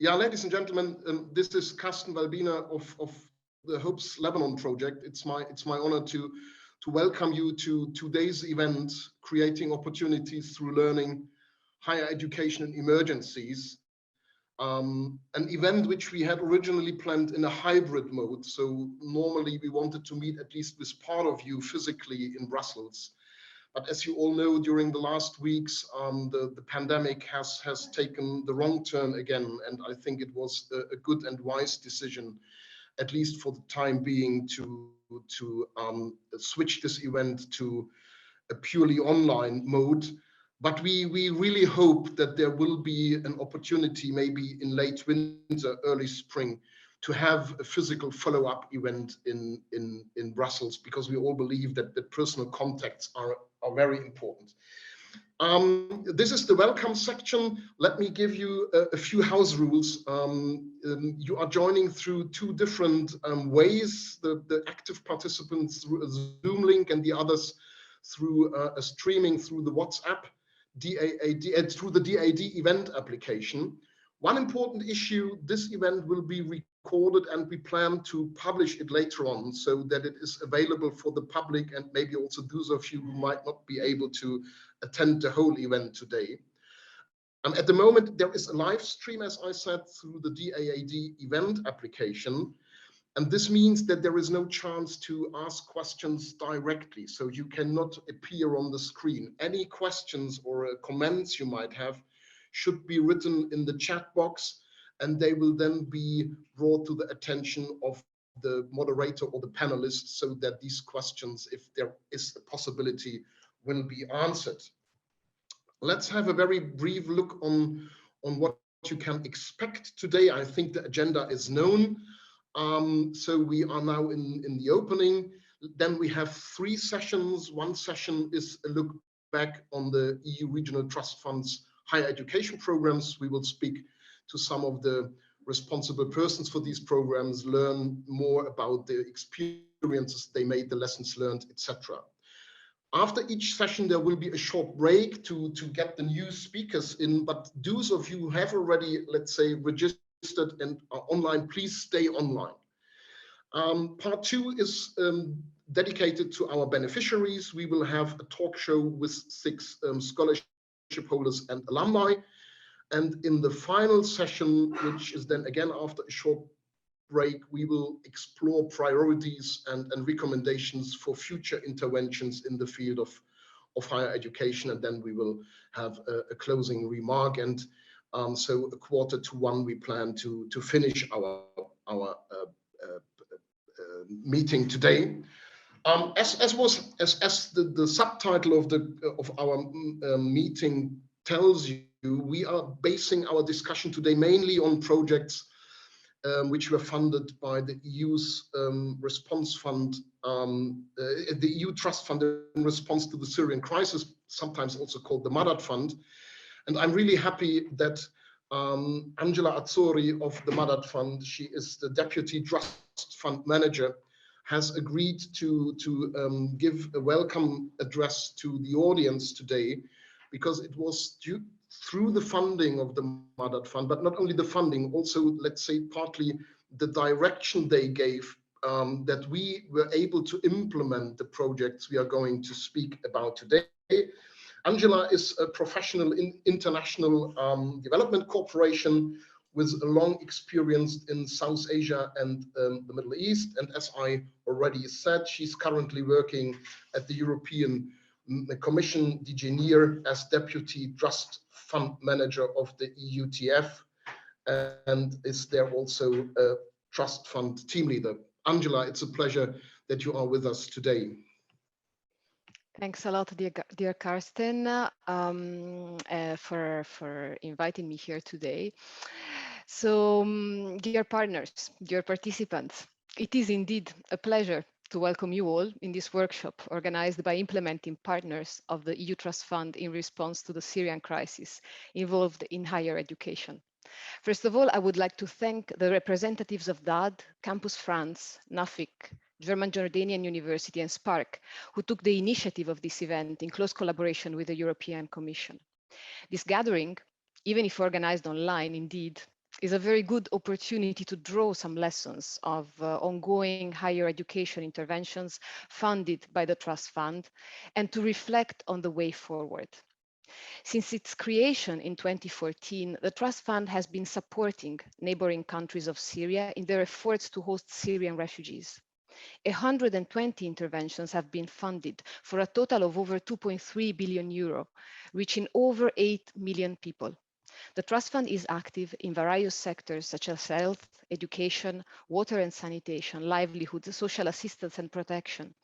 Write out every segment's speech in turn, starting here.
Yeah, ladies and gentlemen, this is Carsten Walbiner of the HOPES Lebanon project. It's my honor to welcome you to today's event, Creating Opportunities Through Learning, Higher Education in Emergencies. An event which we had originally planned in a hybrid mode. So normally we wanted to meet at least with part of you physically in Brussels. But as you all know, during the last weeks, the pandemic has taken the wrong turn again. And I think it was a good and wise decision, at least for the time being, to switch this event to a purely online mode. But we really hope that there will be an opportunity, maybe in late winter, early spring, to have a physical follow-up event in Brussels, because we all believe that the personal contacts are very important. This is the welcome section. Let me give you a few house rules. You are joining through two different ways, the active participants through a Zoom link and the others through a streaming through the WhatsApp, DAAD, through the DAAD event application. One important issue, this event will be recorded and we plan to publish it later on so that it is available for the public and maybe also those of you who might not be able to attend the whole event today. At the moment, there is a live stream, as I said, through the DAAD event application. And this means that there is no chance to ask questions directly. So you cannot appear on the screen. Any questions or comments you might have should be written in the chat box, and they will then be brought to the attention of the moderator or the panelists so that these questions, if there is a possibility, will be answered. Let's have a very brief look on what you can expect today. I think the agenda is known. So we are now in the opening. Then we have 3 sessions. One session is a look back on the EU Regional Trust Fund's higher education programs. We will speak to some of the responsible persons for these programs, learn more about the experiences they made, the lessons learned, etc. After each session, there will be a short break to get the new speakers in, but those of you who have already, let's say, registered and are online, please stay online. Part 2 is dedicated to our beneficiaries. We will have a talk show with 6 scholarship holders and alumni. And in the final session, which is then again after a short break, we will explore priorities and recommendations for future interventions in the field of higher education. And then we will have a closing remark. And so 1:45, we plan to finish our meeting today. As the subtitle of our meeting tells you, we are basing our discussion today mainly on projects which were funded by the EU's response fund, the EU Trust Fund in response to the Syrian crisis, sometimes also called the DAAD Fund. And I'm really happy that Angela Azzori of the DAAD Fund, she is the Deputy Trust Fund Manager, has agreed to give a welcome address to the audience today, because it was through the funding of the DAAD Fund, but not only the funding, also, let's say, partly the direction they gave, that we were able to implement the projects we are going to speak about today. Angela is a professional in international development cooperation with a long experience in South Asia and the Middle East. And as I already said, she's currently working at the European Commission, DG NEAR, as Deputy Trust Fund Manager of the EUTF, and is there also a Trust Fund team leader. Angela, it's a pleasure that you are with us today. Thanks a lot, dear Carsten, for inviting me here today. So, dear partners, dear participants, it is indeed a pleasure to welcome you all in this workshop organized by implementing partners of the EU Trust Fund in response to the Syrian crisis involved in higher education. First of all, I would like to thank the representatives of DAAD, Campus France, Nuffic, German Jordanian University and SPARK, who took the initiative of this event in close collaboration with the European Commission. This gathering, even if organized online, indeed, is a very good opportunity to draw some lessons of ongoing higher education interventions funded by the Trust Fund and to reflect on the way forward. Since its creation in 2014, the Trust Fund has been supporting neighboring countries of Syria in their efforts to host Syrian refugees. 120 interventions have been funded for a total of over 2.3 billion euro, reaching over 8 million people. The Trust Fund is active in various sectors such as health, education, water and sanitation, livelihood, social assistance and protection.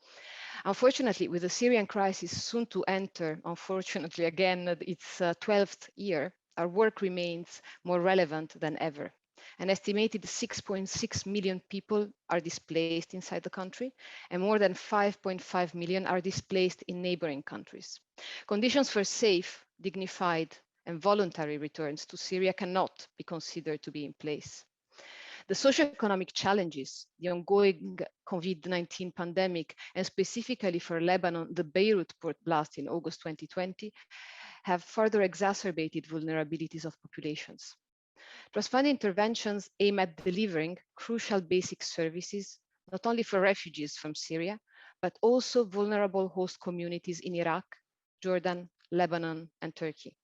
Unfortunately, with the Syrian crisis soon to enter, unfortunately again, its 12th year, our work remains more relevant than ever. An estimated 6.6 million people are displaced inside the country, and more than 5.5 million are displaced in neighboring countries. Conditions for safe, dignified, and voluntary returns to Syria cannot be considered to be in place. The socioeconomic challenges, the ongoing COVID-19 pandemic, and specifically for Lebanon, the Beirut port blast in August 2020, have further exacerbated vulnerabilities of populations. Trust Fund interventions aim at delivering crucial basic services, not only for refugees from Syria, but also vulnerable host communities in Iraq, Jordan, Lebanon, and Turkey.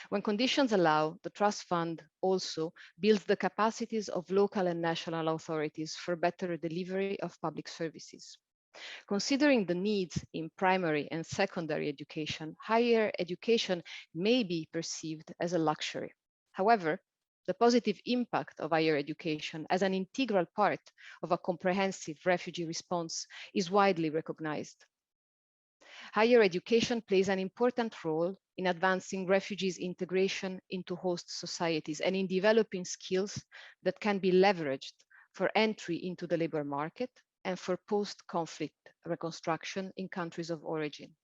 When conditions allow, the Trust Fund also builds the capacities of local and national authorities for better delivery of public services. Considering the needs in primary and secondary education, higher education may be perceived as a luxury. However, the positive impact of higher education as an integral part of a comprehensive refugee response is widely recognized. Higher education plays an important role in advancing refugees' integration into host societies and in developing skills that can be leveraged for entry into the labor market and for post-conflict reconstruction in countries of origin.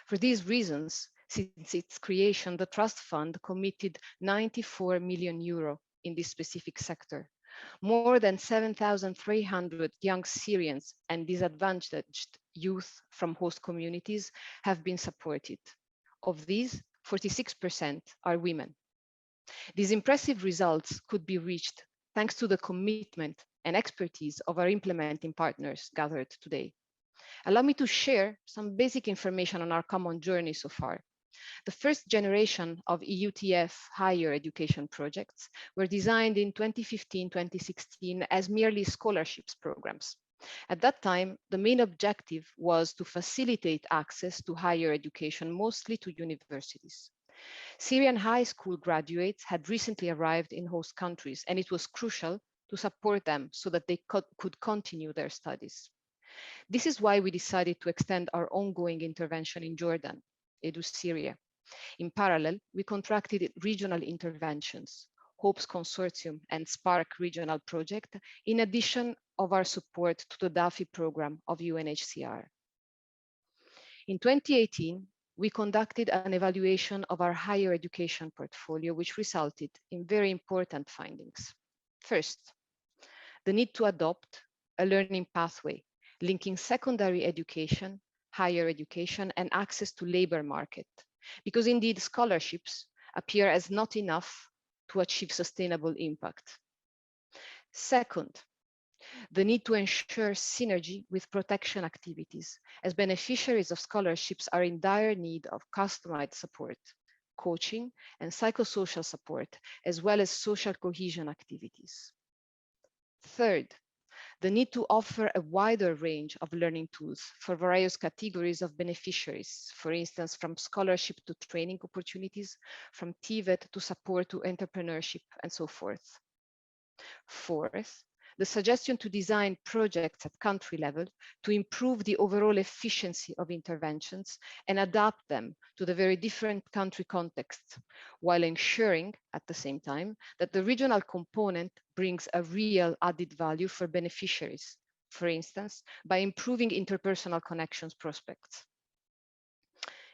For these reasons, since its creation, the Trust Fund committed 94 million euro in this specific sector. More than 7,300 young Syrians and disadvantaged youth from host communities have been supported. Of these, 46% are women. These impressive results could be reached thanks to the commitment and expertise of our implementing partners gathered today. Allow me to share some basic information on our common journey so far. The first generation of EUTF higher education projects were designed in 2015-2016 as merely scholarships programs. At that time, the main objective was to facilitate access to higher education, mostly to universities. Syrian high school graduates had recently arrived in host countries, and it was crucial to support them so that they could continue their studies. This is why we decided to extend our ongoing intervention in Jordan, EDU Syria. In parallel, we contracted regional interventions, HOPES Consortium and SPARK regional project, in addition of our support to the DAFI program of UNHCR. In 2018, we conducted an evaluation of our higher education portfolio, which resulted in very important findings. First, the need to adopt a learning pathway linking secondary education, higher education, and access to labor market, because indeed scholarships appear as not enough to achieve sustainable impact. Second, the need to ensure synergy with protection activities, as beneficiaries of scholarships are in dire need of customized support, coaching, and psychosocial support, as well as social cohesion activities. Third, the need to offer a wider range of learning tools for various categories of beneficiaries, for instance, from scholarship to training opportunities, from TVET to support to entrepreneurship, and so forth. Fourth, the suggestion to design projects at country level to improve the overall efficiency of interventions and adapt them to the very different country contexts, while ensuring at the same time that the regional component brings a real added value for beneficiaries, for instance, by improving interpersonal connections prospects.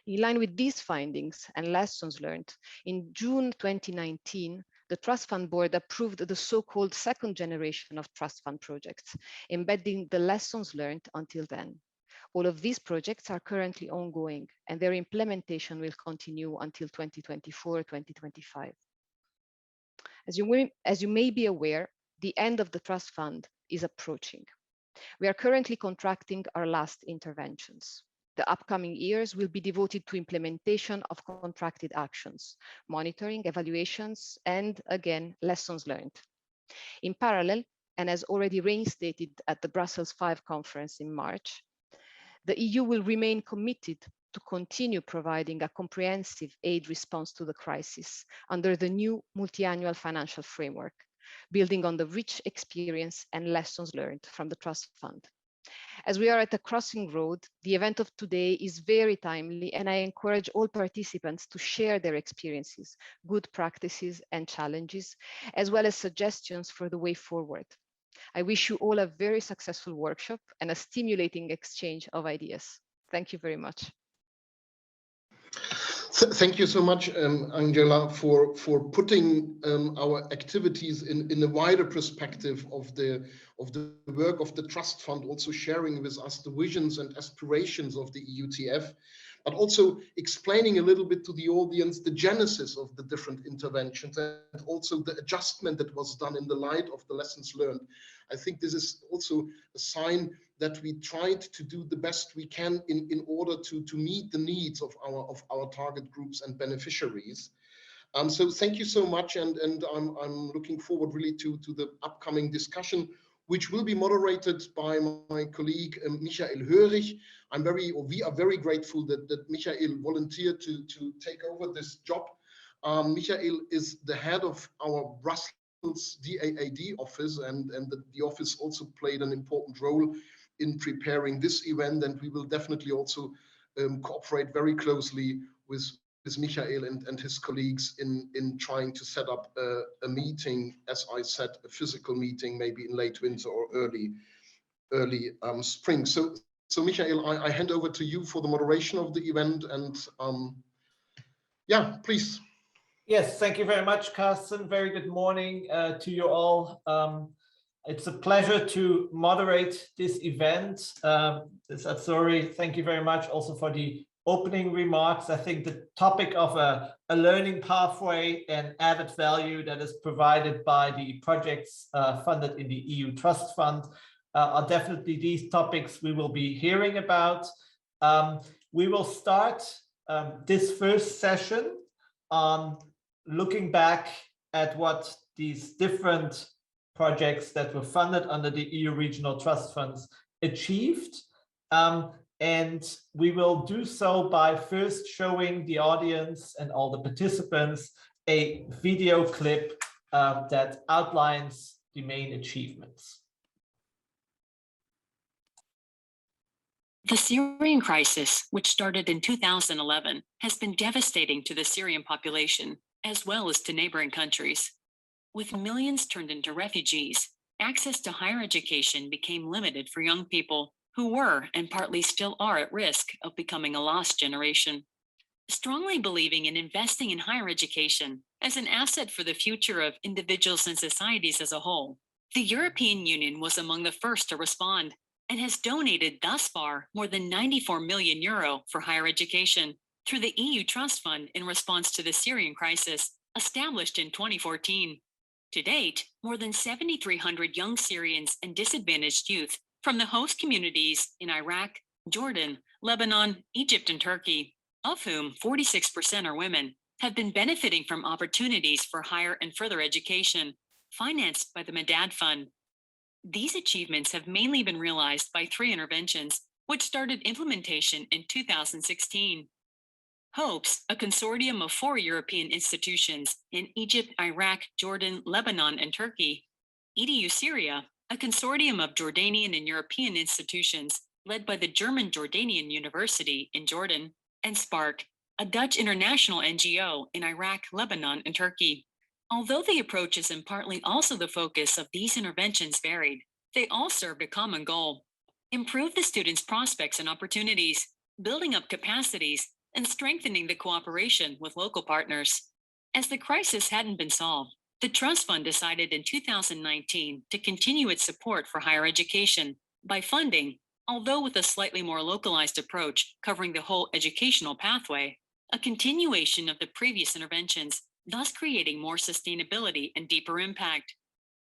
In line with these findings and lessons learned, in June 2019, the Trust Fund Board approved the so-called second generation of Trust Fund projects, embedding the lessons learned until then. All of these projects are currently ongoing, and their implementation will continue until 2024-2025. As you may be aware, the end of the trust fund is approaching. We are currently contracting our last interventions. The upcoming years will be devoted to implementation of contracted actions, monitoring, evaluations, and again, lessons learned. In parallel, and as already reinstated at the Brussels V conference in March, the EU will remain committed to continue providing a comprehensive aid response to the crisis under the new multi-annual financial framework, building on the rich experience and lessons learned from the Trust Fund. As we are at a crossing road, the event of today is very timely, and I encourage all participants to share their experiences, good practices and challenges, as well as suggestions for the way forward. I wish you all a very successful workshop and a stimulating exchange of ideas. Thank you very much. Thank you so much, Angela, for putting our activities in a wider perspective of the work of the Trust Fund, also sharing with us the visions and aspirations of the EUTF, but also explaining a little bit to the audience the genesis of the different interventions and also the adjustment that was done in the light of the lessons learned. I think this is also a sign that we tried to do the best we can in order to meet the needs of our target groups and beneficiaries. So thank you so much, and I'm looking forward really to the upcoming discussion, which will be moderated by my colleague Michael Hörig. We are very grateful that Michael volunteered to take over this job. Michael is the head of our Brussels DAAD office, and the office also played an important role in preparing this event, and we will definitely also cooperate very closely with Michael and his colleagues in trying to set up a meeting, as I said, a physical meeting, maybe in late winter or early spring. So Michael, I hand over to you for the moderation of the event, and yeah, please. Yes, thank you very much, Carsten. Very good morning to you all. It's a pleasure to moderate this event. Atzori, thank you very much also for the opening remarks. I think the topic of a learning pathway and added value that is provided by the projects funded in the EU Trust Fund are definitely these topics we will be hearing about. We will start this first session on looking back at what these different projects that were funded under the EU Regional Trust Funds achieved. And we will do so by first showing the audience and all the participants a video clip that outlines the main achievements. The Syrian crisis, which started in 2011, has been devastating to the Syrian population, as well as to neighboring countries. With millions turned into refugees, access to higher education became limited for young people who were and partly still are at risk of becoming a lost generation. Strongly believing in investing in higher education as an asset for the future of individuals and societies as a whole, the European Union was among the first to respond and has donated thus far more than €94 million for higher education through the EU Trust Fund in response to the Syrian crisis, established in 2014. To date, more than 7,300 young Syrians and disadvantaged youth from the host communities in Iraq, Jordan, Lebanon, Egypt, and Turkey, of whom 46% are women, have been benefiting from opportunities for higher and further education, financed by the DAAD Fund. These achievements have mainly been realized by 3 interventions, which started implementation in 2016. HOPES, a consortium of 4 European institutions in Egypt, Iraq, Jordan, Lebanon, and Turkey. EDU Syria, a consortium of Jordanian and European institutions led by the German Jordanian University in Jordan, and SPARK, a Dutch international NGO in Iraq, Lebanon, and Turkey. Although the approaches and partly also the focus of these interventions varied, they all served a common goal: improve the students' prospects and opportunities, building up capacities, and strengthening the cooperation with local partners. As the crisis hadn't been solved, the Trust Fund decided in 2019 to continue its support for higher education by funding, although with a slightly more localized approach covering the whole educational pathway, a continuation of the previous interventions thus creating more sustainability and deeper impact.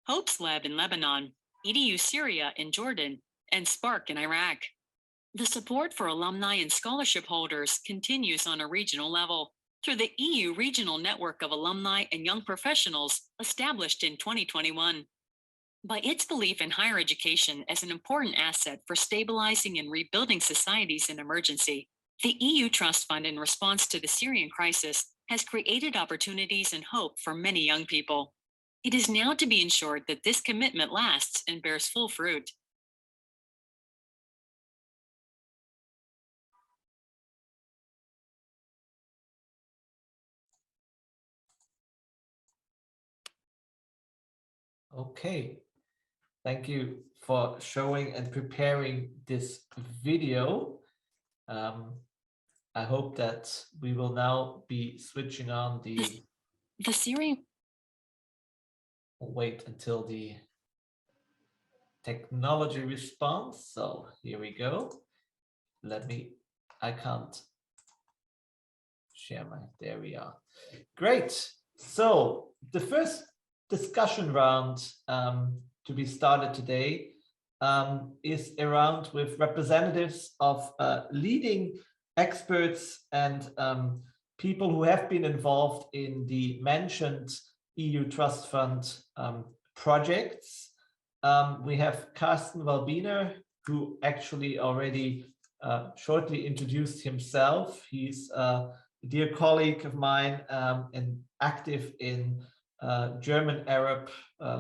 HOPES-LEB in Lebanon, EDU Syria in Jordan, and SPARK in Iraq. The support for alumni and scholarship holders continues on a regional level through the EU Regional Network of Alumni and Young Professionals established in 2021. By its belief in higher education as an important asset for stabilizing and rebuilding societies in emergency, the EU Trust Fund in response to the Syrian crisis has created opportunities and hope for many young people. It is now to be ensured that this commitment lasts and bears full fruit. Okay, thank you for showing and preparing this video. I hope that we will now be switching on the Syrian. Wait until the technology responds. So here we go. I can't share there we are. Great. So the first discussion round to be started today is around with representatives of leading experts and people who have been involved in the mentioned EU Trust Fund projects. We have Carsten Walbiner, who actually already shortly introduced himself. He's a dear colleague of mine and active in German-Arab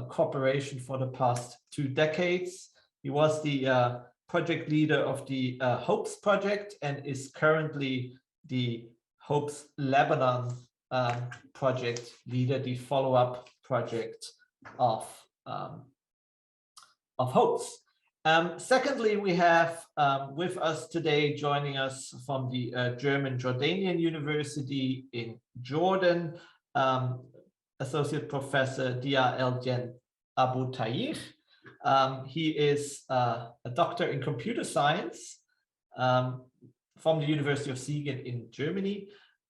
cooperation for the past 2 decades. He was the project leader of the HOPES project and is currently the HOPES Lebanon project leader, the follow-up project of HOPES. Secondly, we have with us today, joining us from the German Jordanian University in Jordan, Associate Professor Dia El-Jen Abu Tayyih. He is a doctor in computer science from the University of Siegen in Germany.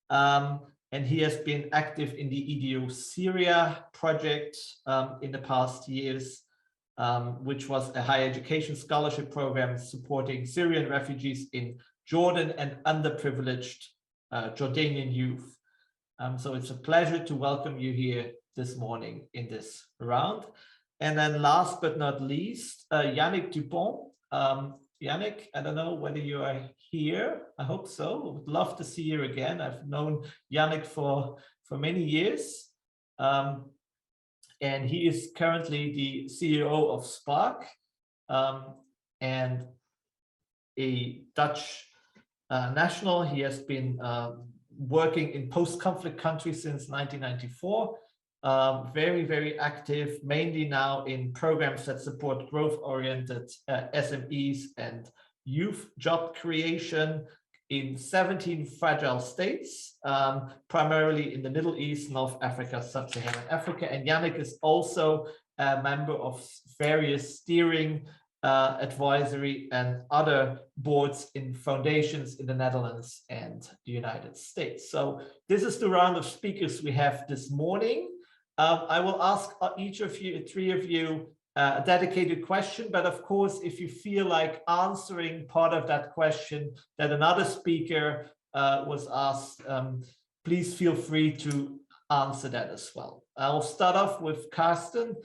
And he has been active in the EDU Syria project in the past years, which was a higher education scholarship program supporting Syrian refugees in Jordan and underprivileged Jordanian youth. So it's a pleasure to welcome you here this morning in this round. And then last but not least, Yannick Dupont. Yannick, I don't know whether you are here. I hope so. I would love to see you again. I've known Yannick for many years. And he is currently the CEO of SPARK and a Dutch national. He has been working in post-conflict countries since 1994. Very, very active, mainly now in programs that support growth-oriented SMEs and youth job creation in 17 fragile states, primarily in the Middle East, North Africa, Sub-Saharan Africa. And Yannick is also a member of various steering, advisory, and other boards in foundations in the Netherlands and the United States. So this is the round of speakers we have this morning. I will ask each of you, 3 of you, a dedicated question, but of course, if you feel like answering part of that question that another speaker was asked, please feel free to answer that as well. I'll start off with Carsten.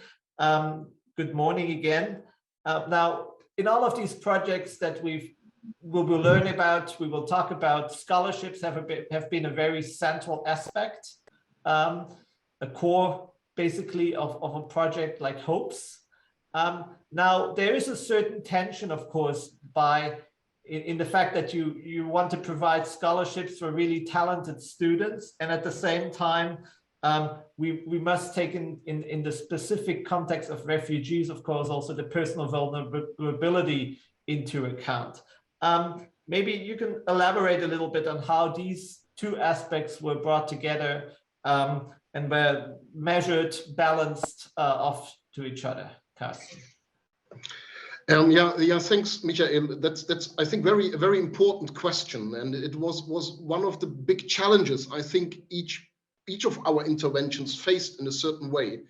Good morning again. Now, in all of these projects that we will learn about, we will talk about, scholarships have been a very central aspect. A core, basically, of a project like HOPES. Now, there is a certain tension, of course, in the fact that you want to provide scholarships for really talented students, and at the same time, we must take in the specific context of refugees, of course, also the personal vulnerability into account. Maybe you can elaborate a little bit on how these 2 aspects were brought together and were measured, balanced off to each other. Carsten. Yeah, thanks, Michael. That's I think a very important question, and it was one of the big challenges I think each each of our interventions phased in a certain way.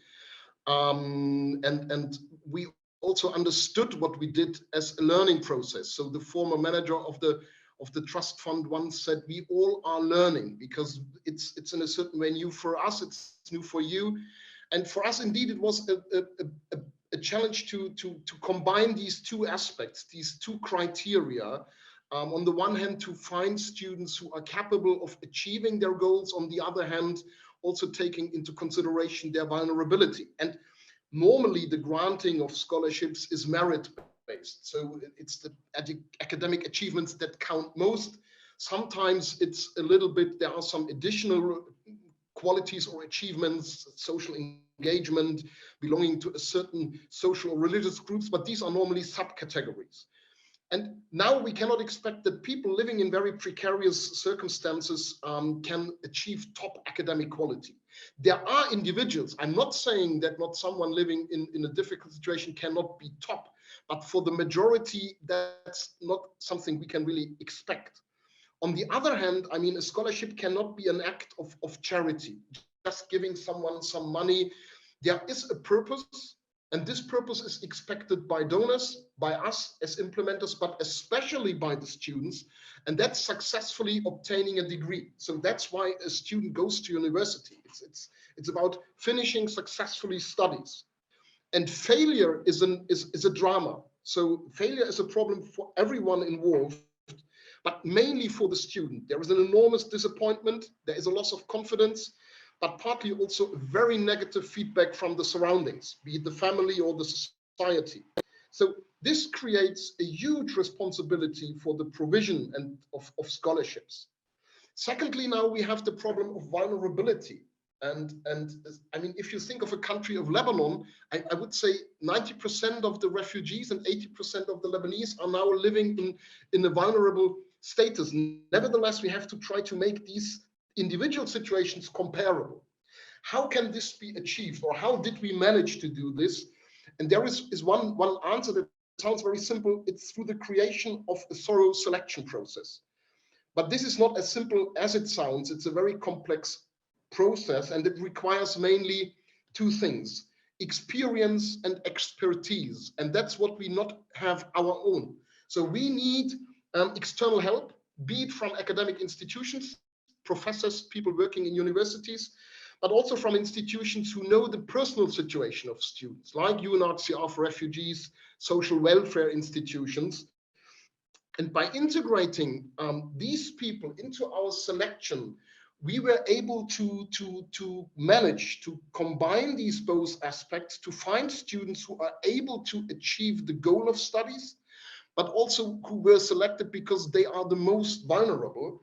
And we also understood what we did as a learning process. So the former manager of the trust fund once said, we all are learning, because it's in a certain way new for us, it's new for you. And for us, indeed, it was a challenge to combine these two aspects, these two criteria. On the one hand, to find students who are capable of achieving their goals. On the other hand, also taking into consideration their vulnerability. And normally the granting of scholarships is merit-based. So it's the academic achievements that count most. Sometimes it's a little bit, there are some additional qualities or achievements, social engagement, belonging to a certain social or religious groups, but these are normally subcategories. And now we cannot expect that people living in very precarious circumstances can achieve top academic quality. There are individuals, I'm not saying that not someone living in a difficult situation cannot be top, but for the majority, that's not something we can really expect. On the other hand, I mean, a scholarship cannot be an act of charity, just giving someone some money. There is a purpose. And this purpose is expected by donors, by us as implementers, but especially by the students. And that's successfully obtaining a degree. So that's why a student goes to university. It's about finishing successfully studies. And failure is a drama. So failure is a problem for everyone involved, but mainly for the student. There is an enormous disappointment. There is a loss of confidence, but partly also very negative feedback from the surroundings, be it the family or the society. So this creates a huge responsibility for the provision of scholarships. Secondly, now we have the problem of vulnerability. And I mean, if you think of a country of Lebanon, I would say 90% of the refugees and 80% of the Lebanese are now living in a vulnerable status. Nevertheless, we have to try to make these individual situations comparable. How can this be achieved, or how did we manage to do this? And there is one answer that sounds very simple. It's through the creation of a thorough selection process. But this is not as simple as it sounds. It's a very complex process, and it requires mainly two things: experience and expertise. And that's what we not have our own. So we need external help, be it from academic institutions, professors, people working in universities, but also from institutions who know the personal situation of students, like UNHCR for refugees, social welfare institutions. And by integrating these people into our selection, we were able to manage to combine these both aspects, to find students who are able to achieve the goal of studies, but also who were selected because they are the most vulnerable.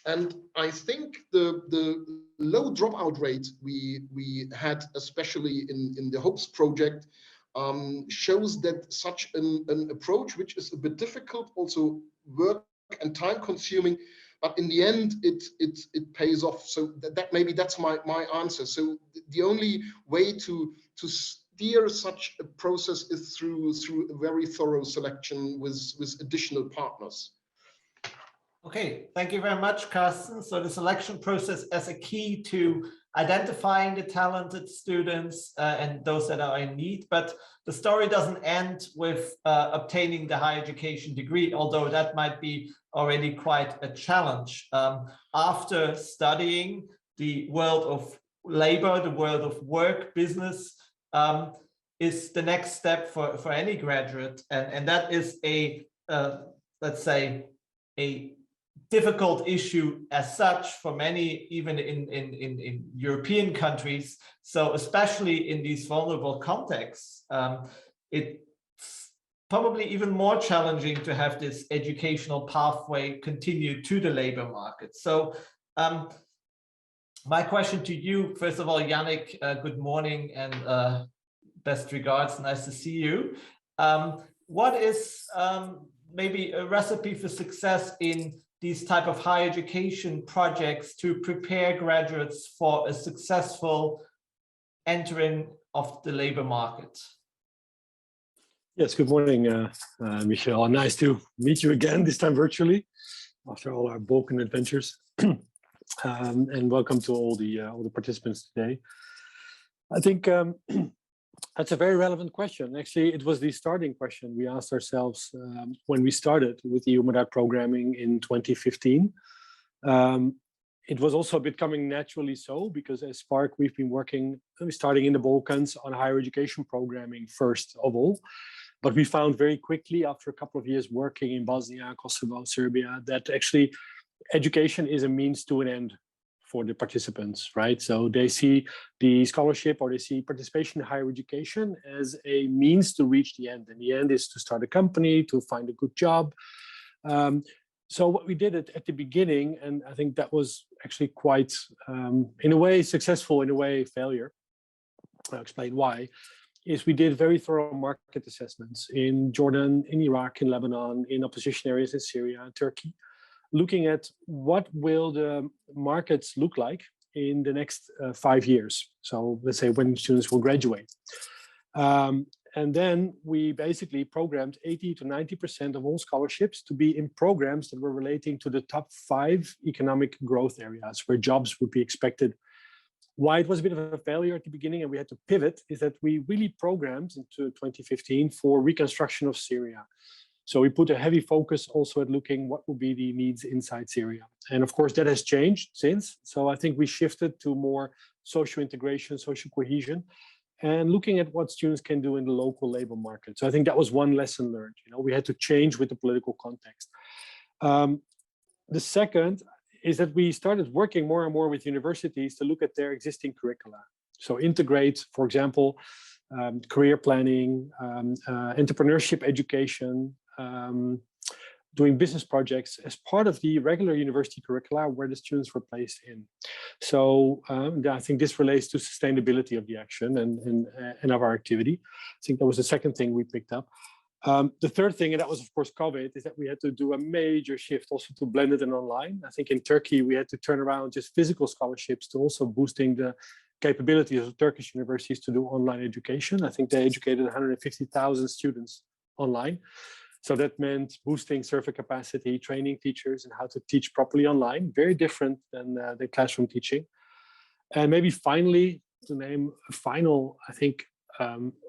And I think the low dropout rate we had, especially in the HOPES project, shows that such an approach, which is a bit difficult, also work and time consuming, but in the end, it pays off. So that maybe that's my answer. So the only way to steer such a process is through a very thorough selection with additional partners. Okay, thank you very much, Carsten. So the selection process as a key to identifying the talented students and those that are in need, but the story doesn't end with obtaining the higher education degree, although that might be already quite a challenge. After studying the world of labor, the world of work, business, is the next step for any graduate, and that is a let's say a difficult issue as such for many, even in European countries. So especially in these vulnerable contexts, it's probably even more challenging to have this educational pathway continue to the labor market. So my question to you, first of all, Yannick, good morning and best regards, nice to see you. What is maybe a recipe for success in these type of higher education projects to prepare graduates for a successful entering of the labor market? Yes, good morning, Michel. Nice to meet you again, this time virtually, after all our Balkan adventures. and welcome to all the participants today. I think that's a very relevant question. Actually, it was the starting question we asked ourselves when we started with EU MODAC programming in 2015. It was also becoming naturally so because as Spark, we've been working, starting in the Balkans on higher education programming first of all. But we found very quickly after a couple of years working in Bosnia, Kosovo, Serbia, that actually education is a means to an end for the participants, right? So they see the scholarship or they see participation in higher education as a means to reach the end. And the end is to start a company, to find a good job. So what we did at the beginning, and I think that was actually quite, in a way, successful, in a way, failure. I'll explain why. Is we did very thorough market assessments in Jordan, in Iraq, in Lebanon, in opposition areas in Syria and Turkey, looking at what will the markets look like in the next 5 years. So let's say when students will graduate. And then we basically programmed 80 to 90% of all scholarships to be in programs that were relating to the top 5 economic growth areas where jobs would be expected. Why it was a bit of a failure at the beginning and we had to pivot is that we really programmed into 2015 for reconstruction of Syria. So we put a heavy focus also at looking what will be the needs inside Syria. And of course that has changed since. So I think we shifted to more social integration, social cohesion, and looking at what students can do in the local labor market. So I think that was one lesson learned. You know, we had to change with the political context. The second is that we started working more and more with universities to look at their existing curricula. So integrate, for example, career planning, entrepreneurship education, doing business projects as part of the regular university curricula where the students were placed in. So I think this relates to sustainability of the action and of our activity. I think that was the second thing we picked up. The third thing, and that was of course COVID, is that we had to do a major shift also to blended and online. I think in Turkey, we had to turn around just physical scholarships to also boosting the capabilities of Turkish universities to do online education. I think they educated 150,000 students online. So that meant boosting server capacity, training teachers and how to teach properly online, very different than the classroom teaching. And maybe finally, to name a final, I think,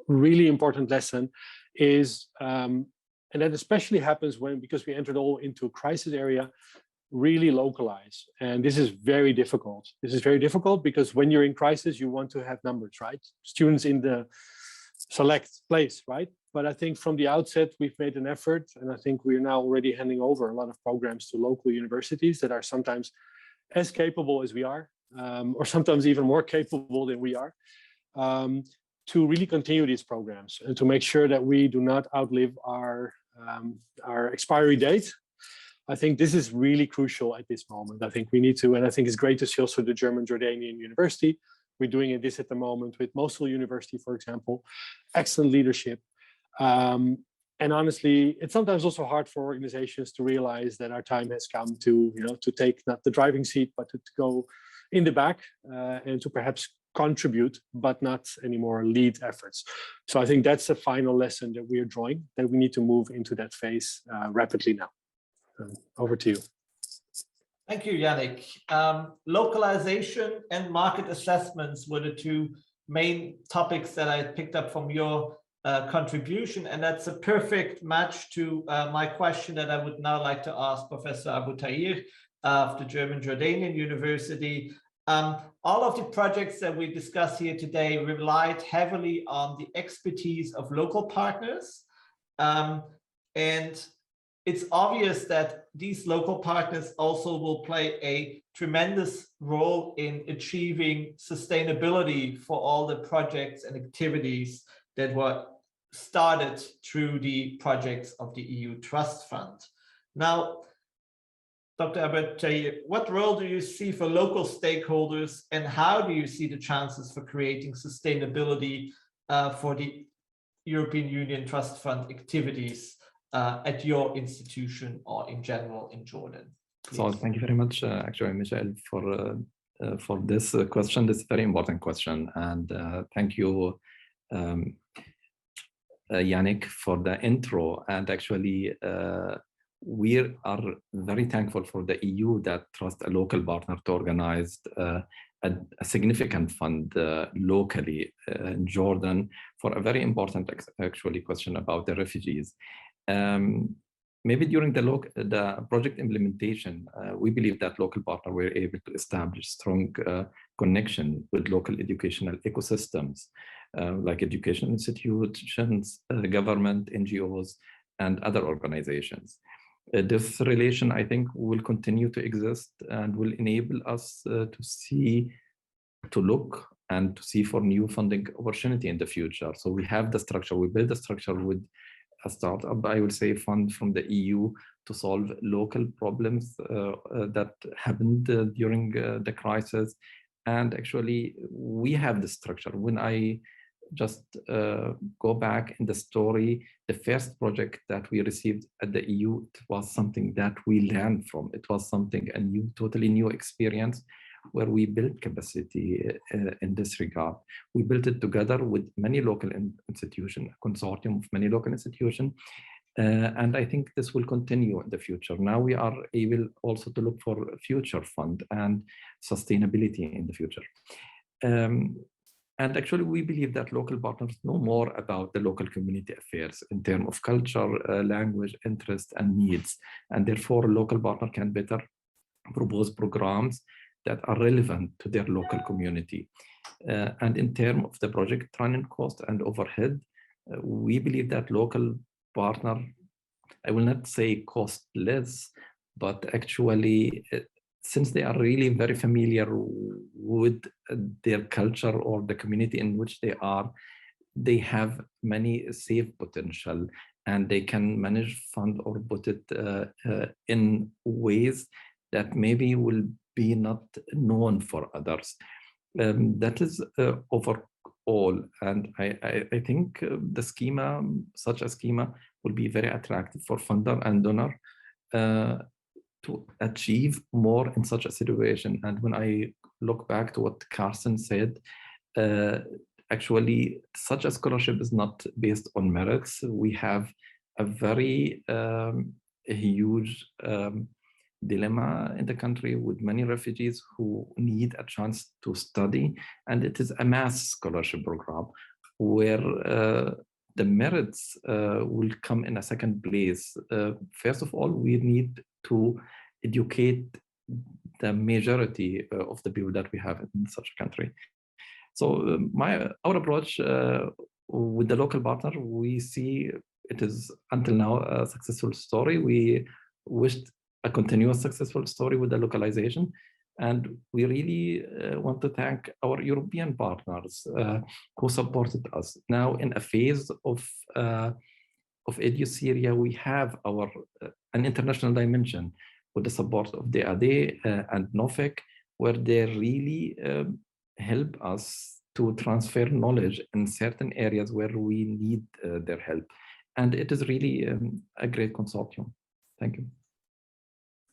really important lesson is, and that especially happens because we entered all into a crisis area, really localize. And this is very difficult. This is very difficult because when you're in crisis, you want to have numbers, right? Students in the select place, right? But I think from the outset, we've made an effort, and I think we're now already handing over a lot of programs to local universities that are sometimes as capable as we are, or sometimes even more capable than we are, to really continue these programs and to make sure that we do not outlive our expiry date. I think this is really crucial at this moment. I think we need to, and I think it's great to see also the German Jordanian University. We're doing this at the moment with Mosul University, for example. Excellent leadership. And honestly, it's sometimes also hard for organizations to realize that our time has come to, to take not the driving seat, but to go in the back and to perhaps contribute, but not anymore lead efforts. So I think that's the final lesson that we are drawing, that we need to move into that phase rapidly now. Over to you. Thank you, Yannick. Localization and market assessments were the two main topics that I picked up from your contribution, and that's a perfect match to my question that I would now like to ask Professor Abu Taher of the German Jordanian University. All of the projects that we discuss here today relied heavily on the expertise of local partners, and it's obvious that these local partners also will play a tremendous role in achieving sustainability for all the projects and activities that were started through the projects of the EU Trust Fund. Now, Dr. Abu Taher, what role do you see for local stakeholders, and how do you see the chances for creating sustainability for the European Union Trust Fund activities at your institution or in general in Jordan? Please. So thank you very much, actually, Michel, for this question. This is a very important question, and thank you, Yannick, for the intro. And actually, we are very thankful for the EU that trusts a local partner to organize a significant fund locally in Jordan for a very important actually question about the refugees. Maybe during the project implementation, we believe that local partners were able to establish strong connection with local educational ecosystems, like education institutions, government, NGOs, and other organizations. This relation, I think, will continue to exist and will enable us to look and to see for new funding opportunity in the future. So we have the structure, we build the structure with a startup, I would say, fund from the EU to solve local problems that happened during the crisis. And actually, we have the structure. When I just go back in the story, the first project that we received at the EU, it was something that we learned from. It was something, a new, totally new experience where we built capacity in this regard. We built it together with many local institutions, a consortium of many local institutions. And I think this will continue in the future. Now we are able also to look for a future fund and sustainability in the future. And actually, we believe that local partners know more about the local community affairs in terms of culture, language, interest, and needs. And therefore, a local partner can better propose programs that are relevant to their local community. And in terms of the project running cost and overhead, we believe that local partner, I will not say cost less, but actually, since they are really very familiar with their culture or the community in which they are, they have many save potential and they can manage fund or put it in ways that maybe will be not known for others. That is overall, and I think the schema, such a schema, will be very attractive for funder and donor to achieve more in such a situation. And when I look back to what Carsten said, actually, such a scholarship is not based on merits. We have a very huge dilemma in the country with many refugees who need a chance to study, and it is a mass scholarship program where the merits will come in a second place. First of all, we need to educate the majority of the people that we have in such a country. So our approach with the local partner, we see it is until now a successful story. We wished a continuous successful story with the localization. And we really want to thank our European partners who supported us. Now in a phase of Edu Syria, we have an international dimension with the support of DAAD and Nuffic, where they really help us to transfer knowledge in certain areas where we need their help. And it is really a great consortium. Thank you.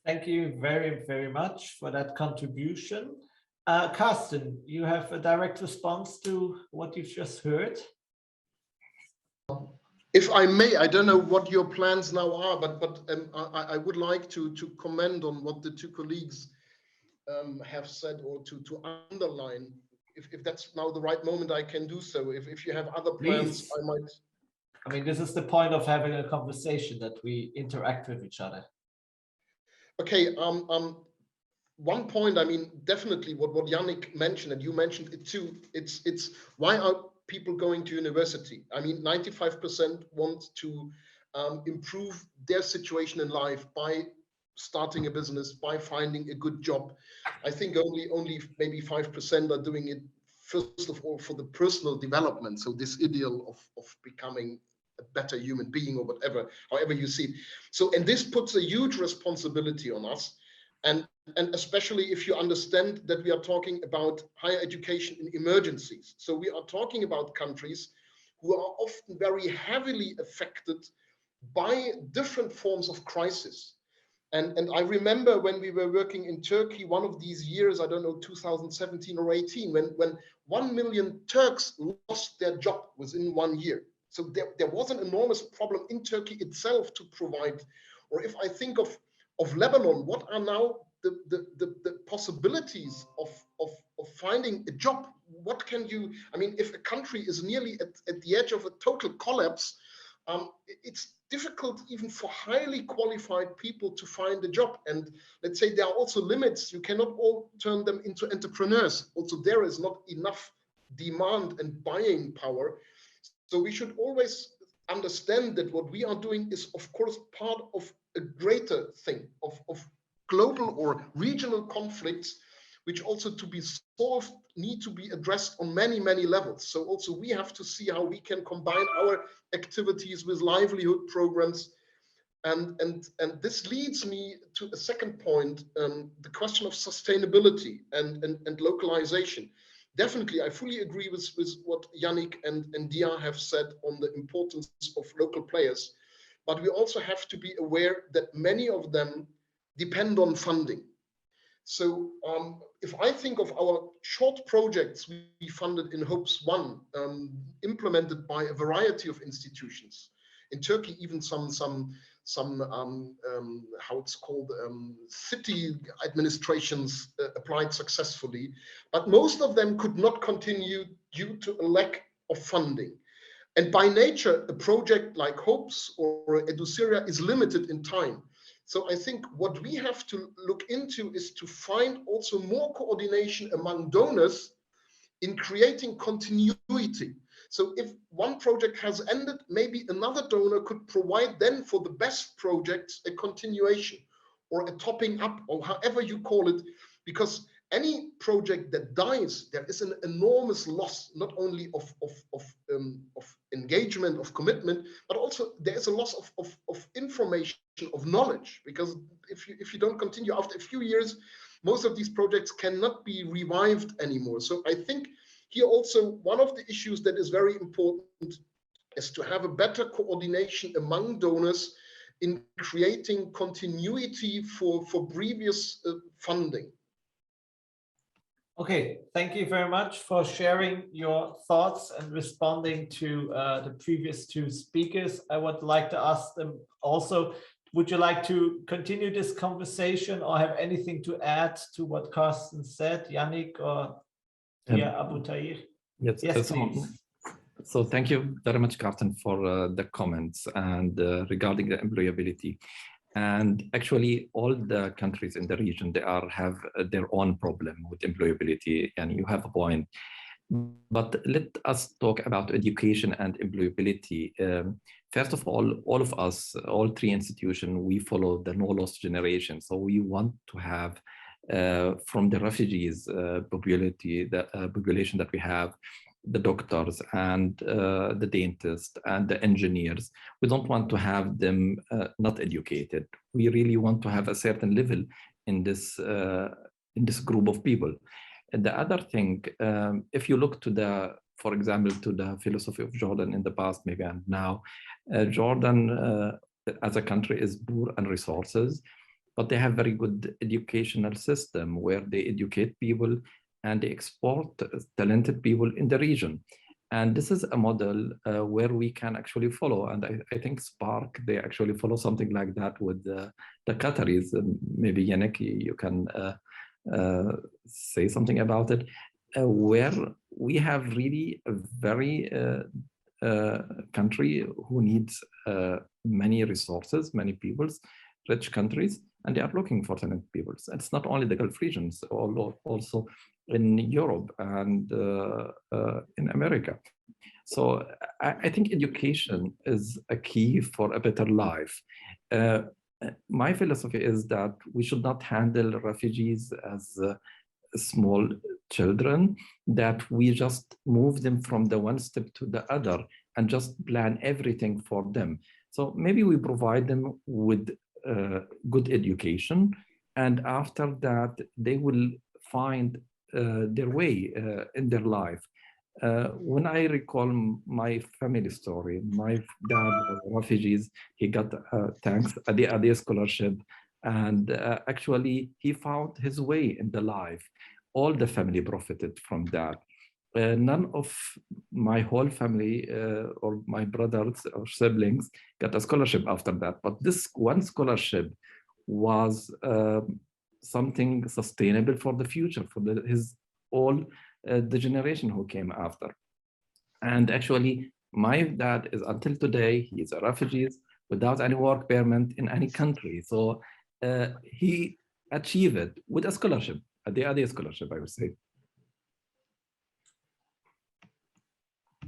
Thank you very, very much for that contribution. Carsten, you have a direct response to what you've just heard? If I may, I don't know what your plans now are, but I would like to comment on what the two colleagues have said, or to underline. If that's now the right moment, I can do so. If you have other plans, please. I might. I mean, this is the point of having a conversation, that we interact with each other. Okay, one point, I mean, definitely what Yannick mentioned, and you mentioned it too, it's why are people going to university? I mean, 95% want to improve their situation in life by starting a business, by finding a good job. I think only maybe 5% are doing it, first of all, for the personal development. So this ideal of becoming a better human being, or whatever, however you see it. So, and this puts a huge responsibility on us. And especially if you understand that we are talking about higher education in emergencies. So we are talking about countries who are often very heavily affected by different forms of crisis. And I remember when we were working in Turkey, one of these years, I don't know, 2017 or 18, when 1 million Turks lost their job within 1 year. So there was an enormous problem in Turkey itself to provide Or if I think of Lebanon, what are now the possibilities of finding a job? What can you, I mean, if a country is nearly at the edge of a total collapse, it's difficult even for highly qualified people to find a job. And let's say there are also limits. You cannot all turn them into entrepreneurs. Also, there is not enough demand and buying power. So we should always understand that what we are doing is, of course, part of a greater thing of global or regional conflicts, which also to be solved need to be addressed on many, many levels. So also we have to see how we can combine our activities with livelihood programs. And this leads me to a second point, the question of sustainability and localization. Definitely, I fully agree with what Yannick and Dia have said on the importance of local players. But we also have to be aware that many of them depend on funding. So if I think of our short projects we funded in HOPES-1, implemented by a variety of institutions, in Turkey even some how it's called, city administrations applied successfully, but most of them could not continue due to a lack of funding. And by nature, a project like HOPES or EduSyria is limited in time. So I think what we have to look into is to find also more coordination among donors in creating continuity. So if one project has ended, maybe another donor could provide then for the best projects a continuation or a topping up, or however you call it, because any project that dies, there is an enormous loss, not only of engagement, of commitment, but also there is a loss of information, of knowledge, because if you don't continue after a few years, most of these projects cannot be revived anymore. So I think here also one of the issues that is very important is to have a better coordination among donors in creating continuity for previous funding. Okay, thank you very much for sharing your thoughts and responding to the previous two speakers. I would like to ask them also, would you like to continue this conversation or have anything to add to what Carsten said, Yannick or Abu Tahir? Yes, please. So thank you very much, Carsten, for the comments and regarding the employability. And actually, all the countries in the region, they have their own problem with employability, and you have a point. But let us talk about education and employability. First of all of us, all three institutions, we follow the no loss generation. So we want to have from the refugees population that we have, the doctors and the dentists and the engineers. We don't want to have them not educated. We really want to have a certain level in this group of people. And the other thing, if you look to for example, to the philosophy of Jordan in the past, maybe and now, Jordan as a country is poor in resources, but they have very good educational system where they educate people and they export talented people in the region. And this is a model where we can actually follow. And I think Spark, they actually follow something like that with the Qataris. Maybe Yannick, you can say something about it, where we have really a very country who needs many resources, many peoples, rich countries, and they are looking for talented people. It's not only the Gulf regions, also in Europe and in America. So I think education is a key for a better life. My philosophy is that we should not handle refugees as small children, that we just move them from the one step to the other and just plan everything for them. So maybe we provide them with good education, and after that they will find their way in their life. When I recall my family story, my dad was refugees. He got thanks a DAAD scholarship, and actually he found his way in the life. All the family profited from that. none of my whole family or my brothers or siblings got a scholarship after that. But this one scholarship was something sustainable for the future, for the generation who came after. And actually, my dad is, until today, he's a refugee without any work permit in any country. So he achieved it with a scholarship, a DAAD scholarship, I would say.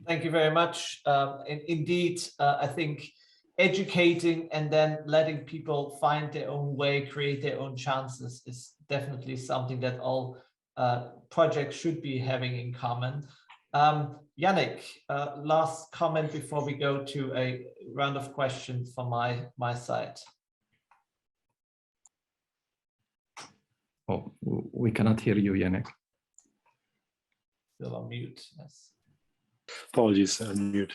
Thank you very much. Indeed, I think educating and then letting people find their own way, create their own chances is definitely something that all projects should be having in common. Yannick, last comment before we go to a round of questions from my side. Oh, we cannot hear you, Yannick. Still on mute, yes. Apologies, mute.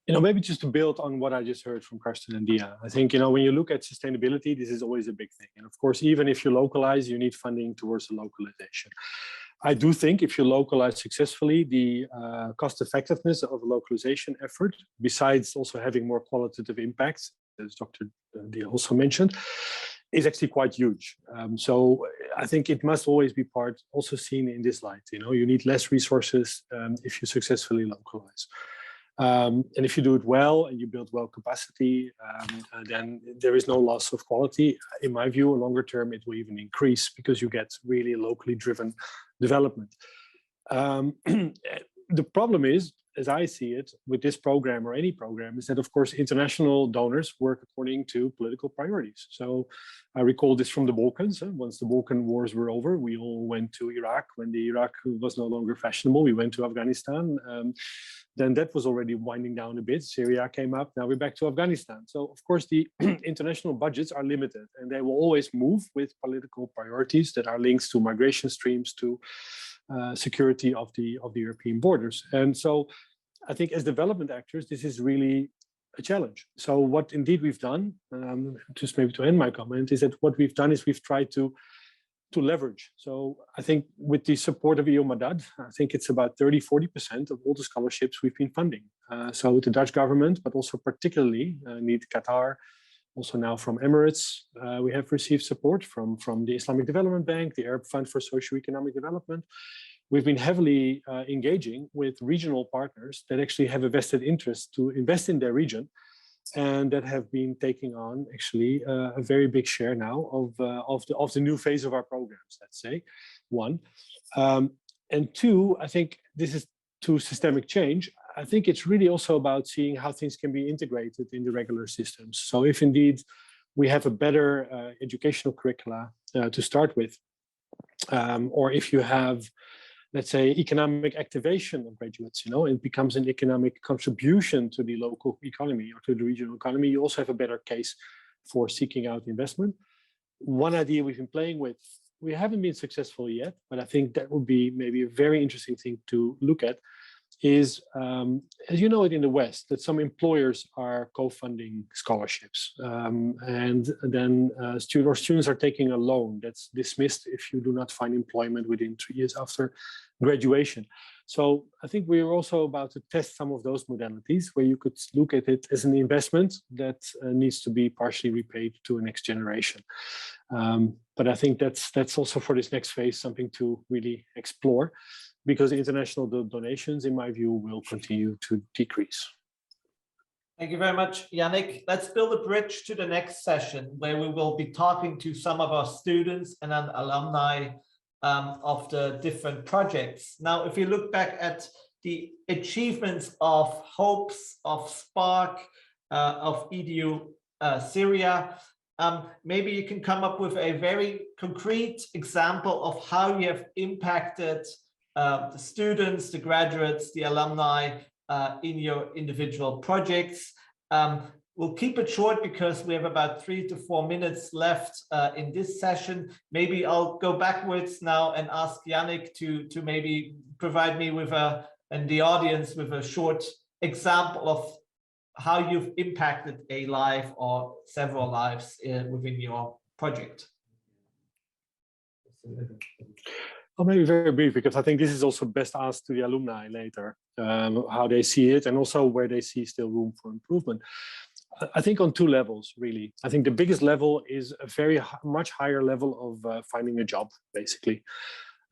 Maybe just to build on what I just heard from Karsten and Dia, I think, when you look at sustainability, this is always a big thing. And of course, even if you localize, you need funding towards the localization. I do think if you localize successfully, the cost effectiveness of a localization effort, besides also having more qualitative impacts, as Dr. Dia also mentioned, is actually quite huge. So I think it must always be also seen in this light. You need less resources if you successfully localize. And if you do it well and you build well capacity, then there is no loss of quality. In my view, longer term, it will even increase because you get really locally driven development. The problem is, as I see it, with this program or any program, is that, of course, international donors work according to political priorities. So I recall this from the Balkans. Once the Balkan wars were over, we all went to Iraq. When the Iraq was no longer fashionable, we went to Afghanistan. Then that was already winding down a bit. Syria came up. Now we're back to Afghanistan. So, of course, the international budgets are limited, and they will always move with political priorities that are linked to migration streams, to security of the European borders. And so I think as development actors, this is really a challenge. So what indeed we've done, just maybe to end my comment, is that what we've done is we've tried to leverage. So I think with the support of EUMADAD, I think it's about 30-40% of all the scholarships we've been funding. So with the Dutch government, but also particularly need Qatar, also now from Emirates, we have received support from the Islamic Development Bank, the Arab Fund for Socio-Economic Development. We've been heavily engaging with regional partners that actually have a vested interest to invest in their region, and that have been taking on actually a very big share now of the new phase of our programs, let's say, one. And two, I think this is to systemic change. I think it's really also about seeing how things can be integrated in the regular systems. So if indeed we have a better educational curricula to start with, or if you have, let's say, economic activation of graduates, it becomes an economic contribution to the local economy or to the regional economy, you also have a better case for seeking out investment. One idea we've been playing with, we haven't been successful yet, but I think that would be maybe a very interesting thing to look at, is, as you know it in the West, that some employers are co-funding scholarships. And then students are taking a loan that's dismissed if you do not find employment within 3 years after graduation. So I think we're also about to test some of those modalities where you could look at it as an investment that needs to be partially repaid to a next generation. But I think that's also for this next phase something to really explore, because international donations, in my view, will continue to decrease. Thank you very much, Yannick. Let's build a bridge to the next session where we will be talking to some of our students and alumni of the different projects. Now, if you look back at the achievements of HOPES, of SPARK, of EDU Syria, maybe you can come up with a very concrete example of how you have impacted the students, the graduates, the alumni in your individual projects. We'll keep it short because we have about 3 to 4 minutes left in this session. Maybe I'll go backwards now and ask Yannick to maybe provide me with and the audience with a short example of how you've impacted a life or several lives within your project. Well, maybe very brief, because I think this is also best asked to the alumni later, how they see it and also where they see still room for improvement. I think on two levels, really. I think the biggest level is a much higher level of finding a job, basically.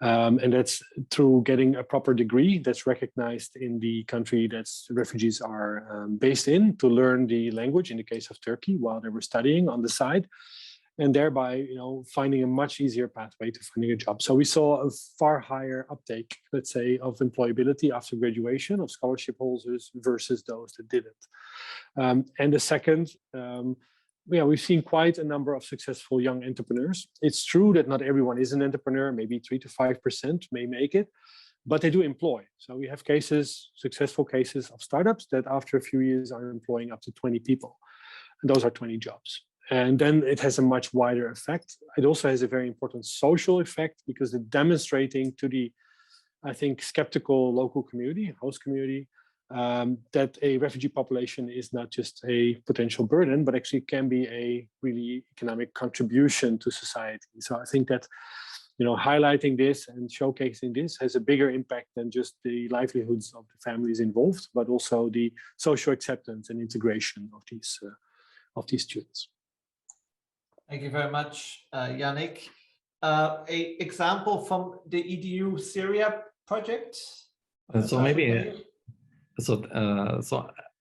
And that's through getting a proper degree that's recognized in the country that refugees are based in, to learn the language, in the case of Turkey, while they were studying on the side, and thereby, finding a much easier pathway to finding a job. So we saw a far higher uptake, let's say, of employability after graduation of scholarship holders versus those that didn't. And the second, we've seen quite a number of successful young entrepreneurs. It's true that not everyone is an entrepreneur, maybe 3 to 5% may make it, but they do employ. So we have successful cases of startups that after a few years are employing up to 20 people. And those are 20 jobs. And then it has a much wider effect. It also has a very important social effect, because it's demonstrating to the, I think, skeptical local community, host community, that a refugee population is not just a potential burden, but actually can be a really economic contribution to society. So I think that, highlighting this and showcasing this has a bigger impact than just the livelihoods of the families involved, but also the social acceptance and integration of these students. Thank you very much, Yannick. An example from the EDU Syria project? So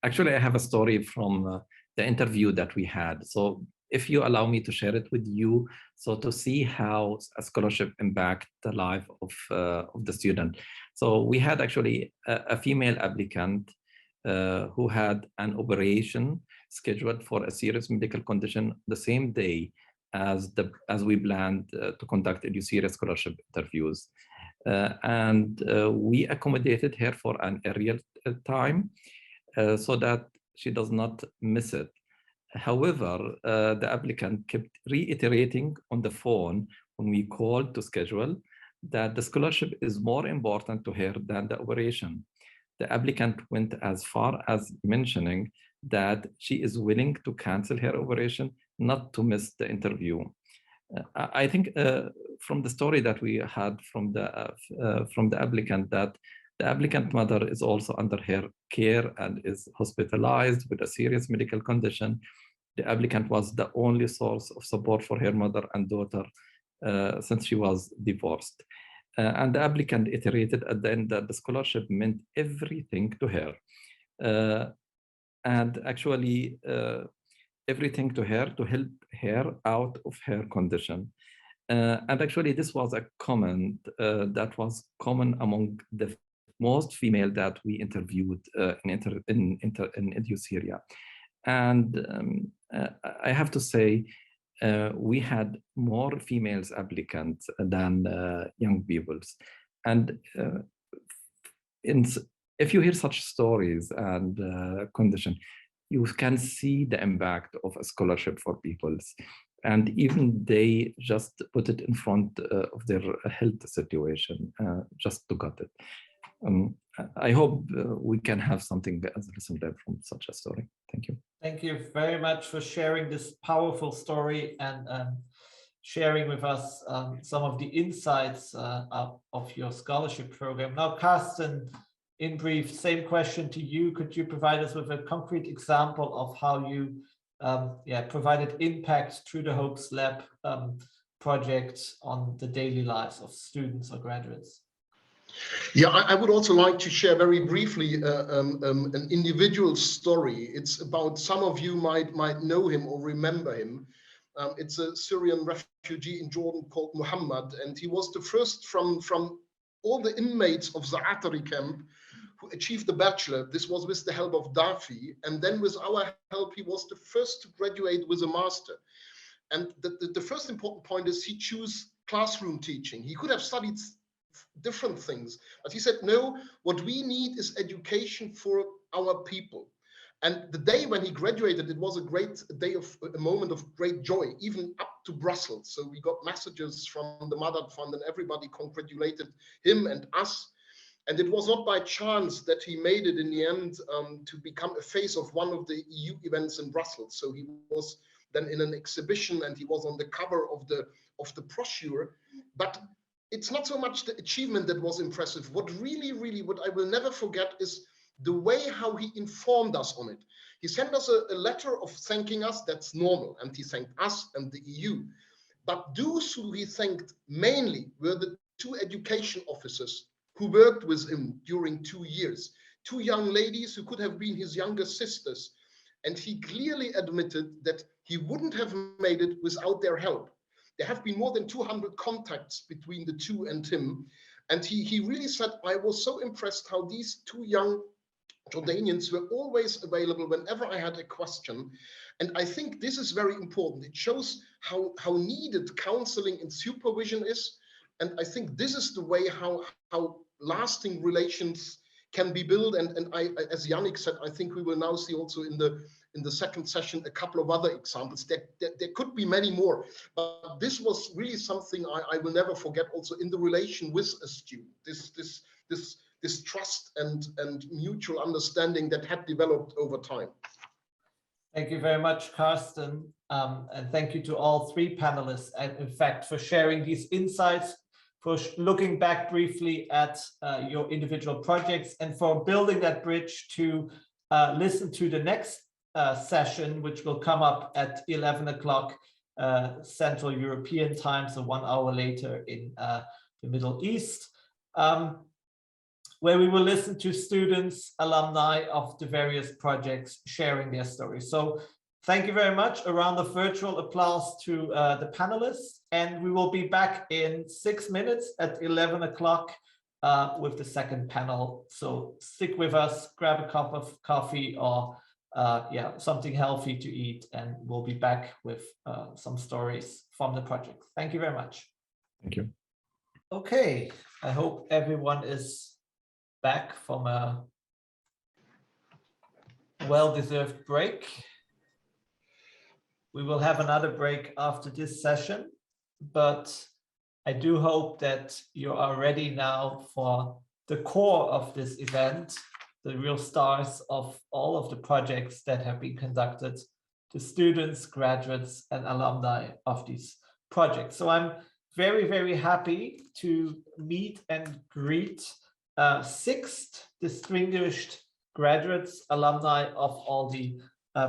actually I have a story from the interview that we had. So if you allow me to share it with you, so to see how a scholarship impact the life of the student. So we had actually a female applicant who had an operation scheduled for a serious medical condition the same day as we planned to conduct EDU Syria scholarship interviews. And we accommodated her for an earlier time so that she does not miss it. However, the applicant kept reiterating on the phone when we called to schedule that the scholarship is more important to her than the operation. The applicant went as far as mentioning that she is willing to cancel her operation, not to miss the interview. I think from the story that we had from the applicant, that the applicant mother is also under her care and is hospitalized with a serious medical condition. The applicant was the only source of support for her mother and daughter since she was divorced. And the applicant iterated at the end that the scholarship meant everything to her. And actually, everything to her to help her out of her condition. And actually, this was a comment that was common among the most female that we interviewed in EDU Syria. And I have to say, we had more females applicants than young peoples. And if you hear such stories and condition, you can see the impact of a scholarship for peoples. And even they just put it in front of their health situation just to got it. I hope we can have something as a lesson learned from such a story. Thank you. Thank you very much for sharing this powerful story and sharing with us some of the insights of your scholarship program. Now, Carsten, in brief, same question to you. Could you provide us with a concrete example of how you provided impact through the HOPES-LEB project on the daily lives of students or graduates? Yeah, I would also like to share very briefly an individual story. It's about, some of you might know him or remember him. It's a Syrian refugee in Jordan called Muhammad, and he was the first from all the inmates of the Atari camp who achieved the bachelor. This was with the help of Dafi, and then with our help, he was the first to graduate with a master. And the first important point is he chose classroom teaching. He could have studied different things, but he said, no, what we need is education for our people. And the day when he graduated, it was a moment of great joy, even up to Brussels. So we got messages from the Madad Fund, and everybody congratulated him and us. And it was not by chance that he made it in the end to become a face of one of the EU events in Brussels. So he was then in an exhibition, and he was on the cover of the brochure. But it's not so much the achievement that was impressive. What I will never forget is the way how he informed us on it. He sent us a letter of thanking us, that's normal, and he thanked us and the EU. But those who he thanked mainly were the 2 education officers who worked with him during 2 years, 2 young ladies who could have been his younger sisters. And he clearly admitted that he wouldn't have made it without their help. There have been more than 200 contacts between the 2 and him. And he really said, I was so impressed how these 2 young Jordanians were always available whenever I had a question. And I think this is very important. It shows how needed counseling and supervision is. And I think this is the way how lasting relations can be built. And I, as Yannick said, I think we will now see also in the second session a couple of other examples. There could be many more, but this was really something I will never forget. Also in the relation with a student, this trust and mutual understanding that had developed over time. Thank you very much, Carsten, and thank you to all 3 panelists, and in fact for sharing these insights, for looking back briefly at your individual projects, and for building that bridge to listen to the next session, which will come up at 11 o'clock Central European time, so 1 hour later in the Middle East, where we will listen to students, alumni of the various projects sharing their stories. So thank you very much. A round of virtual applause to the panelists. And we will be back in 6 minutes at 11 o'clock with the second panel. So stick with us, grab a cup of coffee or something healthy to eat, and we'll be back with some stories from the project. Thank you very much. Thank you. Okay, I hope everyone is back from a well-deserved break. We will have another break after this session, but I do hope that you are ready now for the core of this event, the real stars of all of the projects that have been conducted, the students, graduates, and alumni of these projects. So I'm very, very happy to meet and greet 6 distinguished graduates, alumni of all the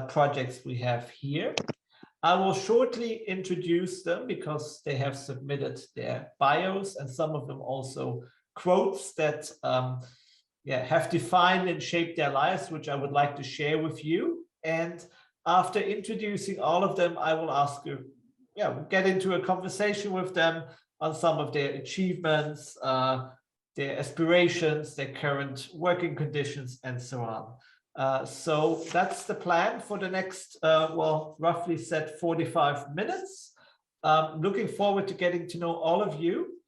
projects we have here. I will shortly introduce them because they have submitted their bios, and some of them also quotes that have defined and shaped their lives, which I would like to share with you. And after introducing all of them, I will ask you, get into a conversation with them on some of their achievements, their aspirations, their current working conditions, and so on. So that's the plan for the next, roughly set 45 minutes. Looking forward to getting to know all of you.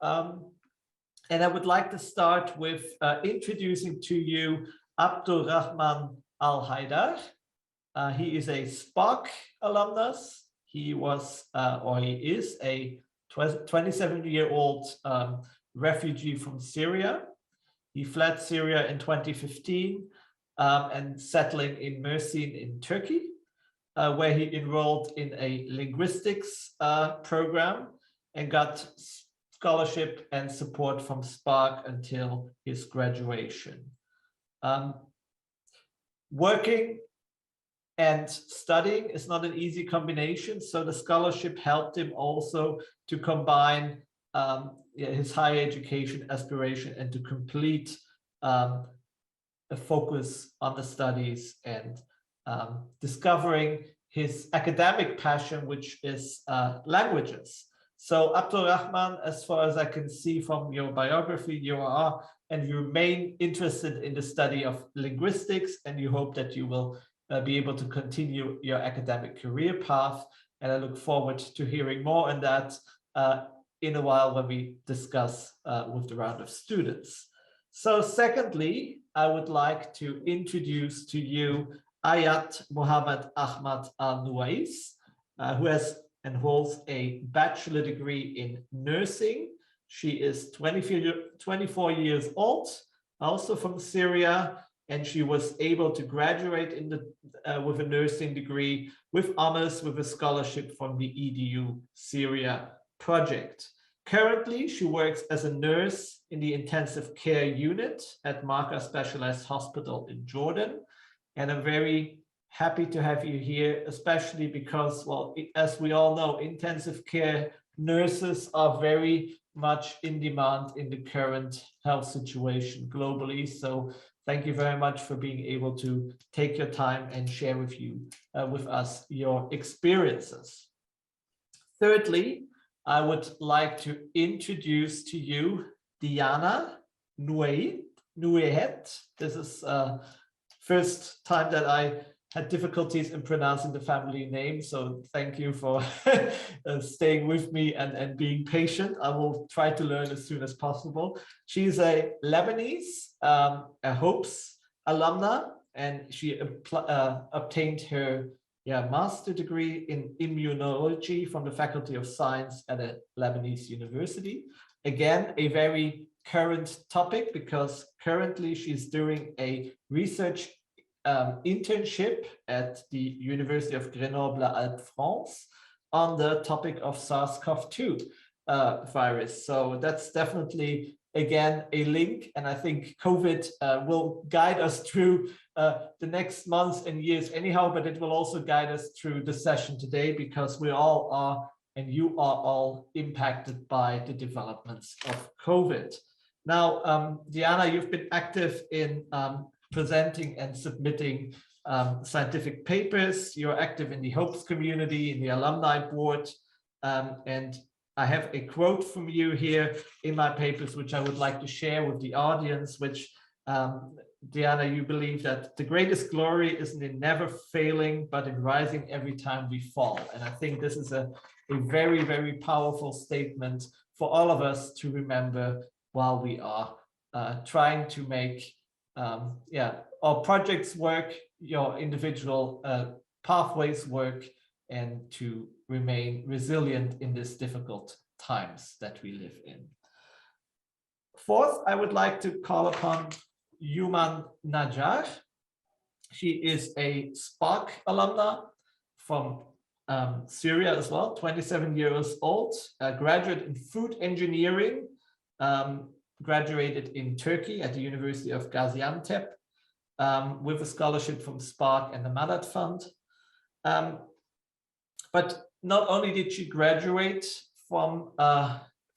And I would like to start with introducing to you Abdulrahman Al-Haidar. He is a SPARK alumnus. He was, he is a 27-year-old refugee from Syria. He fled Syria in 2015 and settling in Mersin in Turkey, where he enrolled in a linguistics program and got scholarship and support from SPARK until his graduation. Working and studying is not an easy combination, so the scholarship helped him also to combine his higher education aspiration and to complete a focus on the studies and discovering his academic passion, which is languages. So Abdulrahman, as far as I can see from your biography, you are and you remain interested in the study of linguistics, and you hope that you will be able to continue your academic career path. And I look forward to hearing more on that in a while when we discuss with the round of students. So secondly, I would like to introduce to you Ayat Muhammad Ahmad Al-Nuwais, who holds a bachelor degree in nursing. She is 24 years old, also from Syria, and she was able to graduate with a nursing degree with honors with a scholarship from the EDU Syria project. Currently, she works as a nurse in the intensive care unit at Marka Specialized Hospital in Jordan. And I'm very happy to have you here, especially because, well, as we all know, intensive care nurses are very much in demand in the current health situation globally. So thank you very much for being able to take your time and share with us your experiences. Thirdly, I would like to introduce to you Diana Nuehet. This is first time that I had difficulties in pronouncing the family name, so thank you for staying with me and being patient. I will try to learn as soon as possible. She's a Lebanese, a HOPES alumna, and she obtained her master degree in immunology from the Faculty of Science at a Lebanese university. Again, a very current topic because currently she's doing a research internship at the University of Grenoble-Alpes, France, on the topic of SARS-CoV-2 virus. So that's definitely, again, a link. And I think COVID will guide us through the next months and years anyhow, but it will also guide us through the session today because we all are, and you are all impacted by the developments of COVID. Now, Diana, you've been active in presenting and submitting scientific papers. You're active in the HOPES community, in the alumni board, and I have a quote from you here in my papers, which I would like to share with the audience, which, Diana, you believe that the greatest glory isn't in never failing, but in rising every time we fall. And I think this is a very, very powerful statement for all of us to remember while we are trying to make our projects work, your individual pathways work, and to remain resilient in these difficult times that we live in. Fourth, I would like to call upon Yuman Najjar. She is a SPARK alumna from Syria as well, 27 years old, a graduate in food engineering, graduated in Turkey at the University of Gaziantep with a scholarship from SPARK and the Madad Fund. But not only did she graduate from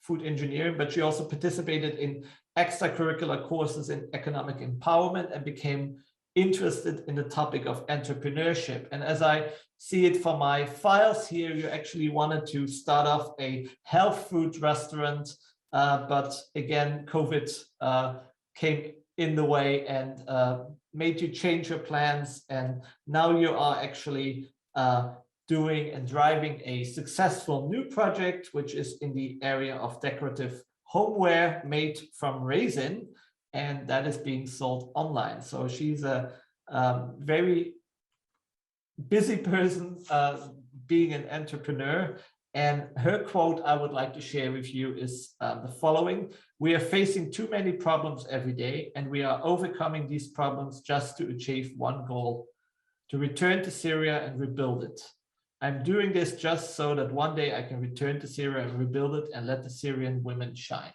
food engineering, but she also participated in extracurricular courses in economic empowerment and became interested in the topic of entrepreneurship. And as I see it from my files here, you actually wanted to start off a health food restaurant, but again, COVID came in the way and made you change your plans. And now you are actually doing and driving a successful new project, which is in the area of decorative homeware made from resin, and that is being sold online. So she's a very busy person, being an entrepreneur. And her quote I would like to share with you is the following: "We are facing too many problems every day, and we are overcoming these problems just to achieve one goal: to return to Syria and rebuild it. I'm doing this just so that one day I can return to Syria and rebuild it and let the Syrian women shine."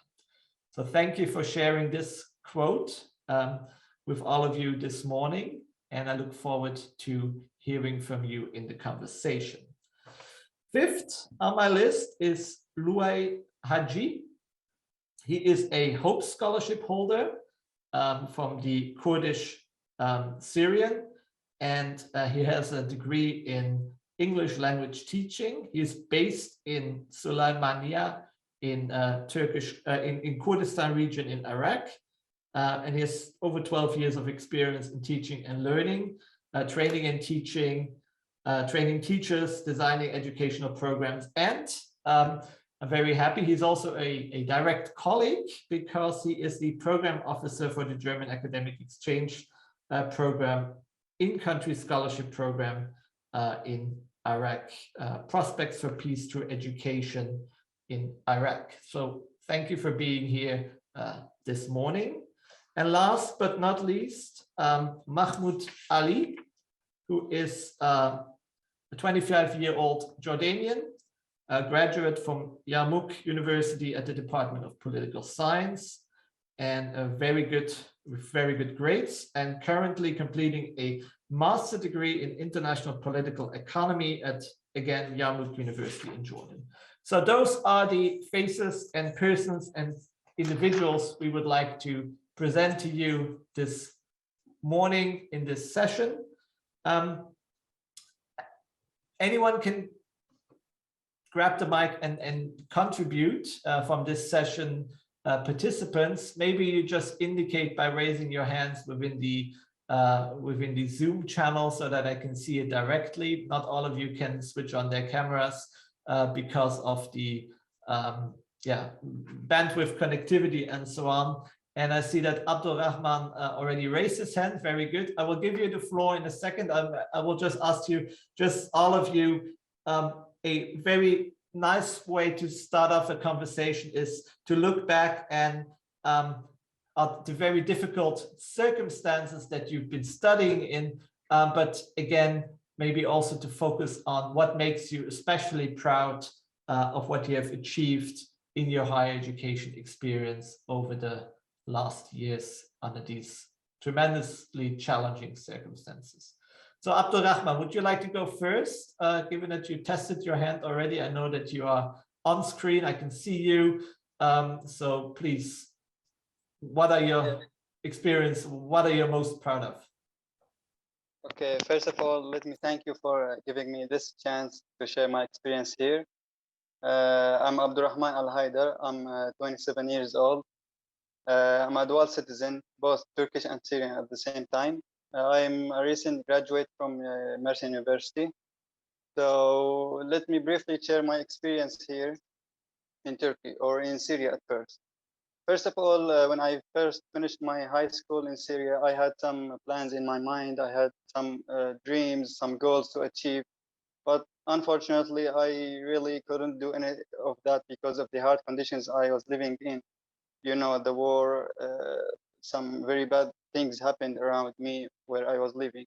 So thank you for sharing this quote with all of you this morning, and I look forward to hearing from you in the conversation. Fifth on my list is Luay Haji. He is a HOPE scholarship holder from the Kurdish Syrian, and he has a degree in English language teaching. He is based in Sulaymaniyah in in Kurdistan region in Iraq, and he has over 12 years of experience in teaching and learning, training and teaching, training teachers, designing educational programs, and I'm very happy he's also a direct colleague because he is the program officer for the German Academic Exchange program, in-country scholarship program in Iraq, Prospects for Peace Through Education in Iraq. So thank you for being here this morning. And last but not least, Mahmoud Ali, who is a 25-year-old Jordanian, a graduate from Yarmouk University at the Department of Political Science, and with very good grades, and currently completing a master degree in international political economy at, again, Yarmouk University in Jordan. So those are the faces and persons and individuals we would like to present to you this morning in this session. Anyone can grab the mic and contribute from this session. Participants, maybe you just indicate by raising your hands within the Zoom channel so that I can see it directly. Not all of you can switch on their cameras because of the bandwidth connectivity and so on. And I see that Abdul Rahman already raised his hand. Very good. I will give you the floor in a second. I will just ask you, just all of you, a very nice way to start off a conversation is to look back and at the very difficult circumstances that you've been studying in, but again, maybe also to focus on what makes you especially proud of what you have achieved in your higher education experience over the last years under these tremendously challenging circumstances. So Abdul Rahman, would you like to go first, given that you tested your hand already? I know that you are on screen, I can see you. So please, what are your experience? What are you most proud of? Okay, first of all, let me thank you for giving me this chance to share my experience here. I'm Abdurrahman Al-Haidar. I'm 27 years old. I'm a dual citizen, both Turkish and Syrian at the same time. I'm a recent graduate from Mersin University. So let me briefly share my experience here in Turkey, or in Syria at first. First of all, when I first finished my high school in Syria, I had some plans in my mind. I had some dreams, some goals to achieve. But unfortunately, I really couldn't do any of that because of the hard conditions I was living in. You know, the war, some very bad things happened around me where I was living.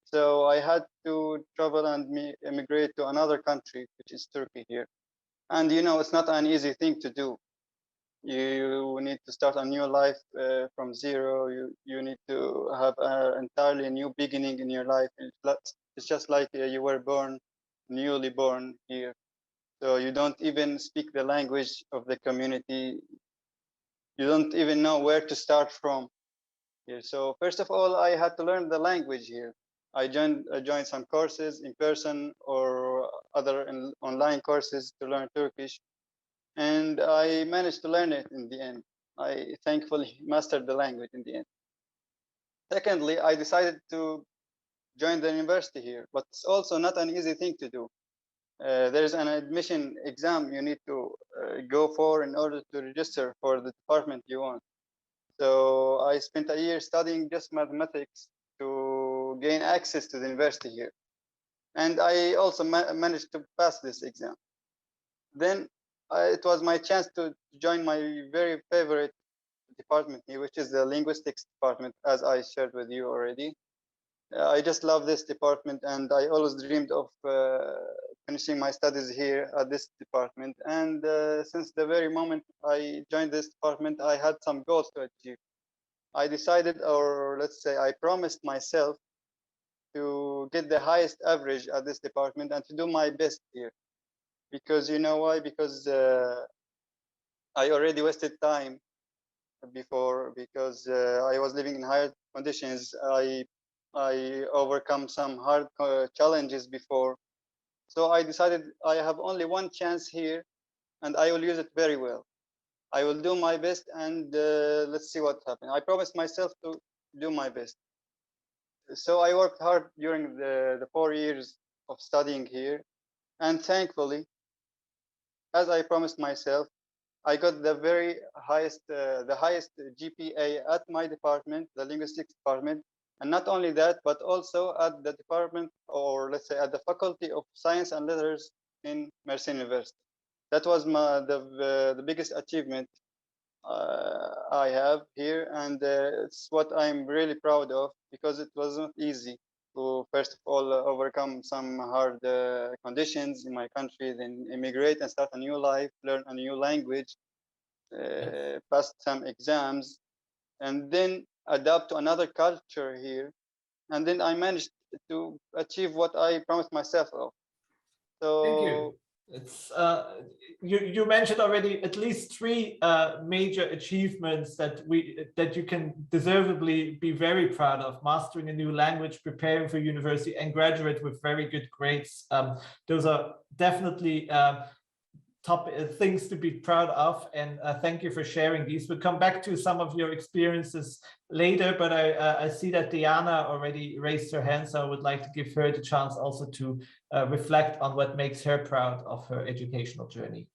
So I had to travel and immigrate to another country, which is Turkey here. And you know, it's not an easy thing to do. You need to start a new life from zero. You need to have an entirely new beginning in your life. It's just like you were newly born here. So you don't even speak the language of the community. You don't even know where to start from here. So first of all, I had to learn the language here. I joined some courses in person or other online courses to learn Turkish. And I managed to learn it in the end. I thankfully mastered the language in the end. Secondly, I decided to join the university here, but it's also not an easy thing to do. There's an admission exam you need to go for in order to register for the department you want. So I spent a year studying just mathematics to gain access to the university here. And I also managed to pass this exam. Then it was my chance to join my very favorite department here, which is the linguistics department, as I shared with you already. I just love this department, and I always dreamed of finishing my studies here at this department. And since the very moment I joined this department, I had some goals to achieve. I decided, or let's say I promised myself, to get the highest average at this department and to do my best here. Because you know why? Because I already wasted time before, because I was living in hard conditions. I overcome some hard challenges before. So I decided I have only one chance here, and I will use it very well. I will do my best, and let's see what happens. I promised myself to do my best. So I worked hard during the 4 years of studying here, and thankfully, as I promised myself, I got the very highest, the highest GPA at my department, the linguistics department. And not only that, but also at the department, or let's say at the Faculty of Science and Letters in Mersin University. That was the biggest achievement I have here. And it's what I'm really proud of, because it wasn't easy. to first of all overcome some hard conditions in my country, then immigrate and start a new life, learn a new language, pass some exams, and then adapt to another culture here. And then I managed to achieve what I promised myself of. So thank you. It's you mentioned already at least 3 major achievements that you can deservedly be very proud of: mastering a new language, preparing for university, and graduate with very good grades. Those are definitely top things to be proud of, and thank you for sharing these. We'll come back to some of your experiences later, but I see that Diana already raised her hand, so I would like to give her the chance also to reflect on what makes her proud of her educational journey.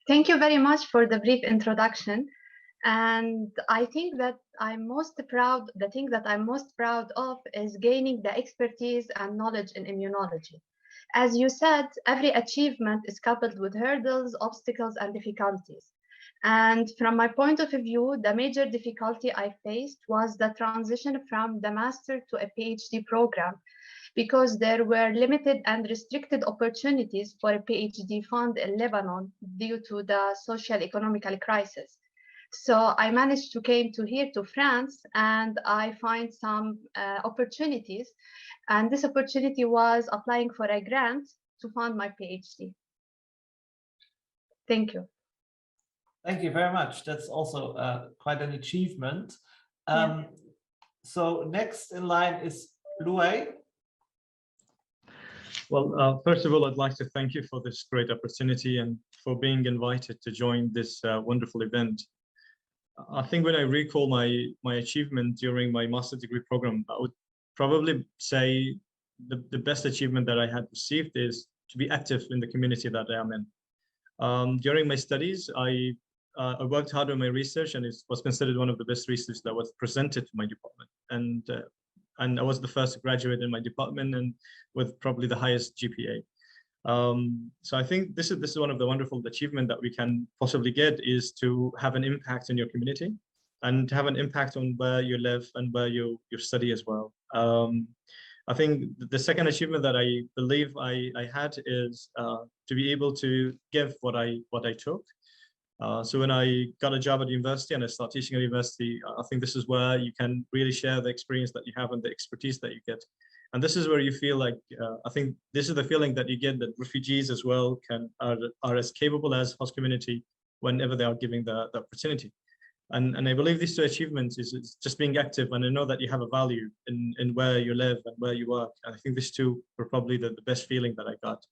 Thank you very much for the brief introduction. And I think that the thing that I'm most proud of is gaining the expertise and knowledge in immunology. As you said, every achievement is coupled with hurdles, obstacles, and difficulties. And from my point of view, the major difficulty I faced was the transition from the master to a PhD program, because there were limited and restricted opportunities for a PhD fund in Lebanon due to the social economical crisis. So I managed to came here to France, and I find some opportunities. And this opportunity was applying for a grant to fund my PhD. Thank you. Thank you very much. That's also quite an achievement. So next in line is Louay. Well, first of all, I'd like to thank you for this great opportunity and for being invited to join this wonderful event. I think when I recall my achievement during my master's degree program, I would probably say the best achievement that I had received is to be active in the community that I am in. During my studies, I worked hard on my research, and it was considered one of the best research that was presented to my department. And I was the first to graduate in my department, and with probably the highest GPA. So I think this is one of the wonderful achievements that we can possibly get, is to have an impact in your community and to have an impact on where you live and where you study as well. I think the second achievement that I believe I had is to be able to give what I took. So when I got a job at university and I started teaching at university, I think this is where you can really share the experience that you have and the expertise that you get. And this is where you feel like, I think this is the feeling that you get, that refugees as well are as capable as host community whenever they are given the opportunity. And I believe these 2 achievements is just being active, and I know that you have a value in where you live and where you work. And I think these 2 were probably the best feeling that I got.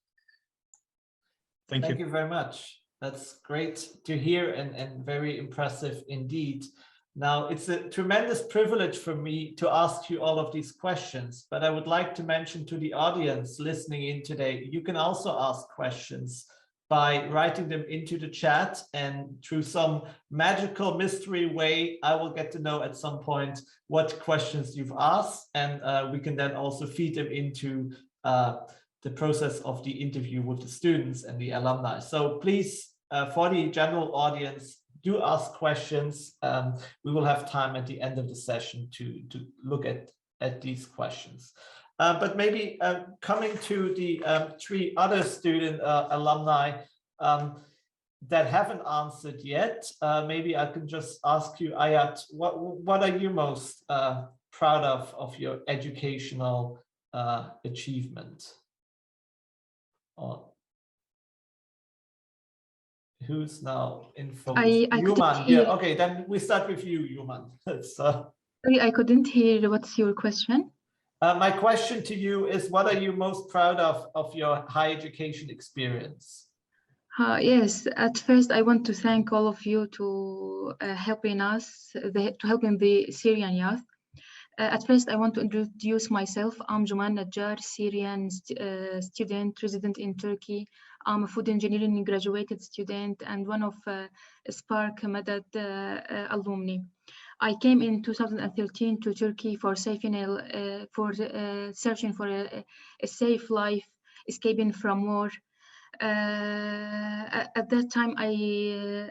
Thank you. Thank you very much. That's great to hear, and very impressive indeed. Now, it's a tremendous privilege for me to ask you all of these questions, but I would like to mention to the audience listening in today, you can also ask questions by writing them into the chat, and through some magical mystery way, I will get to know at some point what questions you've asked, and we can then also feed them into the process of the interview with the students and the alumni. So please, for the general audience, do ask questions. We will have time at the end of the session to look at these questions. But maybe coming to the 3 other student alumni that haven't answered yet, maybe I can just ask you, Ayat, what are you most proud of your educational achievement? Or who's now in focus? Yuman. Yeah, okay, then we start with you, Yuman. Sorry, I couldn't hear. What's your question? My question to you is, what are you most proud of your higher education experience? Yes, at first I want to thank all of you to helping the Syrian youth. At first, I want to introduce myself. I'm Juman Najjar, Syrian student resident in Turkey. I'm a food engineering graduated student and one of SPARK Madad alumni. I came in 2013 to Turkey for searching for a safe life, escaping from war. At that time, I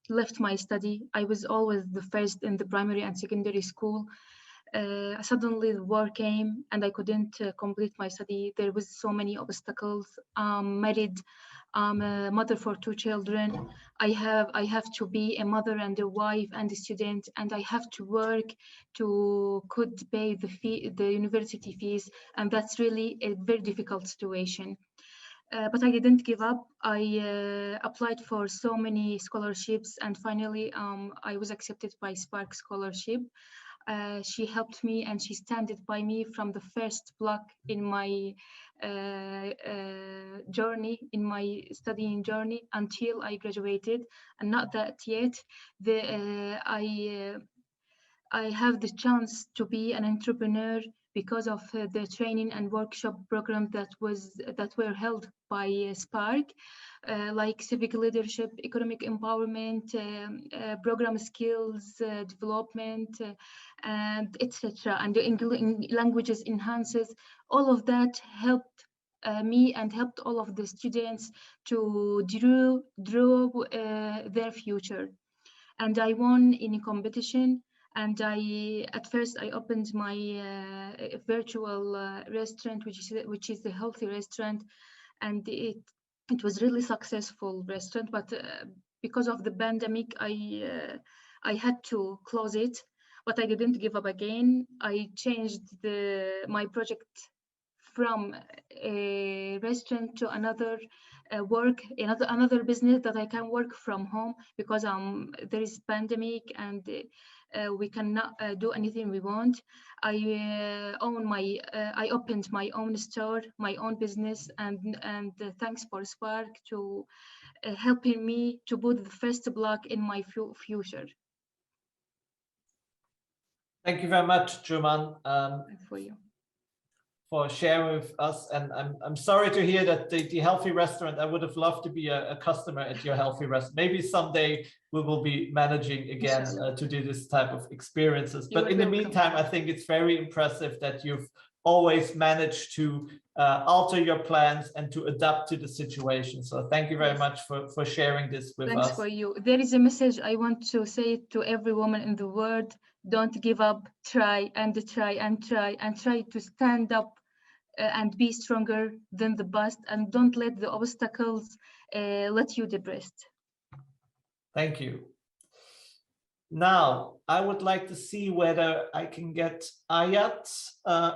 left my study. I was always the first in the primary and secondary school. Suddenly the war came and I couldn't complete my study. There was so many obstacles. I'm married. I'm a mother for 2 children. I have to be a mother and a wife and a student, and I have to work to could pay the university fees, and that's really a very difficult situation. But I didn't give up. I applied for so many scholarships, and finally I was accepted by Spark Scholarship. She helped me and she stood by me from the first block in my journey, in my studying journey, until I graduated. And not that yet, I have the chance to be an entrepreneur because of the training and workshop program that were held by Spark, like civic leadership, economic empowerment, program skills development, and etc. And languages enhances. All of that helped me and helped all of the students to draw their future. And I won in a competition. And at first I opened my virtual restaurant, which is the healthy restaurant, and it was really successful restaurant. But because of the pandemic, I had to close it. But I didn't give up again. I changed my project from a restaurant to another another business that I can work from home, because there is pandemic and we cannot do anything we want. I opened my own store, my own business, and thanks for Spark to helping me to put the first block in my future. Thank you very much, German, for you. For sharing with us. And I'm sorry to hear that the healthy restaurant, I would have loved to be a customer at your healthy restaurant. Maybe someday we will be managing again to do this type of experiences. But in the meantime, I think it's very impressive that you've always managed to alter your plans and to adapt to the situation. So thank you very much for sharing this with us. Thanks for you. There is a message I want to say to every woman in the world. Don't give up. Try and try and try and try to stand up and be stronger than the past, and don't let the obstacles let you depressed. Thank you. Now, I would like to see whether I can get Ayat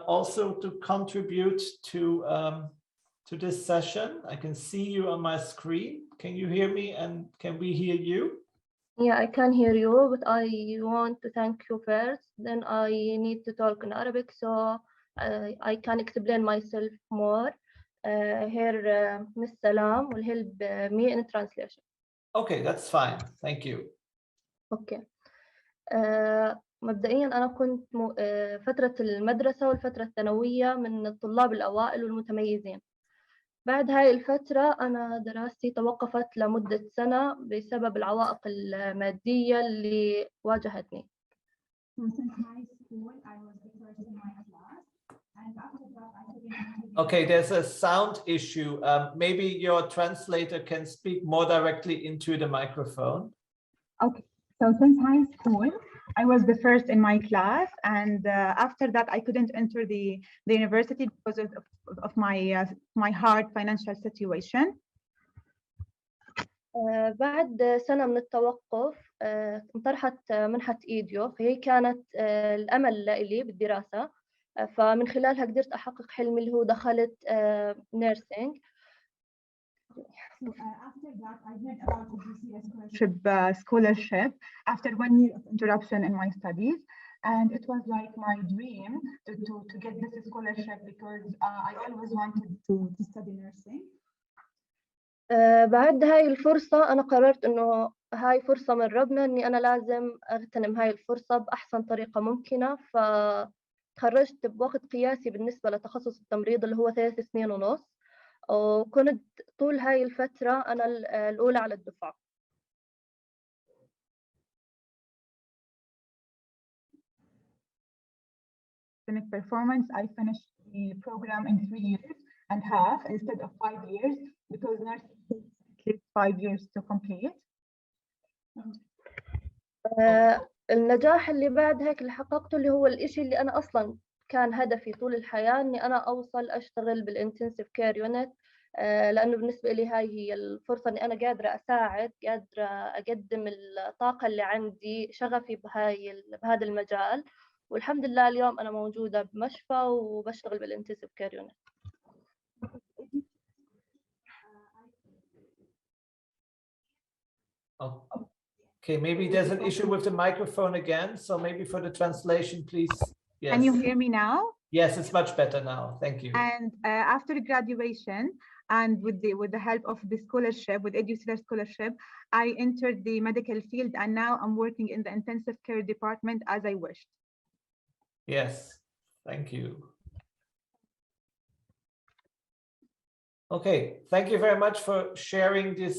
also to contribute to this session. I can see you on my screen. Can you hear me, and can we hear you? Yeah, I can hear you, but I want to thank you first. Then I need to talk in Arabic, so I can explain myself more. Here, Miss Salam will help me in translation. Okay, that's fine. Thank you. Okay. مبدئيا أنا كنت فترة المدرسة والفترة الثانوية من الطلاب الأوائل والمتميزين. بعد هاي الفترة أنا دراستي توقفت لمدة سنة بسبب العوائق المادية اللي واجهتني. Okay, there's a sound issue. Maybe your translator can speak more directly into the microphone. Okay, so since high school, I was the first in my class, and after that, I couldn't enter the university because of my hard financial situation. بعد سنة من التوقف انطرحت منحة إيديو، فهي كانت الأمل لي بالدراسة، فمن خلالها قدرت أحقق حلمي اللي هو دخلت nursing. After that, I heard about the scholarship after 1 year of interruption in my studies, and it was like my dream to get this scholarship because I always wanted to study nursing. بعد هاي الفرصة أنا قررت إنه هاي فرصة من ربنا، إني أنا لازم أغتنم هاي الفرصة بأحسن طريقة ممكنة. فتخرجت بوقت قياسي بالنسبة لتخصص التمريض اللي هو 3 سنين ونص، وكنت طول هاي الفترة أنا الأولى على الدفعة. Performance, I finished the program in 3.5 years instead of 5 years because nursing takes 5 years to complete. النجاح اللي بعد هيك اللي حققته اللي هو الإشي اللي أنا أصلا كان هدفي طول الحياة، إني أنا أوصل أشتغل بالإنتنسيف كير يونت، لأنه بالنسبة لي هاي هي الفرصة إني أنا قادرة أساعد، قادرة أقدم الطاقة اللي عندي، شغفي بهذا المجال. والحمد لله اليوم أنا موجودة بمشفى وبشتغل بالإنتنسيف كير يونت. Okay, maybe there's an issue with the microphone again. So maybe for the translation, please. Yes. Can you hear me now? Yes, it's much better now. Thank you. And after graduation, and with the help of the scholarship, with EduSIR scholarship, I entered the medical field, and now I'm working in the intensive care department as I wished. Yes, thank you. Okay, thank you very much for sharing this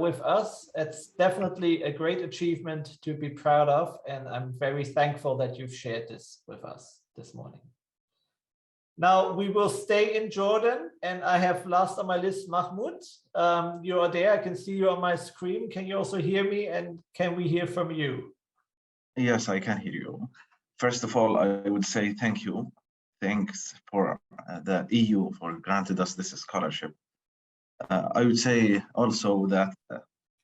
with us. It's definitely a great achievement to be proud of, and I'm very thankful that you've shared this with us this morning. Now we will stay in Jordan, and I have last on my list Mahmoud. You are there. I can see you on my screen. Can you also hear me, and can we hear from you? Yes, I can hear you. First of all, I would say thank you. Thanks for the EU for granted us this scholarship. I would say also that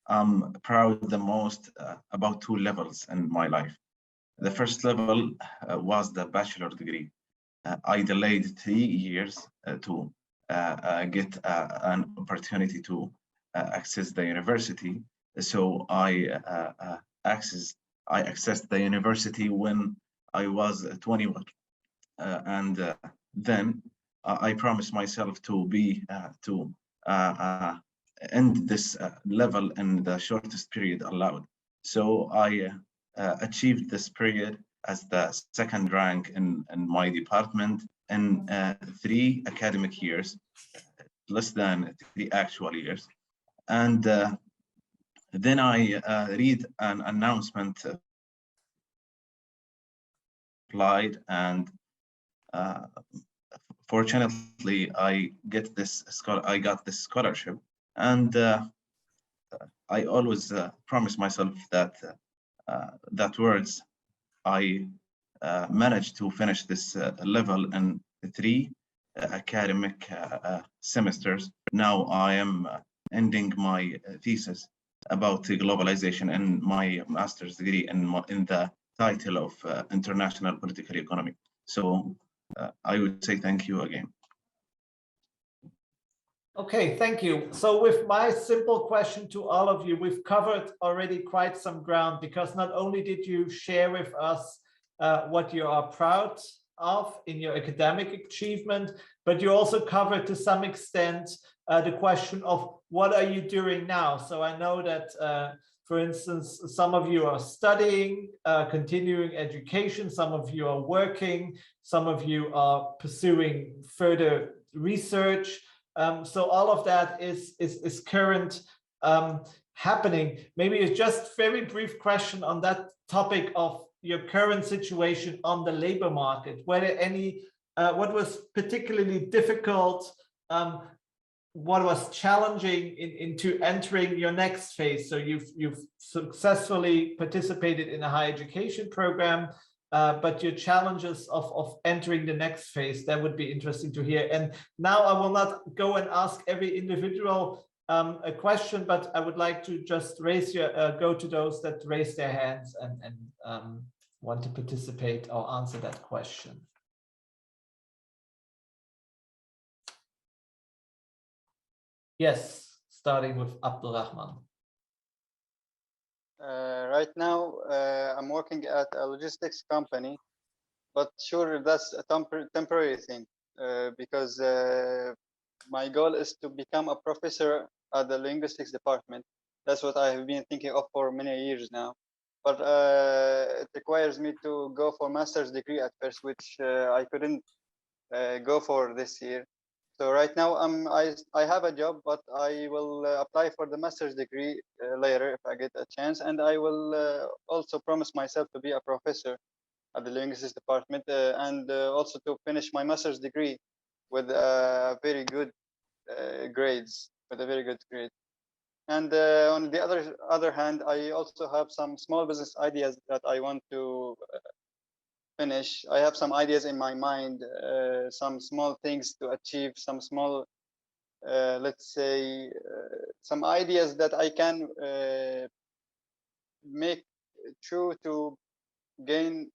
I'm proud the most about two levels in my life. The first level was the bachelor degree. I delayed 3 years to get an opportunity to access the university. So I accessed the university when I was 21. And then I promised myself to be end this level in the shortest period allowed. So I achieved this period as the second rank in my department in 3 academic years, less than 3 actual years. And then I read an announcement applied, and fortunately I got this scholarship, and I always promise myself that words I managed to finish this level in 3 academic semesters. Now I am ending my thesis about globalization and my master's degree in the title of International Political Economy. So I would say thank you again. Okay, thank you. So with my simple question to all of you, we've covered already quite some ground, because not only did you share with us what you are proud of in your academic achievement, but you also covered to some extent the question of what are you doing now? So I know that, for instance, some of you are studying, continuing education, some of you are working, some of you are pursuing further research. So all of that is current happening. Maybe it's just very brief question on that topic of your current situation on the labor market. Were there any, what was particularly difficult, what was challenging into entering your next phase? So you've successfully participated in a higher education program, but your challenges of entering the next phase, that would be interesting to hear. And now I will not go and ask every individual a question, but I would like to just raise your go to those that raise their hands and want to participate or answer that question. Yes, starting with Abdulrahman. Right now, I'm working at a logistics company, but sure, that's a temporary thing because my goal is to become a professor at the linguistics department. That's what I have been thinking of for many years now. But it requires me to go for master's degree at first, which I couldn't go for this year. So right now I have a job, but I will apply for the master's degree later if I get a chance, and I will also promise myself to be a professor at the linguistics department and also to finish my master's degree with very good grades, with a very good grade. And on the other hand, I also have some small business ideas that I want to finish. I have some ideas in my mind, some small things to achieve, some small, let's say, some ideas that I can make true to gain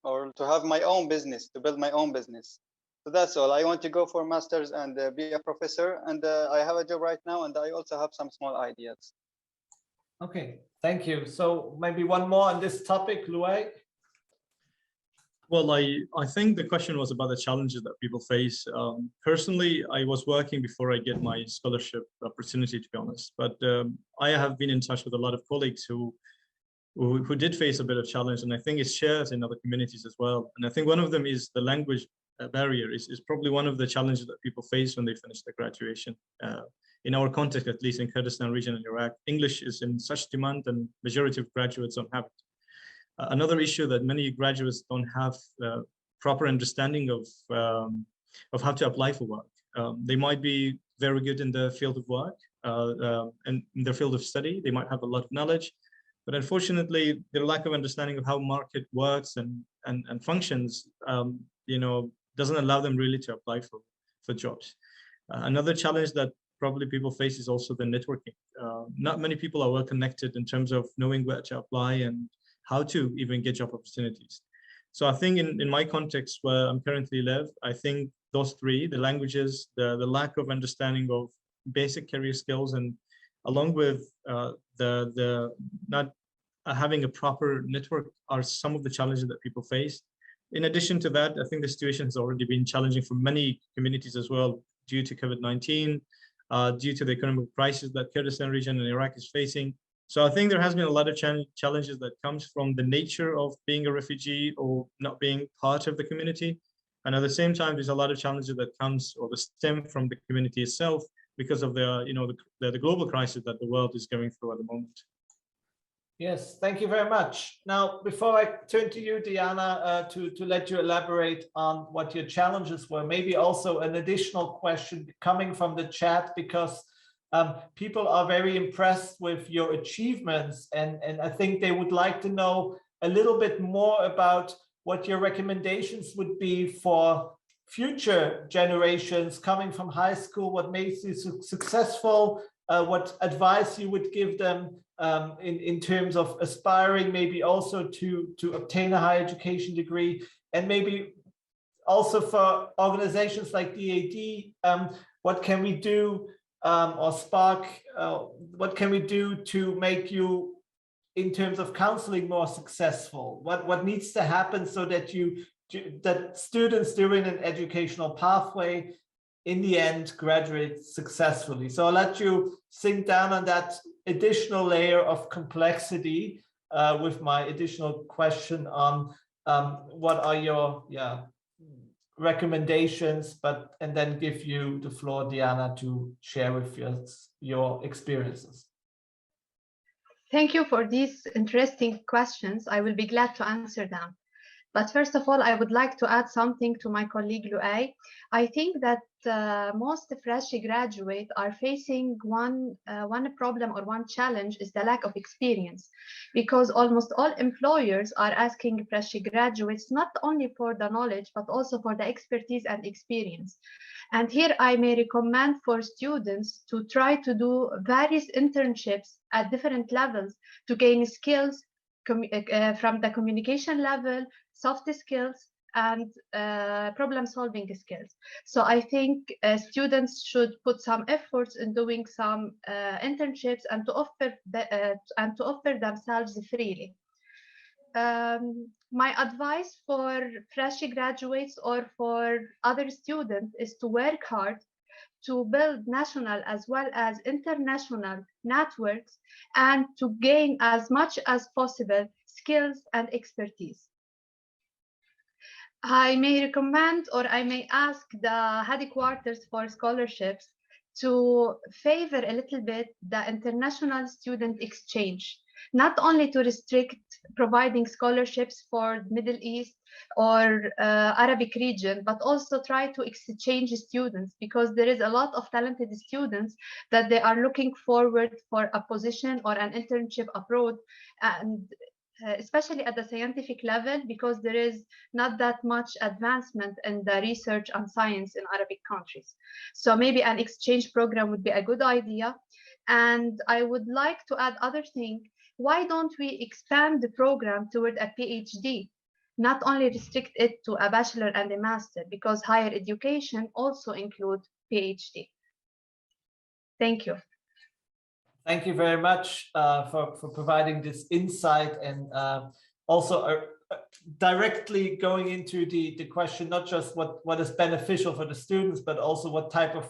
or to have my own business, to build my own business. So that's all. I want to go for master's and be a professor, and I have a job right now, and I also have some small ideas. Okay, thank you. So maybe one more on this topic, Louay. Well, I think the question was about the challenges that people face. Personally, I was working before I get my scholarship opportunity, to be honest. But I have been in touch with a lot of colleagues who did face a bit of challenge, and I think it's shared in other communities as well. And I think one of them is the language barrier is probably one of the challenges that people face when they finish their graduation. In our context, at least in Kurdistan region in Iraq, English is in such demand, and majority of graduates don't have it. Another issue that many graduates don't have proper understanding of how to apply for work. They might be very good in the field of work and in their field of study. They might have a lot of knowledge, but unfortunately, their lack of understanding of how market works and functions, doesn't allow them really to apply for jobs. Another challenge that probably people face is also the networking. Not many people are well connected in terms of knowing where to apply and how to even get job opportunities. So I think in my context where I'm currently live, I think those three, the languages, the lack of understanding of basic career skills, and along with the not having a proper network are some of the challenges that people face. In addition to that, I think the situation has already been challenging for many communities as well due to COVID-19, due to the economic crisis that Kurdistan region and Iraq is facing. So I think there has been a lot of challenges that comes from the nature of being a refugee or not being part of the community. And at the same time, there's a lot of challenges that comes or stem from the community itself because of the global crisis that the world is going through at the moment. Yes, thank you very much. Now, before I turn to you, Diana, to let you elaborate on what your challenges were, maybe also an additional question coming from the chat, because people are very impressed with your achievements, and I think they would like to know a little bit more about what your recommendations would be for future generations coming from high school, what makes you successful, what advice you would give them in terms of aspiring maybe also to obtain a higher education degree, and maybe also for organizations like DAAD, what can we do, or Spark, what can we do to make you, in terms of counseling, more successful? What needs to happen so that that students during an educational pathway in the end graduate successfully? So I'll let you sink down on that additional layer of complexity with my additional question on what are your recommendations, and then give you the floor, Diana, to share with your experiences. Thank you for these interesting questions. I will be glad to answer them. But first of all, I would like to add something to my colleague Louay. I think that most fresh graduates are facing one problem or one challenge is the lack of experience, because almost all employers are asking fresh graduates not only for the knowledge, but also for the expertise and experience. And here I may recommend for students to try to do various internships at different levels to gain skills from the communication level, soft skills, and problem-solving skills. So I think students should put some efforts in doing some internships and to offer themselves freely. My advice for fresh graduates or for other students is to work hard to build national as well as international networks and to gain as much as possible skills and expertise. I may recommend or I may ask the headquarters for scholarships to favor a little bit the international student exchange, not only to restrict providing scholarships for Middle East or Arabic region, but also try to exchange students, because there is a lot of talented students that they are looking forward for a position or an internship abroad, and especially at the scientific level, because there is not that much advancement in the research and science in Arabic countries. So maybe an exchange program would be a good idea. And I would like to add other thing. Why don't we expand the program toward a PhD? Not only restrict it to a bachelor and a master, because higher education also include PhD. Thank you. Thank you very much for providing this insight, and also directly going into the question, not just what is beneficial for the students, but also what type of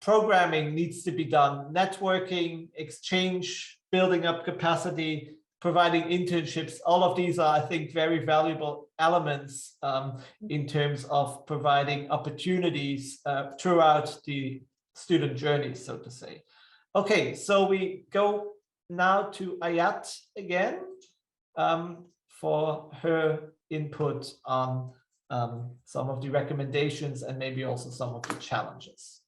programming needs to be done, networking, exchange, building up capacity, providing internships. All of these are, I think, very valuable elements in terms of providing opportunities throughout the student journey, so to say. Okay, so we go now to Ayat again for her input on some of the recommendations and maybe also some of the challenges.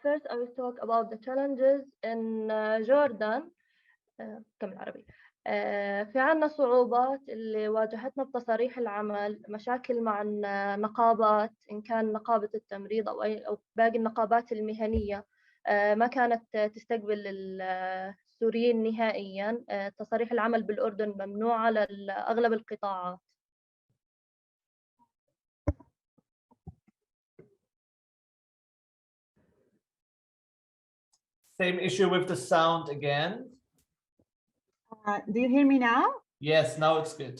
First, I will talk about the challenges in Jordan. كمل عربي. في عنا صعوبات اللي واجهتنا بتصاريح العمل، مشاكل مع النقابات، إن كان نقابة التمريض أو باقي النقابات المهنية ما كانت تستقبل السوريين نهائيا. تصاريح العمل بالأردن ممنوعة لأغلب القطاعات. Same issue with the sound again. Do you hear me now? Yes, now it's good.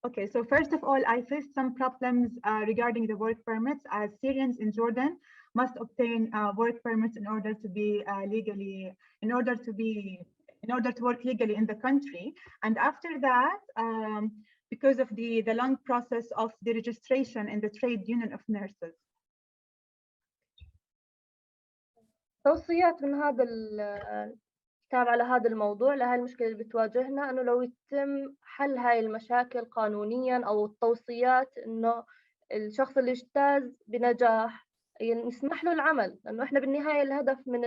Okay, so first of all, I faced some problems regarding the work permits, as Syrians in Jordan must obtain work permits in order to be in order to work legally in the country. And after that, because of the long process of the registration in the trade union of nurses. توصيات من هذا الكتاب على هذا الموضوع لهذه المشكلة اللي بتواجهنا، إنه لو يتم حل هاي المشاكل قانونيا أو التوصيات، إنه الشخص اللي اجتاز بنجاح نسمح له العمل، لأنه إحنا بالنهاية الهدف من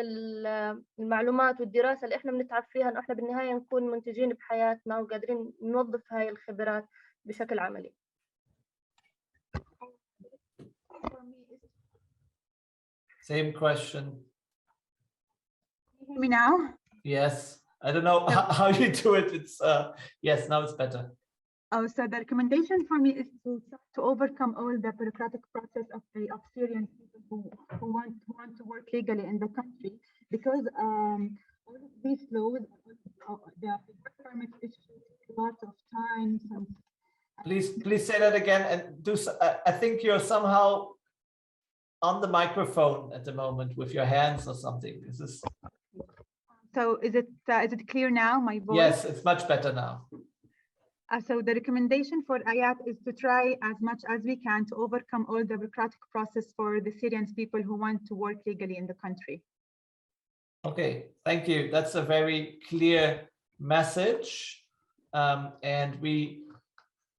المعلومات والدراسة اللي إحنا بنتعب فيها إنه إحنا بالنهاية نكون منتجين بحياتنا وقادرين نوظف هاي الخبرات بشكل عملي. Same question. Can you hear me now? Yes, I don't know how you do it. It's yes, now it's better. Oh, so the recommendation for me is to overcome all the bureaucratic process of Syrian people who want to work legally in the country, because all of these laws, the work permit issue a lot of time. Please say that again, and do. I think you're somehow on the microphone at the moment with your hands or something. This is. So is it clear now, my voice? Yes, it's much better now. So the recommendation for Ayat is to try as much as we can to overcome all the bureaucratic process for the Syrian people who want to work legally in the country. Okay, thank you. That's a very clear message. And we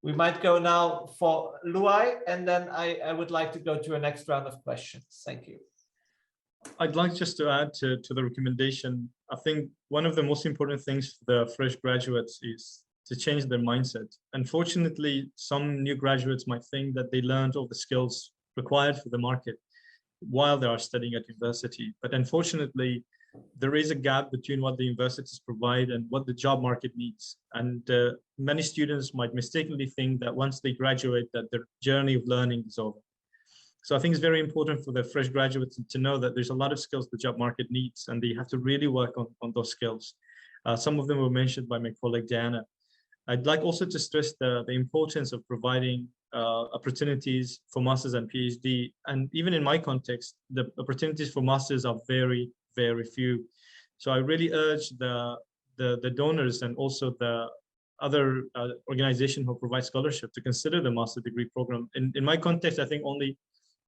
might go now for Luai, and then I would like to go to a next round of questions. Thank you. I'd like just to add to the recommendation. I think one of the most important things for the fresh graduates is to change their mindset. Unfortunately, some new graduates might think that they learned all the skills required for the market while they are studying at university. But unfortunately, there is a gap between what the universities provide and what the job market needs. And many students might mistakenly think that once they graduate, that their journey of learning is over. So I think it's very important for the fresh graduates to know that there's a lot of skills the job market needs, and they have to really work on those skills. Some of them were mentioned by my colleague Diana. I'd like also to stress the importance of providing opportunities for masters and PhD. And even in my context, the opportunities for masters are very, very few. So I really urge the donors and also the other organizations who provide scholarship to consider the master degree program. In my context, I think only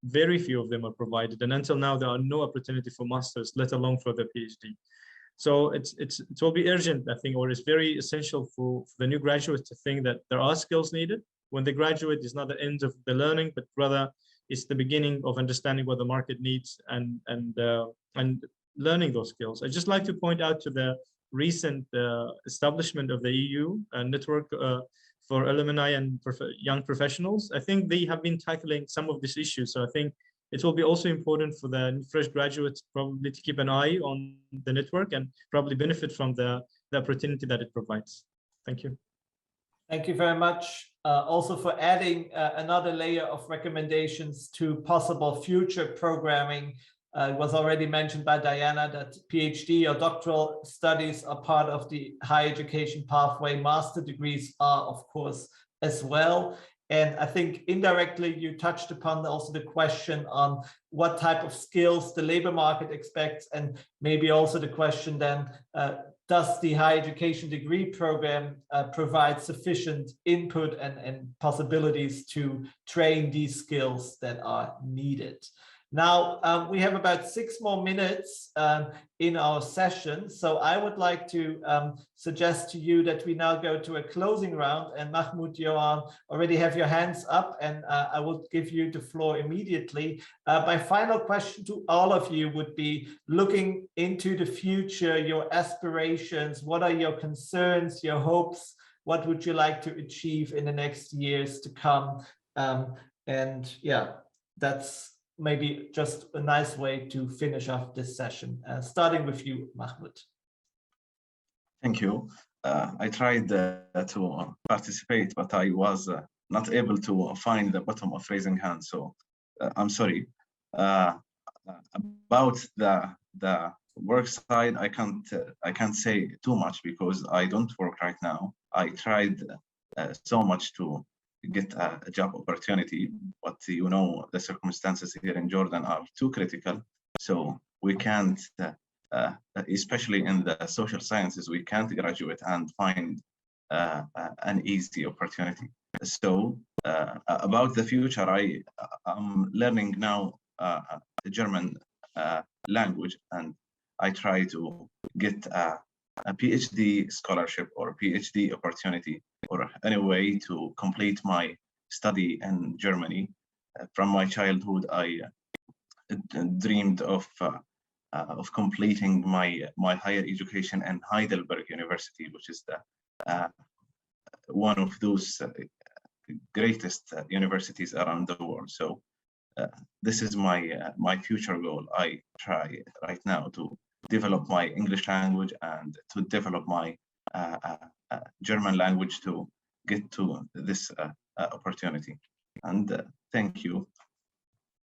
very few of them are provided. And until now, there are no opportunity for masters, let alone for the PhD. So it will be urgent, I think, or it's very essential for the new graduates to think that there are skills needed. When they graduate, it's not the end of the learning, but rather it's the beginning of understanding what the market needs and learning those skills. I'd just like to point out to the recent establishment of the EU network for alumni and young professionals. I think they have been tackling some of these issues. So I think it will be also important for the fresh graduates probably to keep an eye on the network and probably benefit from the opportunity that it provides. Thank you. Thank you very much. Also for adding another layer of recommendations to possible future programming. It was already mentioned by Diana that PhD or doctoral studies are part of the higher education pathway. Master degrees are, of course, as well. And I think indirectly you touched upon also the question on what type of skills the labor market expects, and maybe also the question then, does the higher education degree program provide sufficient input and possibilities to train these skills that are needed? Now, we have about 6 more minutes in our session. So I would like to suggest to you that we now go to a closing round, and Mahmoud, Johan, already have your hands up, and I will give you the floor immediately. My final question to all of you would be, looking into the future, your aspirations, what are your concerns, your hopes? What would you like to achieve in the next years to come? And yeah, that's maybe just a nice way to finish off this session. Starting with you, Mahmoud. Thank you. I tried to participate, but I was not able to find the bottom of raising hand, so I'm sorry. About the work side, I can't say too much because I don't work right now. I tried so much to get a job opportunity, but you know the circumstances here in Jordan are too critical, so we can't, especially in the social sciences, we can't graduate and find an easy opportunity. So about the future, I'm learning now the German language, and I try to get a PhD scholarship or PhD opportunity, or any way to complete my study in Germany. From my childhood, I dreamed of completing my higher education in Heidelberg University, which is the one of those greatest universities around the world. So this is my future goal. I try right now to develop my English language and to develop my German language to get to this opportunity. And thank you.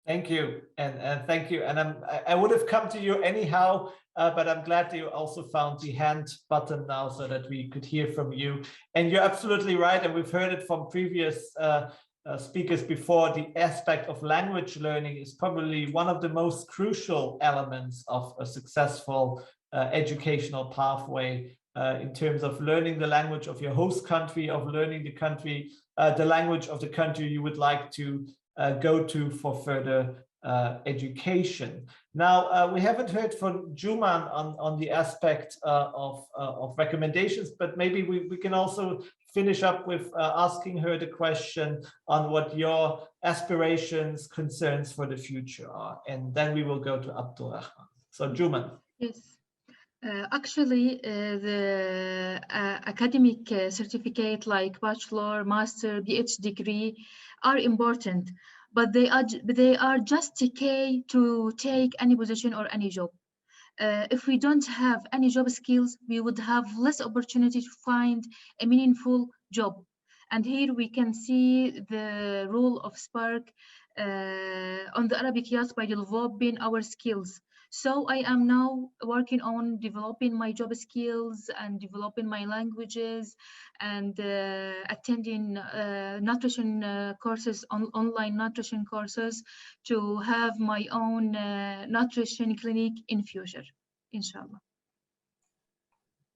Thank you, and thank you. And I would have come to you anyhow, but I'm glad that you also found the hand button now so that we could hear from you. And you're absolutely right, and we've heard it from previous speakers before. The aspect of language learning is probably one of the most crucial elements of a successful educational pathway, in terms of learning the language of your host country, of learning the language of the country you would like to go to for further education. Now, we haven't heard from Juman on the aspect of recommendations, but maybe we can also finish up with asking her the question on what your aspirations, concerns for the future are, and then we will go to Abdulrahman. So Juman. Yes. Actually, the academic certificate like bachelor, master, PhD degree are important, but they are just a key to take any position or any job. If we don't have any job skills, we would have less opportunity to find a meaningful job. And here we can see the role of Spark on the Arabic Youth by developing our skills. So I am now working on developing my job skills and developing my languages and attending nutrition courses, online nutrition courses, to have my own nutrition clinic in future, inshallah.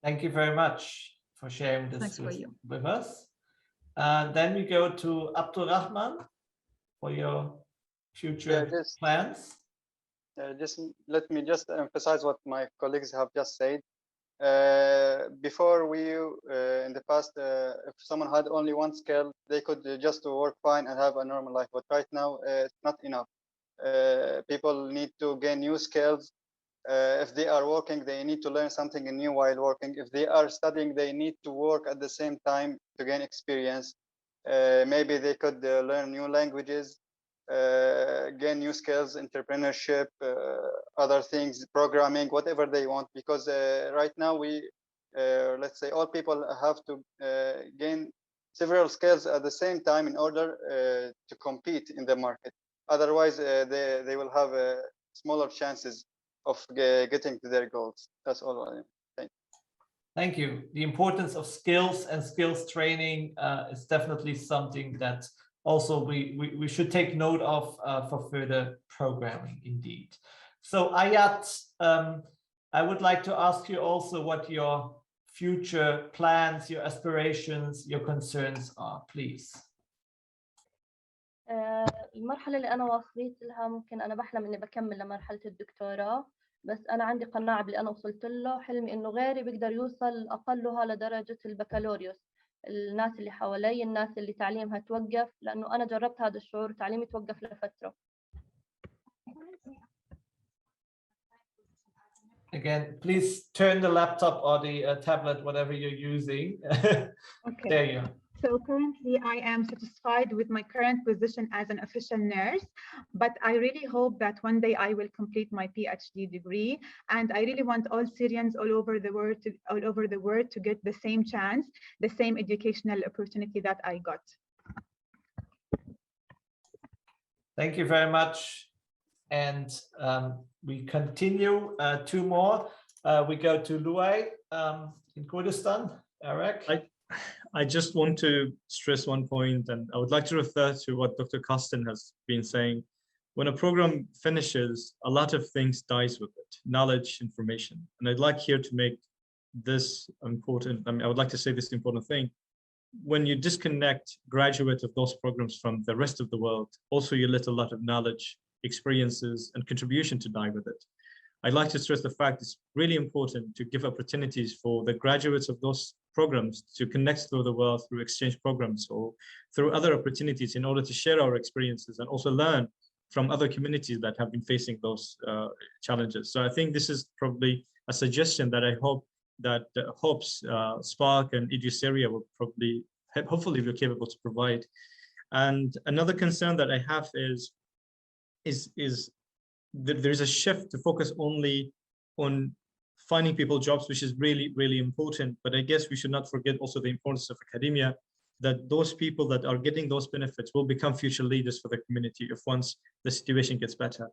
Thank you very much for sharing this with us. And then we go to Abdulrahman for your future plans. Let me just emphasize what my colleagues have just said. Before in the past, if someone had only one skill, they could just work fine and have a normal life. But right now, it's not enough. People need to gain new skills. If they are working, they need to learn something new while working. If they are studying, they need to work at the same time to gain experience. Maybe they could learn new languages, gain new skills, entrepreneurship, other things, programming, whatever they want. Because right now let's say all people have to gain several skills at the same time in order to compete in the market. Otherwise, they will have smaller chances of getting to their goals. That's all I think. Thank you. The importance of skills and skills training is definitely something that also we should take note of for further programming indeed. So Ayat, I would like to ask you also what your future plans, your aspirations, your concerns are, please. المرحلة اللي أنا وصلت لها ممكن أنا بحلم إني بكمل لمرحلة الدكتوراه، بس أنا عندي قناعة باللي أنا وصلت له. حلمي إنه غيري بيقدر يوصل أقلها لدرجة البكالوريوس. الناس اللي حوالي، الناس اللي تعليمها توقف، لأنه أنا جربت هذا الشعور، تعليمي توقف لفترة. Again, please turn the laptop or the tablet, whatever you're using. Okay. There you are. So currently I am satisfied with my current position as an official nurse, but I really hope that one day I will complete my PhD degree, and I really want all Syrians all over the world to get the same chance, the same educational opportunity that I got. Thank you very much. And we continue. Two more. We go to Luay in Kurdistan. Iraq. I just want to stress one point, and I would like to refer to what Dr. Carsten has been saying. When a program finishes, a lot of things dies with it, knowledge, information. And I'd like here to make this important, I would like to say this important thing. When you disconnect graduates of those programs from the rest of the world, also you let a lot of knowledge, experiences, and contribution to die with it. I'd like to stress the fact it's really important to give opportunities for the graduates of those programs to connect through the world through exchange programs or through other opportunities in order to share our experiences and also learn from other communities that have been facing those challenges. So I think this is probably a suggestion that I hope that HOPES, SPARK, and Syria will hopefully be capable to provide. And another concern that I have is that there's a shift to focus only on finding people jobs, which is really, really important. But I guess we should not forget also the importance of academia, that those people that are getting those benefits will become future leaders for the community if once the situation gets better.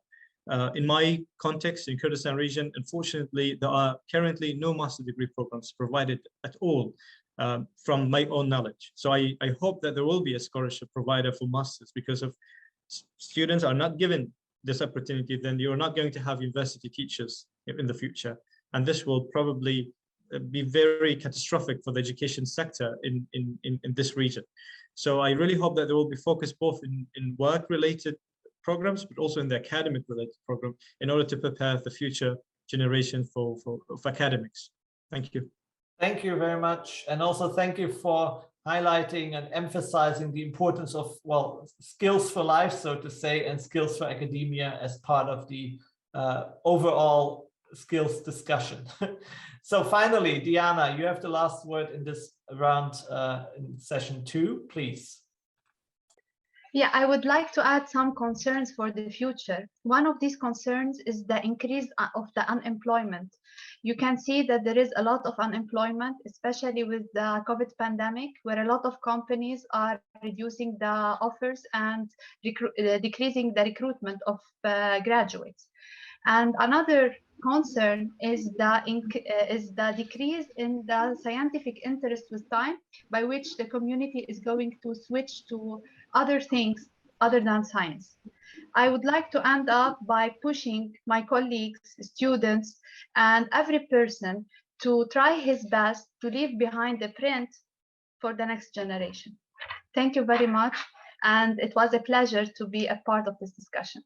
In my context, in Kurdistan region, unfortunately, there are currently no master degree programs provided at all from my own knowledge. So I hope that there will be a scholarship provider for masters, because if students are not given this opportunity, then you're not going to have university teachers in the future. And this will probably be very catastrophic for the education sector in this region. So I really hope that there will be focus both in work-related programs, but also in the academic-related program in order to prepare the future generation for academics. Thank you. Thank you very much. And also thank you for highlighting and emphasizing the importance of, well, skills for life, so to say, and skills for academia as part of the overall skills discussion. So finally, Diana, you have the last word in this round in session 2, please. Yeah, I would like to add some concerns for the future. One of these concerns is the increase of the unemployment. You can see that there is a lot of unemployment, especially with the COVID pandemic, where a lot of companies are reducing the offers and decreasing the recruitment of graduates. And another concern is the decrease in the scientific interest with time, by which the community is going to switch to other things other than science. I would like to end up by pushing my colleagues, students, and every person to try his best to leave behind a print for the next generation. Thank you very much, and it was a pleasure to be a part of this discussion.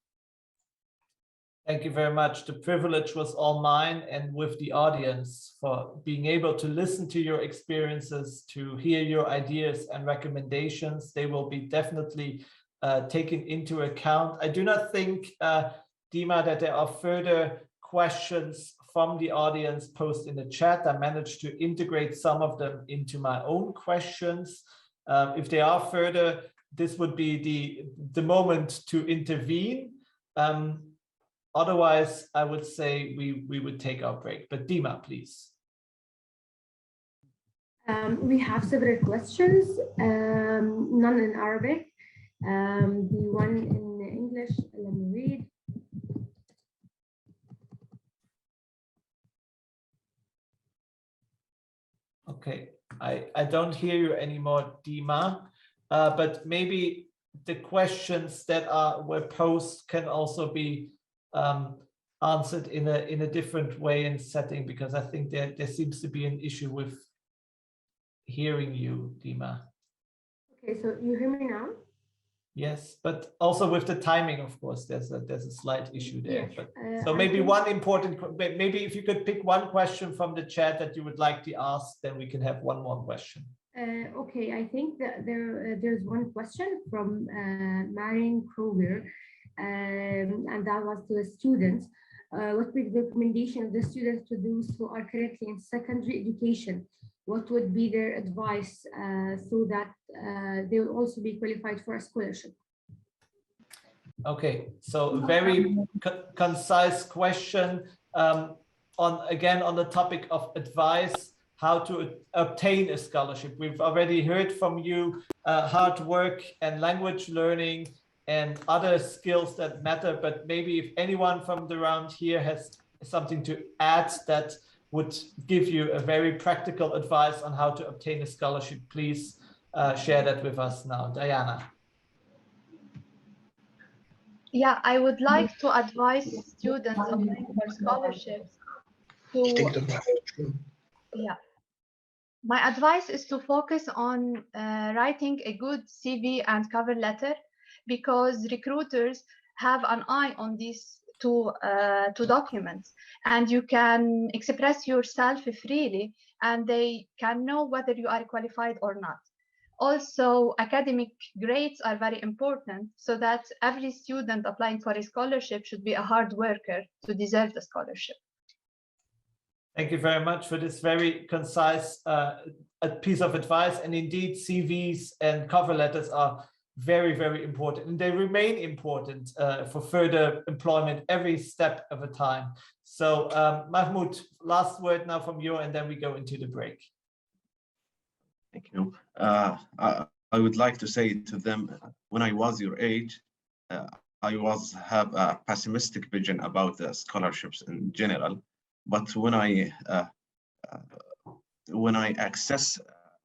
Thank you very much. The privilege was all mine and with the audience for being able to listen to your experiences, to hear your ideas and recommendations. They will be definitely taken into account. I do not think, Dima, that there are further questions from the audience posted in the chat. I managed to integrate some of them into my own questions. If there are further, this would be the moment to intervene. Otherwise, I would say we would take our break. But Dima, please. We have several questions, none in Arabic. The one in English, let me read. Okay, I don't hear you anymore, Dima, but maybe the questions that were posed can also be answered in a different way and setting, because I think there seems to be an issue with hearing you, Dima. Okay, so you hear me now? Yes, but also with the timing, of course, there's a slight issue there. Yeah, but, so maybe maybe if you could pick one question from the chat that you would like to ask, then we can have one more question. Okay, I think that there's one question from Marion Kruger, and that was to the students. What would be the recommendation of the students to those who are currently in secondary education? What would be their advice so that they will also be qualified for a scholarship? Okay, so a very concise question on the topic of advice, how to obtain a scholarship. We've already heard from you hard work and language learning and other skills that matter, but maybe if anyone from around here has something to add that would give you a very practical advice on how to obtain a scholarship, please share that with us now. Diana. Yeah, I would like to advise students applying for scholarships to, yeah. My advice is to focus on writing a good CV and cover letter, because recruiters have an eye on these two documents, and you can express yourself freely and they can know whether you are qualified or not. Also, academic grades are very important, so that every student applying for a scholarship should be a hard worker to deserve the scholarship. Thank you very much for this very concise piece of advice. And indeed, CVs and cover letters are very, very important, and they remain important for further employment every step of a time. So Mahmoud, last word now from you, and then we go into the break. Thank you. I would like to say to them, when I was your age, I have a pessimistic vision about the scholarships in general. But when I access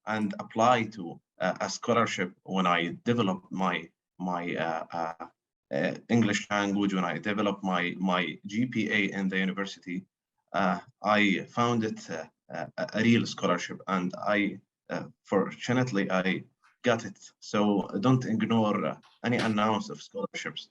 and apply to a scholarship, when I develop my English language, when I develop my GPA in the university, I found it a real scholarship, and fortunately I got it. So don't ignore any announcement of scholarships.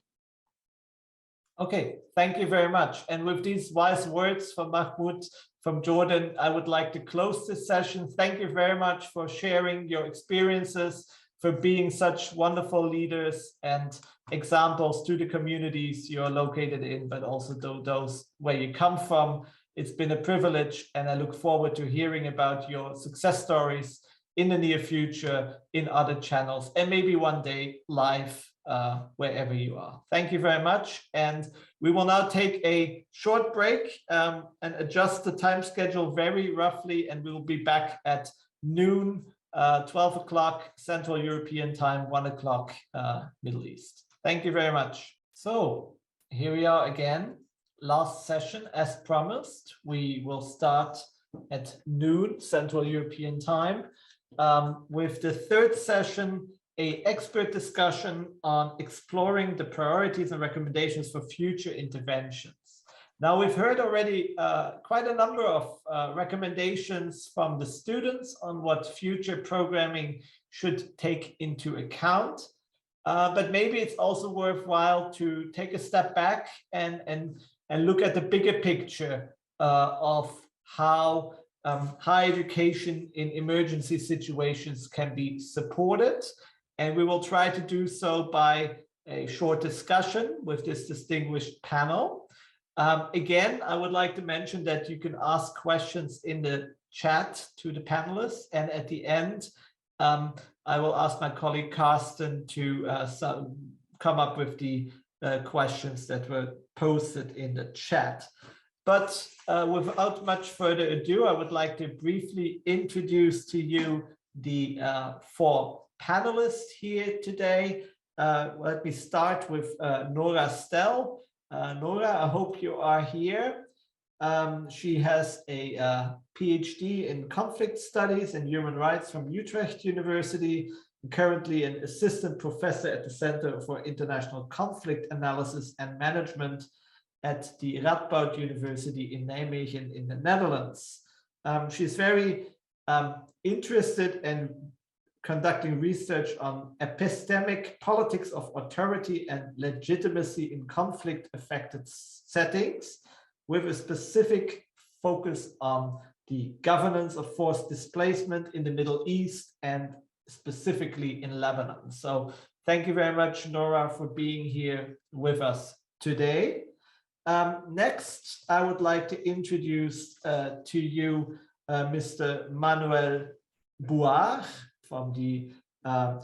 Okay, thank you very much. And with these wise words from Mahmoud from Jordan, I would like to close this session. Thank you very much for sharing your experiences, for being such wonderful leaders and examples to the communities you're located in, but also to those where you come from. It's been a privilege, and I look forward to hearing about your success stories in the near future in other channels, and maybe one day live wherever you are. Thank you very much. And we will now take a short break and adjust the time schedule very roughly, and we will be back at noon, 12 o'clock Central European time, 1 o'clock Middle East. Thank you very much. So here we are again, last session as promised. We will start at noon Central European time with the third session, an expert discussion on exploring the priorities and recommendations for future interventions. Now, we've heard already quite a number of recommendations from the students on what future programming should take into account. But maybe it's also worthwhile to take a step back and and look at the bigger picture of how higher education in emergency situations can be supported. And we will try to do so by a short discussion with this distinguished panel. Again, I would like to mention that you can ask questions in the chat to the panelists, and at the end, I will ask my colleague Carsten to come up with the questions that were posted in the chat. But without much further ado, I would like to briefly introduce to you the 4 panelists here today. Let me start with Nora Stell. Nora, I hope you are here. She has a PhD in conflict studies and human rights from Utrecht University, and currently an assistant professor at the Center for International Conflict Analysis and Management at the Radboud University in Nijmegen in the Netherlands. She's very interested in conducting research on epistemic politics of authority and legitimacy in conflict-affected settings, with a specific focus on the governance of forced displacement in the Middle East and specifically in Lebanon. So thank you very much, Nora, for being here with us today. Next, I would like to introduce to you Mr. Manuel Bouard from the,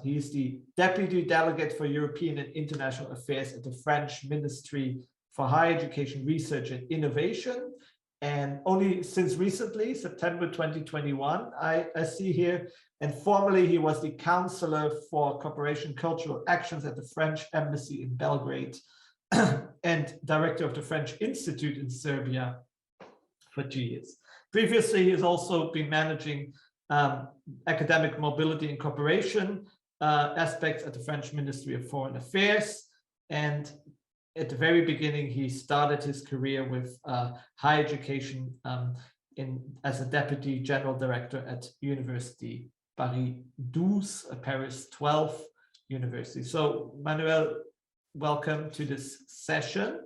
he's the Deputy Delegate for European and International Affairs at the French Ministry for Higher Education, Research and Innovation. And only since recently, September 2021, I see here, and formerly he was the Counselor for Cooperation Cultural Actions at the French Embassy in Belgrade and Director of the French Institute in Serbia for 2 years. Previously, he has also been managing academic mobility and cooperation aspects at the French Ministry of Foreign Affairs. And at the very beginning, he started his career with higher education as a Deputy General Director at University Paris 12, Paris 12 University. So, Manuel, welcome to this session.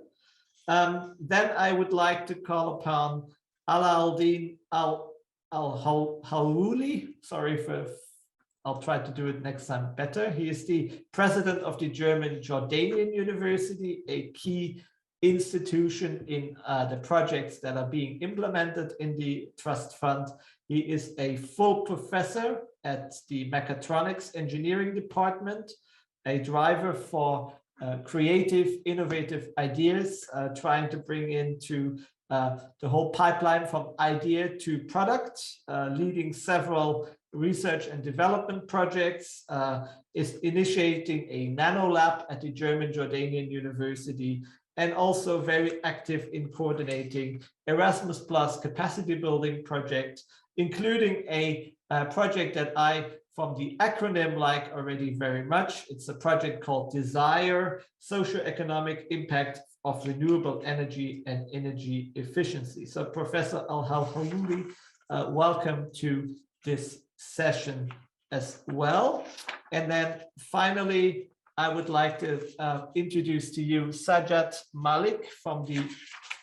Then I would like to call upon Alauddin Al-Halouli. Sorry for, I'll try to do it next time better. He is the president of the German Jordanian University, a key institution in the projects that are being implemented in the Trust Fund. He is a full professor at the Mechatronics Engineering Department, a driver for creative, innovative ideas, trying to bring into the whole pipeline from idea to product, leading several research and development projects, is initiating a nano lab at the German Jordanian University, and also very active in coordinating Erasmus Plus capacity building project, including a project that I, from the acronym, like already very much. It's a project called DESIRE, Socioeconomic Impact of Renewable Energy and Energy Efficiency. So Professor Al-Halouli, welcome to this session as well. And then finally, I would like to introduce to you Sajjad Malik from the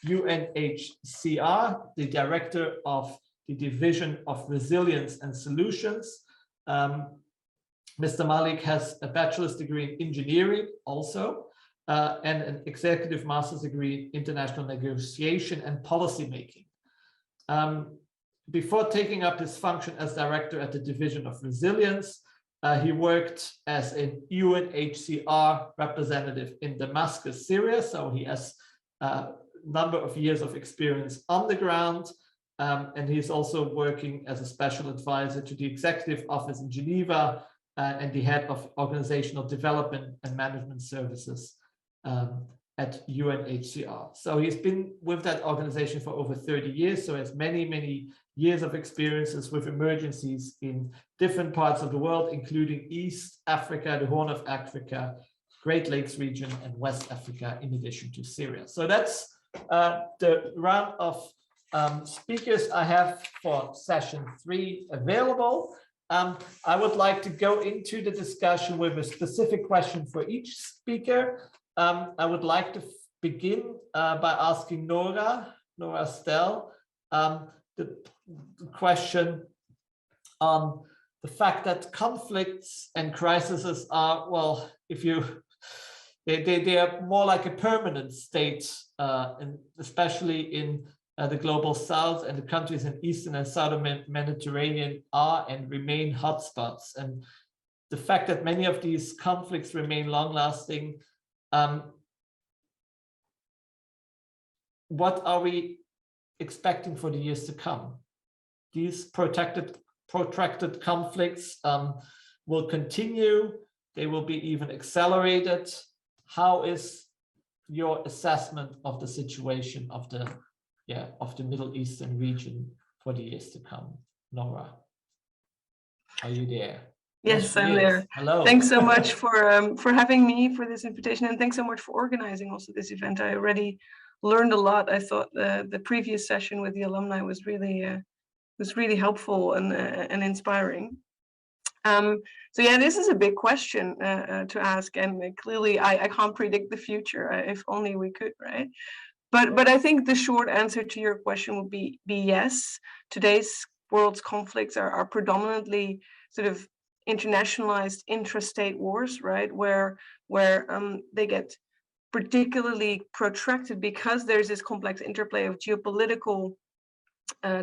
UNHCR, the Director of the Division of Resilience and Solutions. Mr. Malik has a bachelor's degree in engineering also, and an executive master's degree in international negotiation and policy making. Before taking up his function as director at the Division of Resilience, he worked as a UNHCR representative in Damascus, Syria. So he has a number of years of experience on the ground. And he's also working as a special advisor to the Executive Office in Geneva and the head of Organizational Development and Management Services at UNHCR. So he's been with that organization for over 30 years, so has many, many years of experiences with emergencies in different parts of the world, including East Africa, the Horn of Africa, Great Lakes region, and West Africa, in addition to Syria. So that's the round of speakers I have for session 3 available. I would like to go into the discussion with a specific question for each speaker. I would like to begin by asking Nora Stell the question on the fact that conflicts and crises are, well, they are more like a permanent state, especially in the global south, and the countries in eastern and southern Mediterranean are and remain hotspots. And the fact that many of these conflicts remain long-lasting, what are we expecting for the years to come? These protracted conflicts will continue. They will be even accelerated. How is your assessment of the situation of the Middle Eastern region for the years to come? Nora, are you there? Yes, I'm there. Hello. Thanks so much for having me, for this invitation, and thanks so much for organizing also this event. I already learned a lot. I thought the previous session with the alumni was really helpful and inspiring. So yeah, this is a big question to ask, and clearly I can't predict the future. If only we could, right? But I think the short answer to your question would be yes. Today's world's conflicts are predominantly sort of internationalized intrastate wars, right? Where they get particularly protracted because there's this complex interplay of geopolitical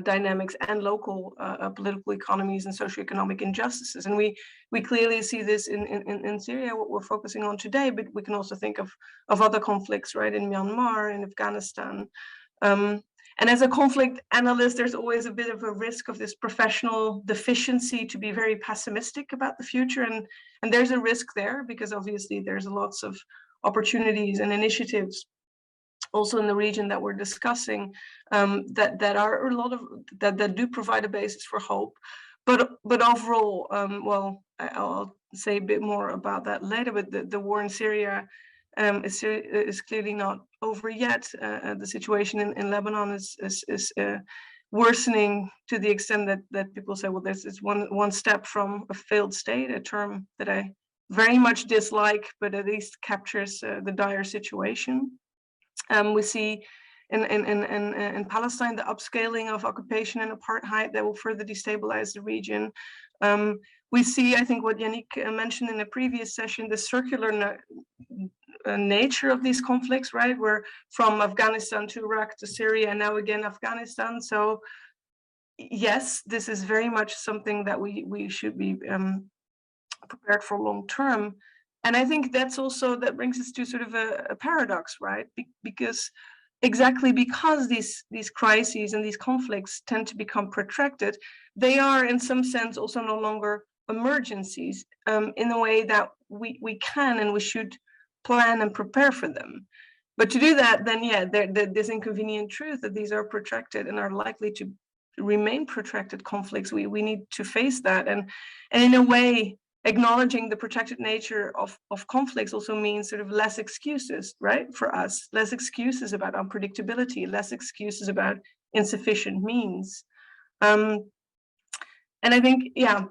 dynamics and local political economies and socioeconomic injustices. And we clearly see this in Syria, what we're focusing on today, but we can also think of other conflicts, right, in Myanmar, in Afghanistan. And as a conflict analyst, there's always a bit of a risk of this professional deficiency to be very pessimistic about the future. And there's a risk there because obviously there's lots of opportunities and initiatives also in the region that we're discussing that are a lot of that do provide a basis for hope. But overall, well, I'll say a bit more about that later, but the war in Syria is clearly not over yet. The situation in Lebanon is worsening to the extent that people say, well, this is one step from a failed state, a term that I very much dislike, but at least captures the dire situation. We see in Palestine the upscaling of occupation and apartheid that will further destabilize the region. We see, I think, what Yannick mentioned in a previous session, the circular nature of these conflicts, right? We're from Afghanistan to Iraq to Syria and now again Afghanistan. So yes, this is very much something that we should be prepared for long term. And I think that brings us to sort of a paradox, right? Because these crises and these conflicts tend to become protracted, they are in some sense also no longer emergencies in a way that we can and we should plan and prepare for them. But to do that, then yeah, this inconvenient truth that these are protracted and are likely to remain protracted conflicts, we need to face that. And in a way, acknowledging the protracted nature of conflicts also means sort of less excuses, right, for us, less excuses about unpredictability, less excuses about insufficient means. And I think, yeah,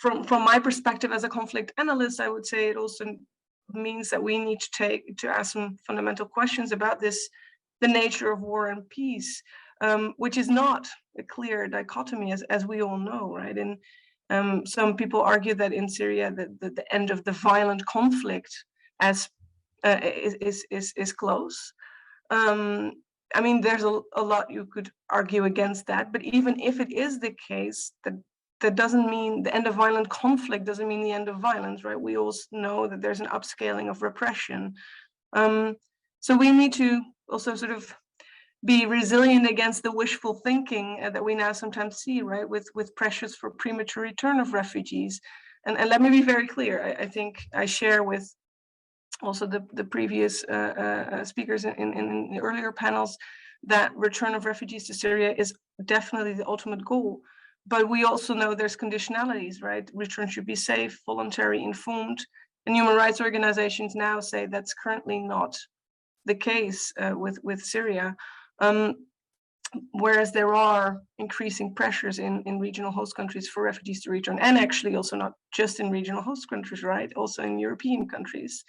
from my perspective as a conflict analyst, I would say it also means that we need to ask some fundamental questions about the nature of war and peace, which is not a clear dichotomy, as we all know, right? And some people argue that in Syria, the end of the violent conflict is close. I mean, there's a lot you could argue against that, but even if it is the case, that doesn't mean the end of violent conflict doesn't mean the end of violence, right? We also know that there's an upscaling of repression. So we need to also sort of be resilient against the wishful thinking that we now sometimes see, right, with pressures for premature return of refugees. And let me be very clear, I think I share with also the previous speakers in the earlier panels that return of refugees to Syria is definitely the ultimate goal. But we also know there's conditionalities, right? Return should be safe, voluntary, informed. And human rights organizations now say that's currently not the case with Syria. Whereas there are increasing pressures in regional host countries for refugees to return, and actually also not just in regional host countries, right? Also in European countries.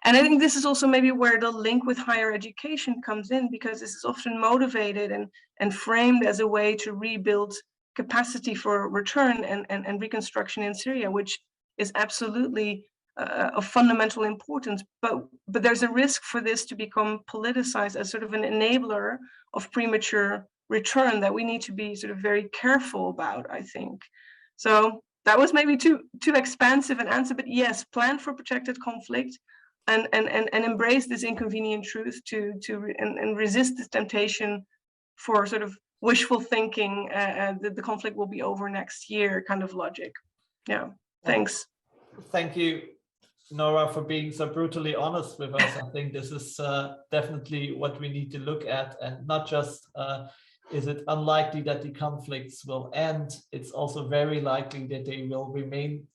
And I think this is also maybe where the link with higher education comes in, because this is often motivated and framed as a way to rebuild capacity for return and reconstruction in Syria, which is absolutely of fundamental importance. But there's a risk for this to become politicized as sort of an enabler of premature return that we need to be sort of very careful about, I think. So that was maybe too expansive an answer, but yes, plan for protracted conflict and embrace this inconvenient truth and resist this temptation for sort of wishful thinking that the conflict will be over next year kind of logic. Yeah, thanks. Thank you, Nora, for being so brutally honest with us. I think this is definitely what we need to look at, and not just is it unlikely that the conflicts will end, it's also very likely that they will remain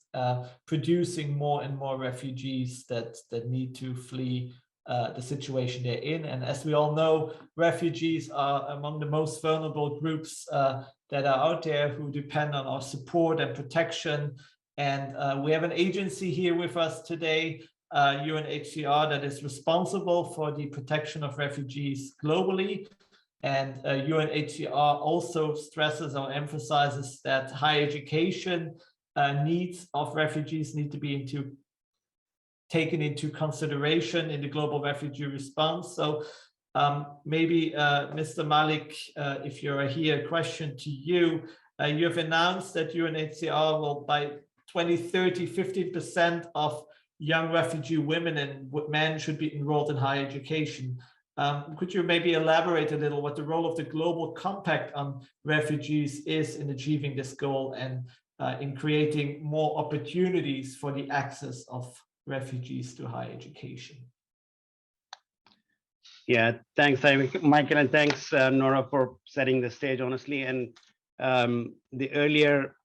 producing more and more refugees that need to flee the situation they're in. And as we all know, refugees are among the most vulnerable groups that are out there, who depend on our support and protection. And we have an agency here with us today, UNHCR, that is responsible for the protection of refugees globally. And UNHCR also stresses or emphasizes that higher education needs of refugees need to be taken into consideration in the global refugee response. So maybe Mr. Malik, if you're here, a question to you. You have announced that UNHCR will, by 2030, 50% of young refugee women and men should be enrolled in higher education. Could you maybe elaborate a little what the role of the Global Compact on refugees is in achieving this goal and in creating more opportunities for the access of refugees to higher education? Yeah, thanks, Michael, and thanks, Nora, for setting the stage, honestly. And the earlier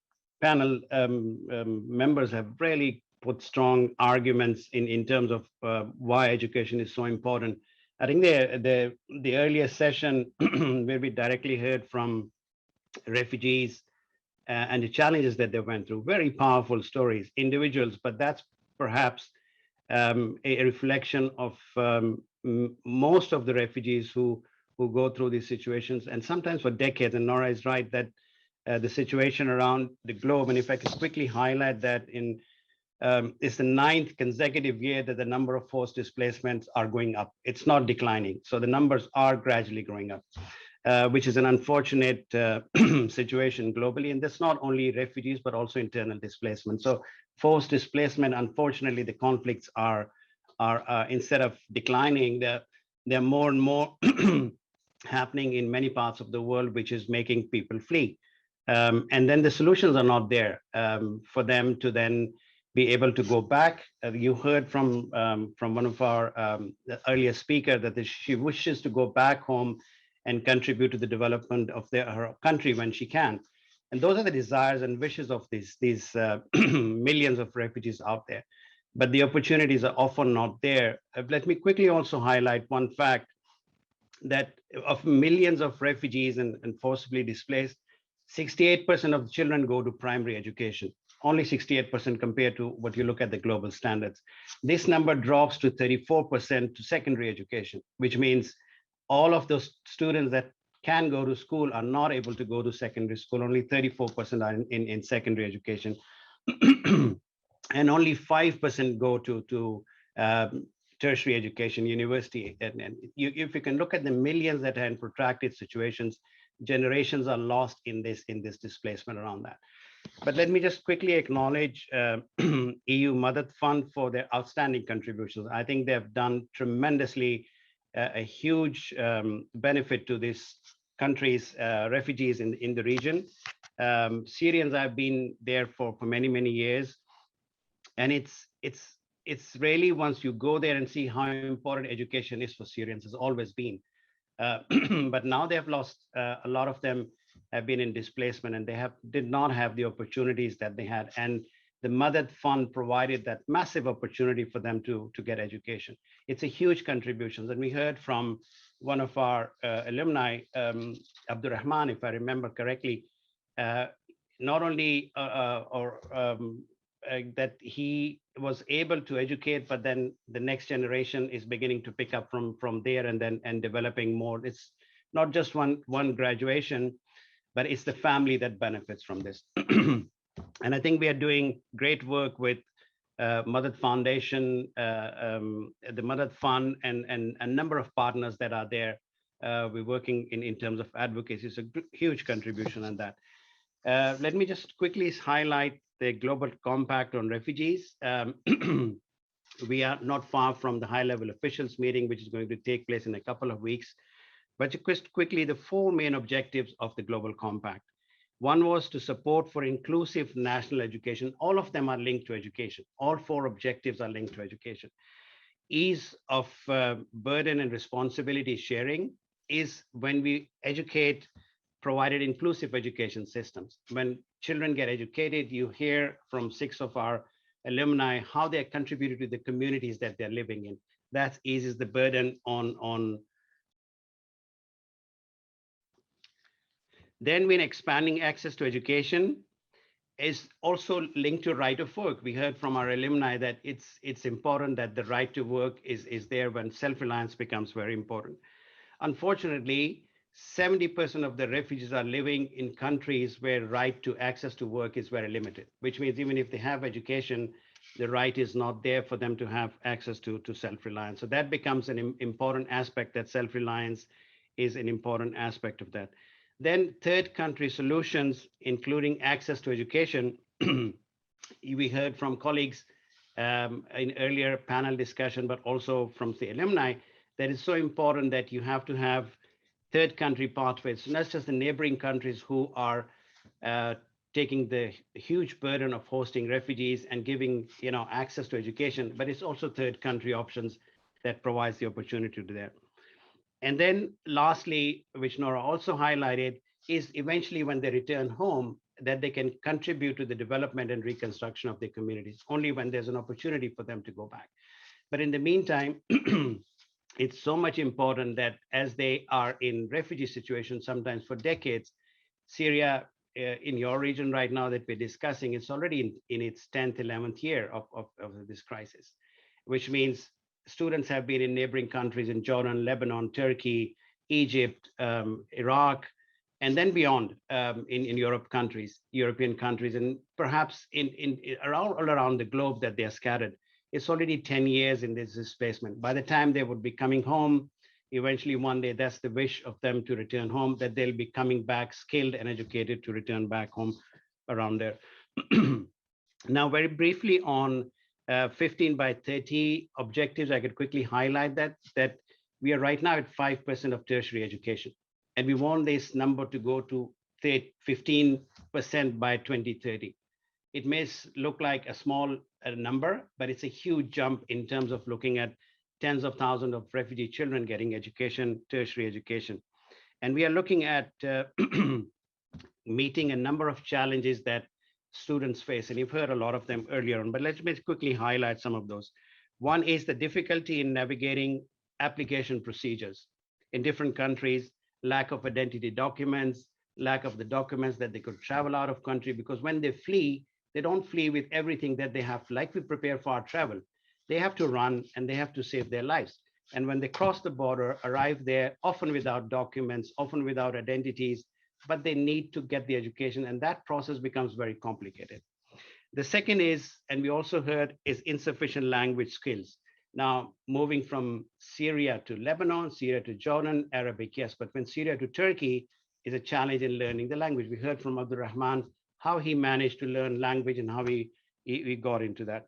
panel members have really put strong arguments in terms of why education is so important. I think the earlier session where we directly heard from refugees and the challenges that they went through, very powerful stories, individuals, but that's perhaps a reflection of most of the refugees who go through these situations, and sometimes for decades. And Nora is right that the situation around the globe, and if I could quickly highlight that it's the 9th consecutive year that the number of forced displacements are going up. It's not declining. So the numbers are gradually going up, which is an unfortunate situation globally. And that's not only refugees, but also internal displacement. So forced displacement, unfortunately, the conflicts are instead of declining, they're more and more happening in many parts of the world, which is making people flee. And then the solutions are not there for them to then be able to go back. You heard from one of our earlier speaker that she wishes to go back home and contribute to the development of her country when she can. And those are the desires and wishes of these millions of refugees out there. But the opportunities are often not there. Let me quickly also highlight one fact, that of millions of refugees and forcibly displaced, 68% of children go to primary education. Only 68% compared to what you look at the global standards. This number drops to 34% to secondary education, which means all of those students that can go to school are not able to go to secondary school. Only 34% are in secondary education. And only 5% go to tertiary education, university. And if you can look at the millions that are in protracted situations, generations are lost in this displacement around that. But let me just quickly acknowledge EU Madad Fund for their outstanding contributions. I think they've done tremendously a huge benefit to these countries, refugees in the region. Syrians have been there for many, many years. And it's really, once you go there and see how important education is for Syrians, has always been. But now they have lost, a lot of them have been in displacement, and they did not have the opportunities that they had. And the Madad Fund provided that massive opportunity for them to get education. It's a huge contribution. And we heard from one of our alumni, Abdurrahman, if I remember correctly, not only that he was able to educate, but then the next generation is beginning to pick up from there and developing more. It's not just one graduation, but it's the family that benefits from this. And I think we are doing great work with Madad Foundation, the Madad Fund, and a number of partners that are there. We're working in terms of advocacy. It's a huge contribution on that. Let me just quickly highlight the Global Compact on Refugees. We are not far from the high-level officials meeting, which is going to take place in a couple of weeks. But just quickly, the four main objectives of the Global Compact. One was to support for inclusive national education. All of them are linked to education. All four objectives are linked to education. Ease of burden and responsibility sharing is when we educate provided inclusive education systems. When children get educated, you hear from 6 of our alumni how they contributed to the communities that they're living in. That eases the burden on. Then when expanding access to education is also linked to right of work. We heard from our alumni that it's important that the right to work is there when self-reliance becomes very important. Unfortunately, 70% of the refugees are living in countries where right to access to work is very limited, which means even if they have education, the right is not there for them to have access to self-reliance. So that becomes an important aspect, that self-reliance is an important aspect of that. Then third country solutions, including access to education. We heard from colleagues in earlier panel discussion, but also from the alumni, that it's so important that you have to have third country pathways, not just the neighboring countries who are taking the huge burden of hosting refugees and giving access to education, but it's also third country options that provides the opportunity to that. And then lastly, which Nora also highlighted, is eventually when they return home, that they can contribute to the development and reconstruction of their communities, only when there's an opportunity for them to go back. But in the meantime, it's so much important that as they are in refugee situations, sometimes for decades, Syria, in your region right now that we're discussing, it's already in its 10th, 11th year of this crisis, which means students have been in neighboring countries in Jordan, Lebanon, Turkey, Egypt, Iraq, and then beyond in European countries, and perhaps all around the globe that they are scattered. It's already 10 years in this displacement. By the time they would be coming home, eventually one day, that's the wish of them to return home, that they'll be coming back skilled and educated to return back home around there. Now, very briefly on 15 by 30 objectives, I could quickly highlight that we are right now at 5% of tertiary education. And we want this number to go to 15% by 2030. It may look like a small number, but it's a huge jump in terms of looking at tens of thousands of refugee children getting education, tertiary education. And we are looking at meeting a number of challenges that students face. And you've heard a lot of them earlier on, but let me quickly highlight some of those. One is the difficulty in navigating application procedures in different countries, lack of identity documents, lack of the documents that they could travel out of country, because when they flee, they don't flee with everything that they have, like we prepare for our travel. They have to run and they have to save their lives. And when they cross the border, arrive there, often without documents, often without identities, but they need to get the education, and that process becomes very complicated. The second is, and we also heard, is insufficient language skills. Now, moving from Syria to Lebanon, Syria to Jordan, Arabic, yes, but when Syria to Turkey is a challenge in learning the language. We heard from Abdurrahman how he managed to learn language and how he got into that.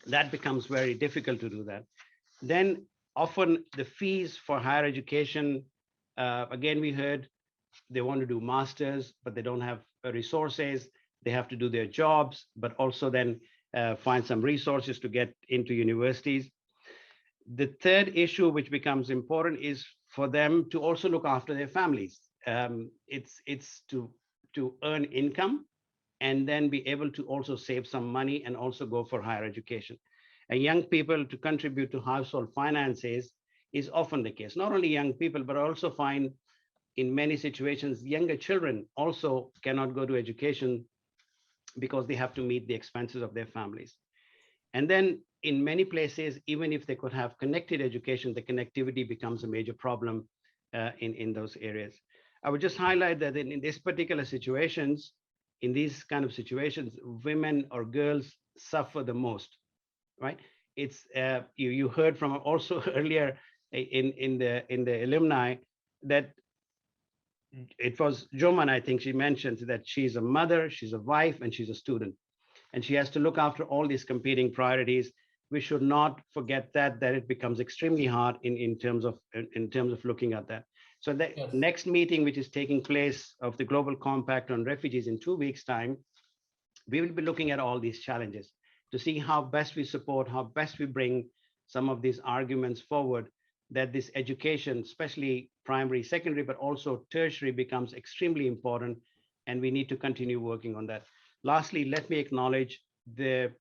That becomes very difficult to do that. Then often the fees for higher education, again, we heard they want to do masters, but they don't have resources. They have to do their jobs, but also then find some resources to get into universities. The third issue, which becomes important, is for them to also look after their families. It's to earn income and then be able to also save some money and also go for higher education. And young people to contribute to household finances is often the case. Not only young people, but I also find in many situations, younger children also cannot go to education because they have to meet the expenses of their families. And then in many places, even if they could have connected education, the connectivity becomes a major problem in those areas. I would just highlight that in these particular situations, in these kind of situations, women or girls suffer the most, right? It's you heard from also earlier in the alumni that it was Joman, I think she mentioned that she's a mother, she's a wife, and she's a student, and she has to look after all these competing priorities. We should not forget that it becomes extremely hard in terms of looking at that. So the next meeting, which is taking place of the Global Compact on Refugees in 2 weeks' time, we will be looking at all these challenges to see how best we support, how best we bring some of these arguments forward, that this education, especially primary, secondary, but also tertiary, becomes extremely important, and we need to continue working on that. Lastly, let me acknowledge the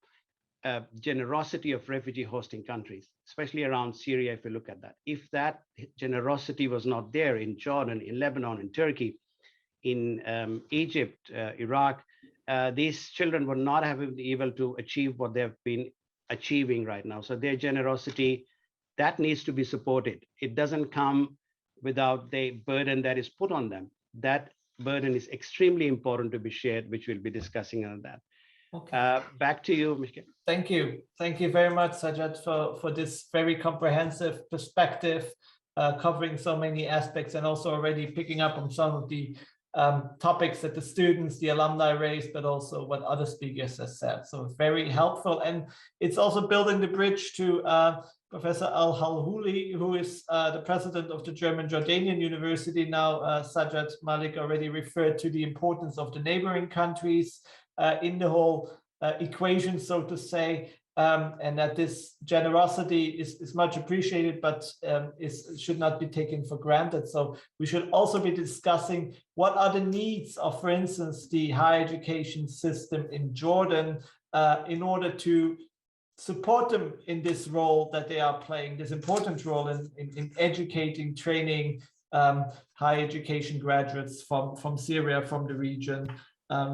generosity of refugee hosting countries, especially around Syria, if you look at that. If that generosity was not there in Jordan, in Lebanon, in Turkey, in Egypt, Iraq, these children would not have been able to achieve what they've been achieving right now. So their generosity, that needs to be supported. It doesn't come without the burden that is put on them. That burden is extremely important to be shared, which we'll be discussing on that. Okay. Back to you, Mishka. Thank you. Thank you very much, Sajjad, for this very comprehensive perspective, covering so many aspects, and also already picking up on some of the topics that the students, the alumni raised, but also what other speakers have said. So very helpful. And it's also building the bridge to Professor Al-Halhouli, who is the president of the German Jordanian University. Now, Sajjad Malik already referred to the importance of the neighboring countries in the whole equation, so to say, and that this generosity is much appreciated, but should not be taken for granted. So we should also be discussing what are the needs of, for instance, the higher education system in Jordan in order to support them in this role that they are playing, this important role in educating, training higher education graduates from Syria, from the region.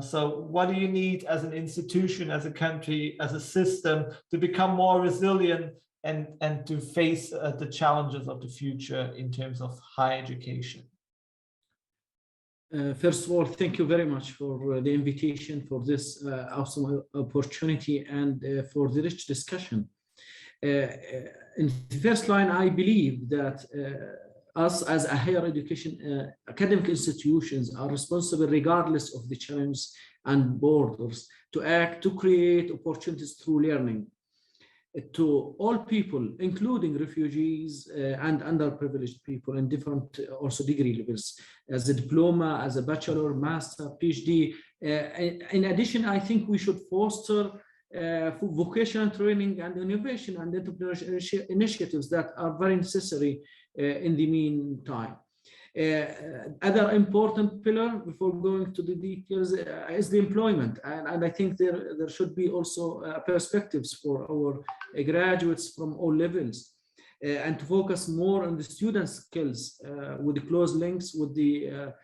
So what do you need as an institution, as a country, as a system to become more resilient and to face the challenges of the future in terms of higher education? First of all, thank you very much for the invitation, for this awesome opportunity, and for the rich discussion. In the first line, I believe that us as a higher education academic institutions are responsible, regardless of the challenges and borders, to act to create opportunities through learning to all people, including refugees and underprivileged people in different also degree levels, as a diploma, as a bachelor, master, PhD. In addition, I think we should foster vocational training and innovation and entrepreneurship initiatives that are very necessary in the meantime. Other important pillar before going to the details is the employment, and I think there should be also perspectives for our graduates from all levels, and to focus more on the student skills with close links with the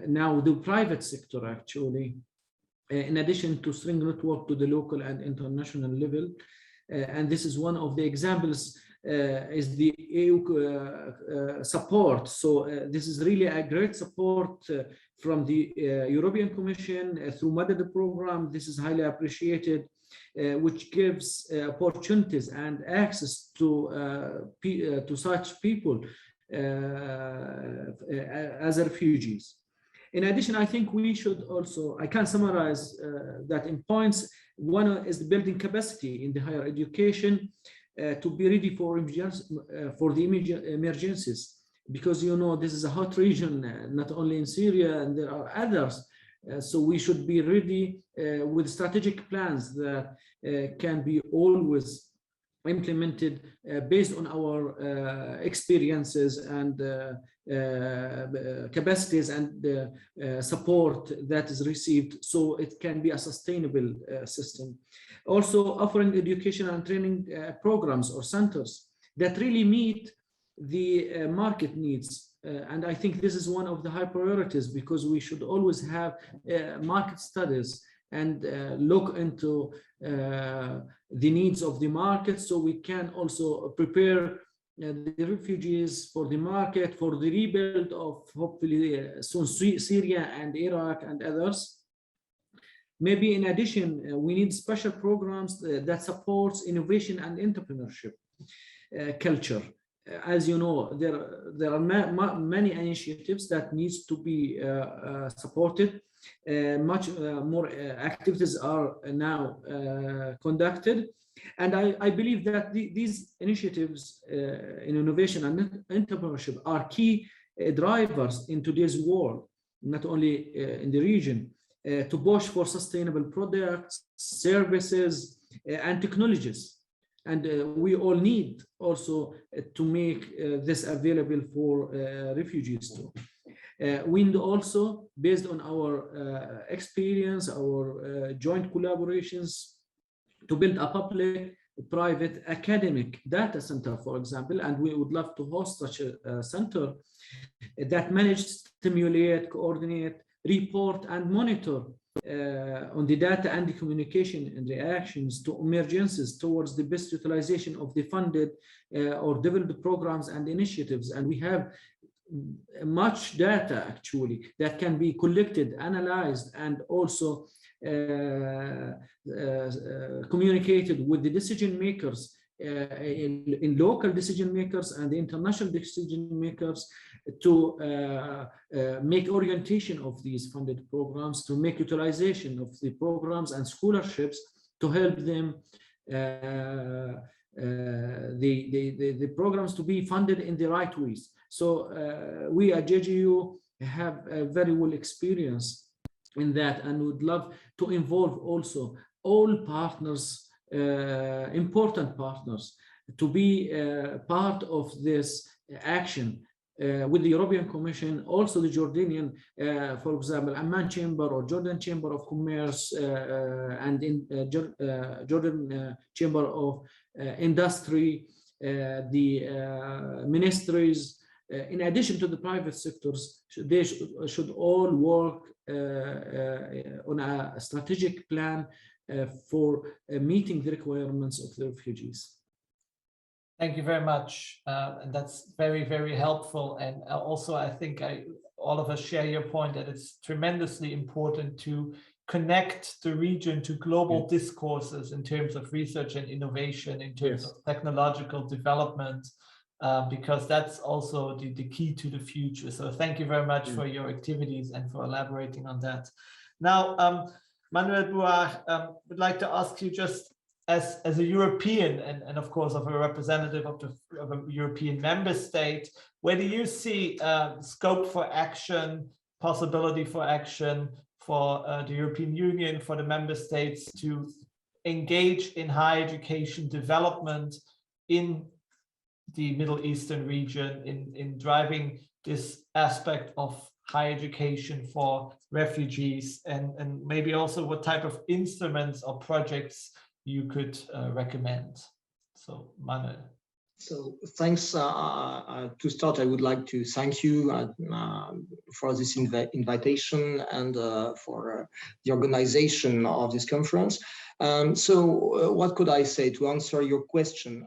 now the private sector actually, in addition to string network to the local and international level. And this is one of the examples is the EU support. So this is really a great support from the European Commission through MADAD program. This is highly appreciated, which gives opportunities and access to such people as refugees. In addition, I think we should also, I can summarize that in points. One is building capacity in the higher education to be ready for the emergencies, because you know this is a hot region, not only in Syria, and there are others. So we should be ready with strategic plans that can be always implemented based on our experiences and capacities and support that is received, so it can be a sustainable system. Also offering education and training programs or centers that really meet the market needs. And I think this is one of the high priorities, because we should always have market studies and look into the needs of the market, so we can also prepare the refugees for the market, for the rebuild of hopefully soon Syria and Iraq and others. Maybe in addition, we need special programs that supports innovation and entrepreneurship culture. As you know, there are many initiatives that needs to be supported. Much more activities are now conducted. And I believe that these initiatives in innovation and entrepreneurship are key drivers in today's world, not only in the region, to push for sustainable products, services, and technologies. And we all need also to make this available for refugees too. We need also, based on our experience, our joint collaborations, to build a public-private academic data center, for example, and we would love to host such a center that manages, stimulate, coordinate, report, and monitor on the data and the communication and reactions to emergencies towards the best utilization of the funded or developed programs and initiatives. And we have much data actually that can be collected, analyzed, and also communicated with the decision makers in local decision makers and the international decision makers to make orientation of these funded programs, to make utilization of the programs and scholarships to help them the programs to be funded in the right ways. So we at JGU have a very well experience in that, and would love to involve also all partners, important partners, to be part of this action with the European Commission, also the Jordanian, for example, Amman Chamber or Jordan Chamber of Commerce, and in Jordan Chamber of Industry, the ministries. In addition to the private sectors, they should all work on a strategic plan for meeting the requirements of the refugees. Thank you very much. And that's very, very helpful. And also, I think all of us share your point that it's tremendously important to connect the region to global discourses in terms of research and innovation, in terms of technological development, because that's also the key to the future. So thank you very much for your activities and for elaborating on that. Now, Manuel Buach, would like to ask you, just as a European and of course of a representative of a European member state, where do you see scope for action, possibility for action for the European Union, for the member states to engage in higher education development in the Middle Eastern region, in driving this aspect of higher education for refugees, and maybe also what type of instruments or projects you could recommend? So, Manuel. So thanks. To start, I would like to thank you for this invitation and for the organization of this conference. So what could I say to answer your question?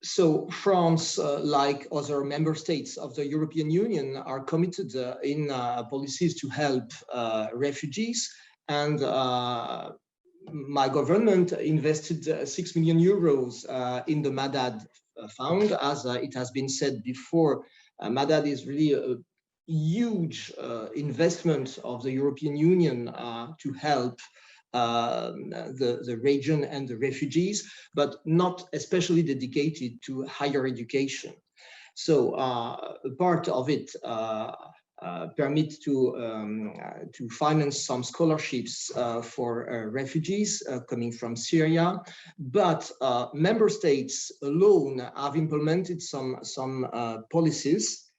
So France, like other member states of the European Union, are committed in policies to help refugees, and my government invested 6 million euros in the MADAD fund. As it has been said before, MADAD is really a huge investment of the European Union to help the region and the refugees, but not especially dedicated to higher education. So part of it permit to finance some scholarships for refugees coming from Syria, but member states alone have implemented some policies.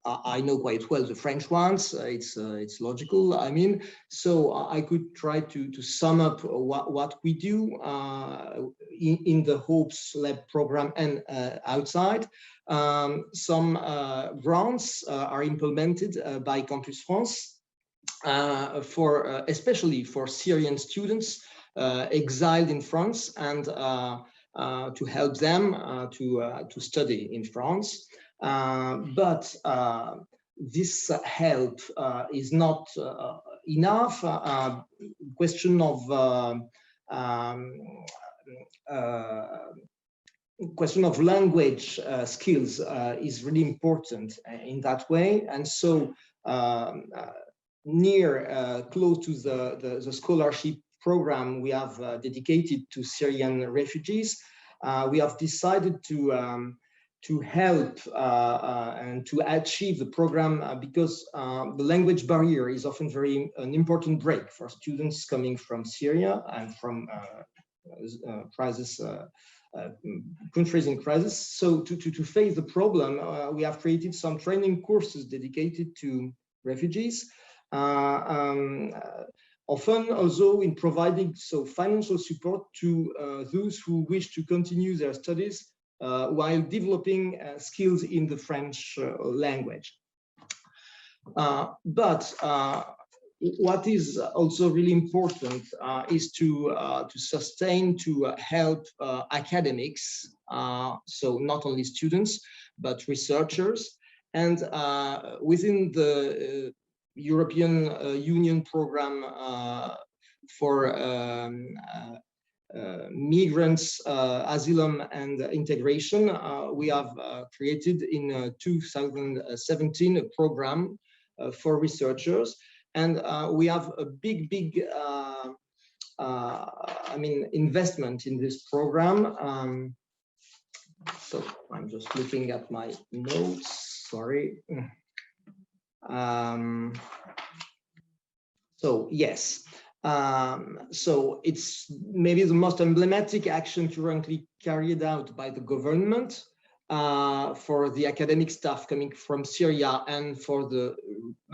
I know quite well the French ones. It's logical. I mean, so I could try to sum up what we do in the HOPES-LEB program and outside. Some grants are implemented by Campus France, especially for Syrian students exiled in France, and to help them to study in France. But this help is not enough. Question of language skills is really important in that way, and so close to the scholarship program we have dedicated to Syrian refugees, we have decided to help and to achieve the program because the language barrier is often an important break for students coming from Syria and from crisis countries in crisis. So to face the problem, we have created some training courses dedicated to refugees. Often also in providing financial support to those who wish to continue their studies while developing skills in the French language. But what is also really important is to sustain, to help academics, so not only students, but researchers. And within the European Union program for migrants, asylum and integration, we have created in 2017 a program for researchers, and we have a big investment in this program. So I'm just looking at my notes, sorry. So yes, so it's maybe the most emblematic action currently carried out by the government for the academic staff coming from Syria and for the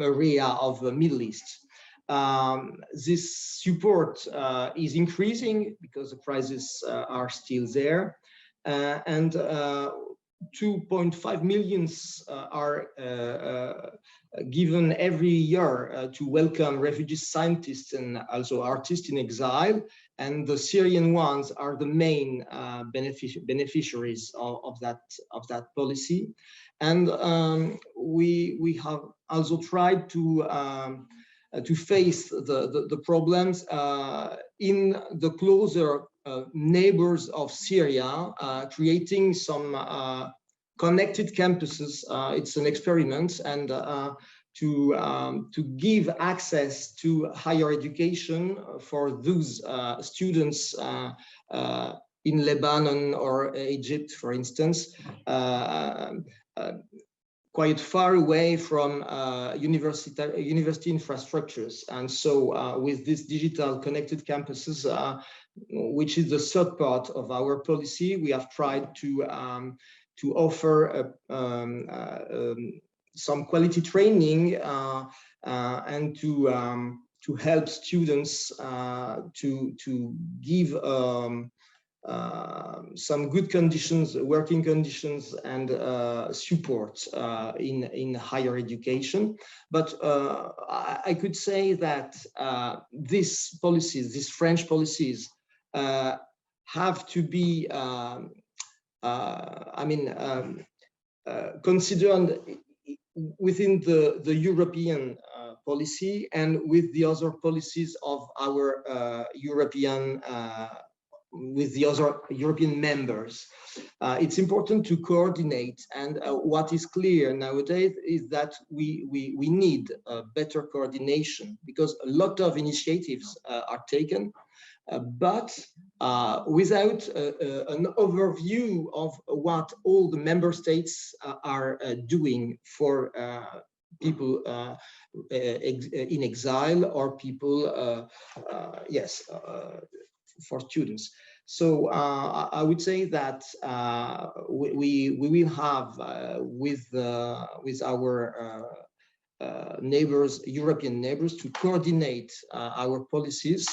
area of the Middle East. This support is increasing because the crises are still there, and 2.5 million are given every year to welcome refugee scientists and also artists in exile, and the Syrian ones are the main beneficiaries of that policy. And we have also tried to face the problems in the closer neighbors of Syria, creating some connected campuses. It's an experiment, and to give access to higher education for those students in Lebanon or Egypt, for instance, quite far away from university infrastructures. And so with these digital connected campuses, which is the third part of our policy, we have tried to offer some quality training and to help students to give some good conditions, working conditions, and support in higher education. But I could say that these policies, these French policies, have to be considered within the European policy and with the other policies of our with the other European members. It's important to coordinate, and what is clear nowadays is that we need better coordination, because a lot of initiatives are taken, but without an overview of what all the member states are doing for people in exile or people, for students. So I would say that we will have with our neighbors, European neighbors, to coordinate our policies.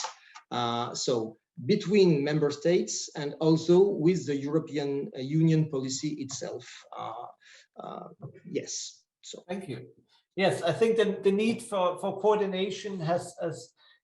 So between member states and also with the European Union policy itself. Yes. So thank you. Yes, I think the need for coordination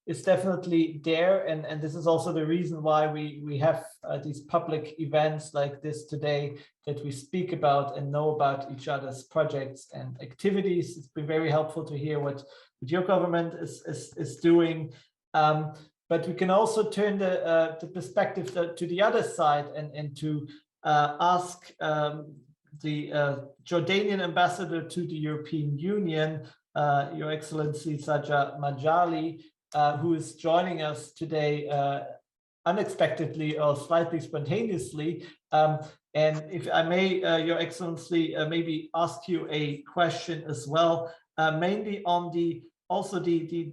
is definitely there, and this is also the reason why we have these public events like this today, that we speak about and know about each other's projects and activities. It's been very helpful to hear what your government is doing, but we can also turn the perspective to the other side and to ask the Jordanian ambassador to the European Union, Your Excellency Saja Majali, who is joining us today unexpectedly or slightly spontaneously. And if I may, Your Excellency, maybe ask you a question as well, mainly on the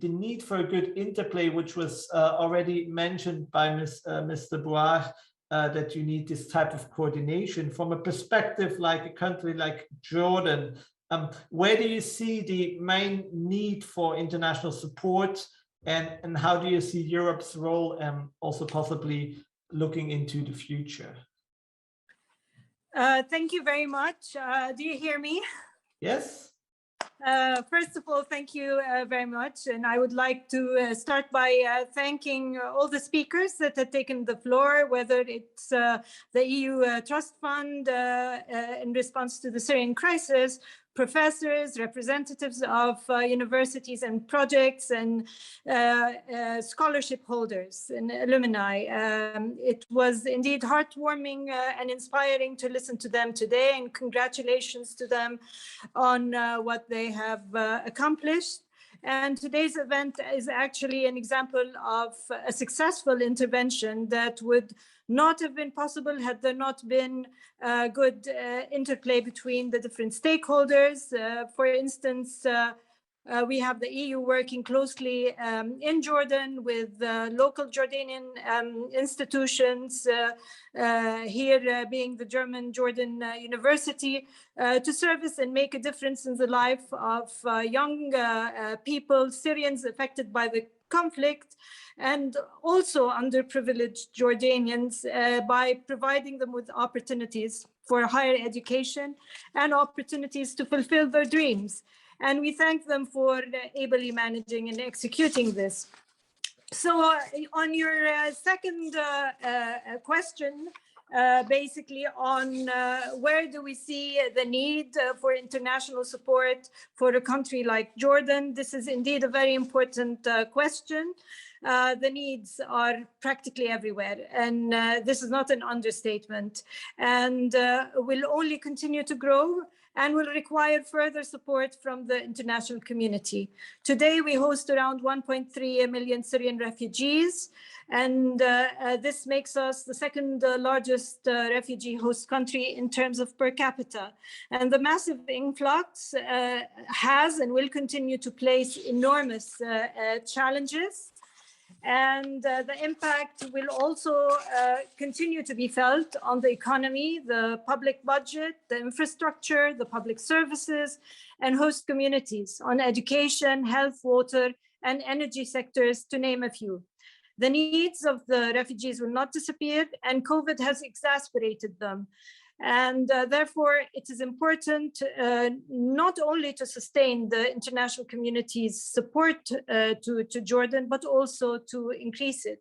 need for a good interplay, which was already mentioned by Mr. Bouar, that you need this type of coordination from a perspective like a country like Jordan. Where do you see the main need for international support, and how do you see Europe's role, and also possibly looking into the future? Thank you very much. Do you hear me? Yes. First of all, thank you very much. And I would like to start by thanking all the speakers that have taken the floor, whether it's the EU Trust Fund in response to the Syrian crisis, professors, representatives of universities and projects, and scholarship holders and alumni. It was indeed heartwarming and inspiring to listen to them today, and congratulations to them on what they have accomplished. And today's event is actually an example of a successful intervention that would not have been possible had there not been good interplay between the different stakeholders. For instance, we have the EU working closely in Jordan with local Jordanian institutions, here being the German Jordanian University, to service and make a difference in the life of young people, Syrians affected by the conflict, and also underprivileged Jordanians by providing them with opportunities for higher education and opportunities to fulfill their dreams. And we thank them for ably managing and executing this. So on your second question, basically on where do we see the need for international support for a country like Jordan, this is indeed a very important question. The needs are practically everywhere, and this is not an understatement, and will only continue to grow and will require further support from the international community. Today, we host around 1.3 million Syrian refugees, and this makes us the second largest refugee host country in terms of per capita. And the massive influx has and will continue to place enormous challenges. And the impact will also continue to be felt on the economy, the public budget, the infrastructure, the public services, and host communities, on education, health, water, and energy sectors, to name a few. The needs of the refugees will not disappear, and COVID has exacerbated them. And therefore, it is important not only to sustain the international community's support to Jordan, but also to increase it.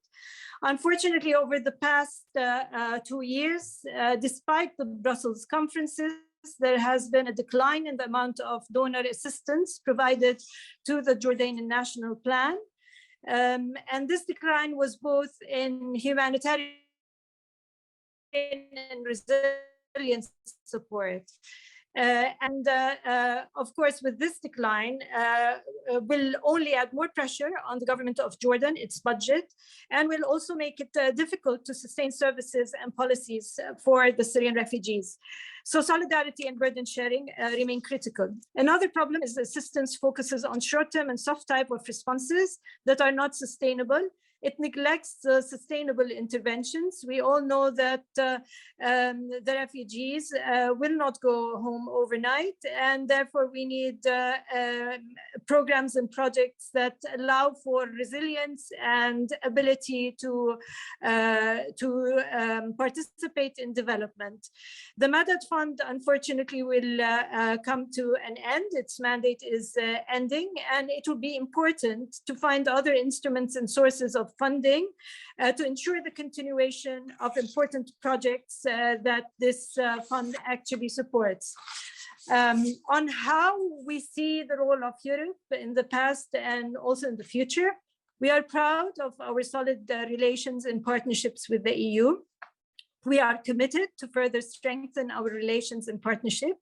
Unfortunately, over the past 2 years, despite the Brussels conferences, there has been a decline in the amount of donor assistance provided to the Jordanian National Plan. And this decline was both in humanitarian and resilience support. Of course, with this decline, will only add more pressure on the government of Jordan, its budget, and will also make it difficult to sustain services and policies for the Syrian refugees. So solidarity and burden sharing remain critical. Another problem is assistance focuses on short-term and soft type of responses that are not sustainable it neglects sustainable interventions. We all know that the refugees will not go home overnight, and therefore we need programs and projects that allow for resilience and ability to participate in development. The Madad Fund, unfortunately, will come to an end. Its mandate is ending, and it will be important to find other instruments and sources of funding to ensure the continuation of important projects that this fund actually supports. On how we see the role of Europe in the past and also in the future, we are proud of our solid relations and partnerships with the EU. We are committed to further strengthen our relations and partnership.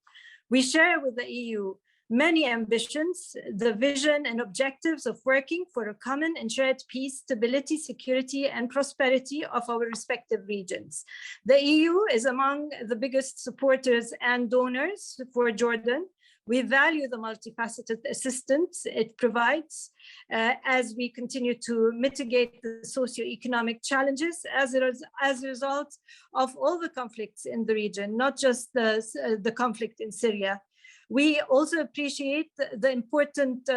We share with the EU many ambitions, the vision and objectives of working for a common and shared peace, stability, security, and prosperity of our respective regions. The EU is among the biggest supporters and donors for Jordan. We value the multifaceted assistance it provides as we continue to mitigate the socioeconomic challenges as a result of all the conflicts in the region, not just the conflict in Syria. We also appreciate the important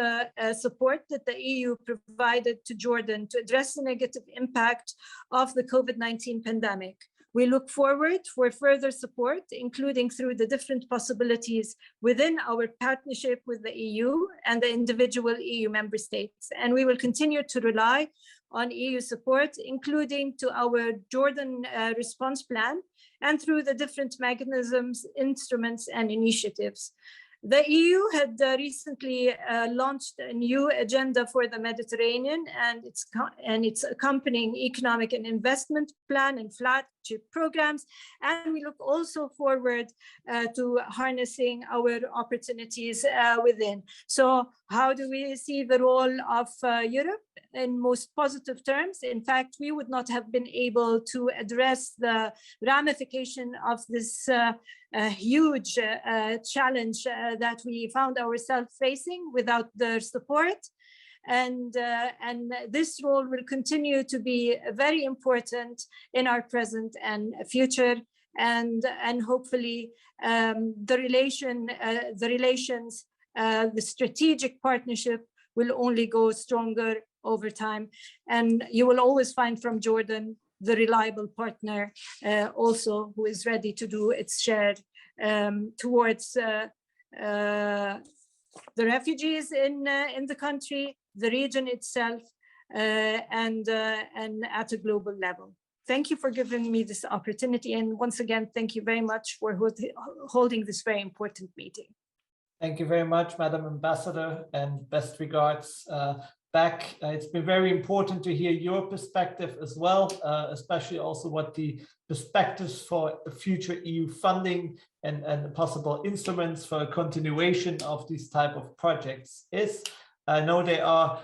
support that the EU provided to Jordan to address the negative impact of the COVID-19 pandemic. We look forward for further support, including through the different possibilities within our partnership with the EU and the individual EU member states. And we will continue to rely on EU support, including to our Jordan response plan and through the different mechanisms, instruments, and initiatives. The EU had recently launched a new agenda for the Mediterranean and its accompanying economic and investment plan and flagship programs. And we look also forward to harnessing our opportunities within. So how do we see the role of Europe? In most positive terms. In fact, we would not have been able to address the ramification of this huge challenge that we found ourselves facing without their support. And this role will continue to be very important in our present and future. And hopefully the strategic partnership will only go stronger over time. And you will always find from Jordan the reliable partner also who is ready to do its share towards the refugees in the country, the region itself, and at a global level. Thank you for giving me this opportunity. And once again, thank you very much for holding this very important meeting. Thank you very much, Madam Ambassador, and best regards back. It's been very important to hear your perspective as well, especially also what the perspectives for future EU funding and possible instruments for a continuation of these type of projects is. I know there are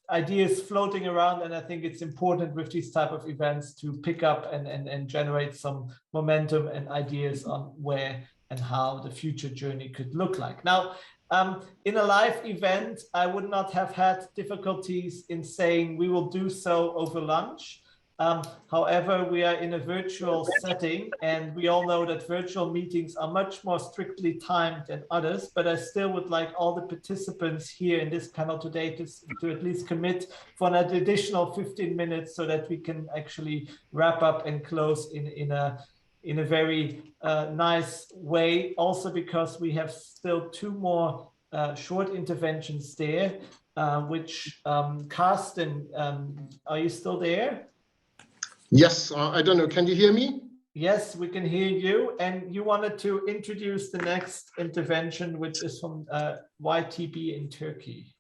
ideas floating around, and I think it's important with these type of events to pick up and generate some momentum and ideas on where and how the future journey could look like. Now, in a live event, I would not have had difficulties in saying we will do so over lunch. However, we are in a virtual setting, and we all know that virtual meetings are much more strictly timed than others, but I still would like all the participants here in this panel today to at least commit for an additional 15 minutes so that we can actually wrap up and close in a very nice way, also because we have still two more short interventions there, which Carsten, are you still there? Yes, I don't know, can you hear me? Yes, we can hear you. And you wanted to introduce the next intervention, which is from YTB in Turkey.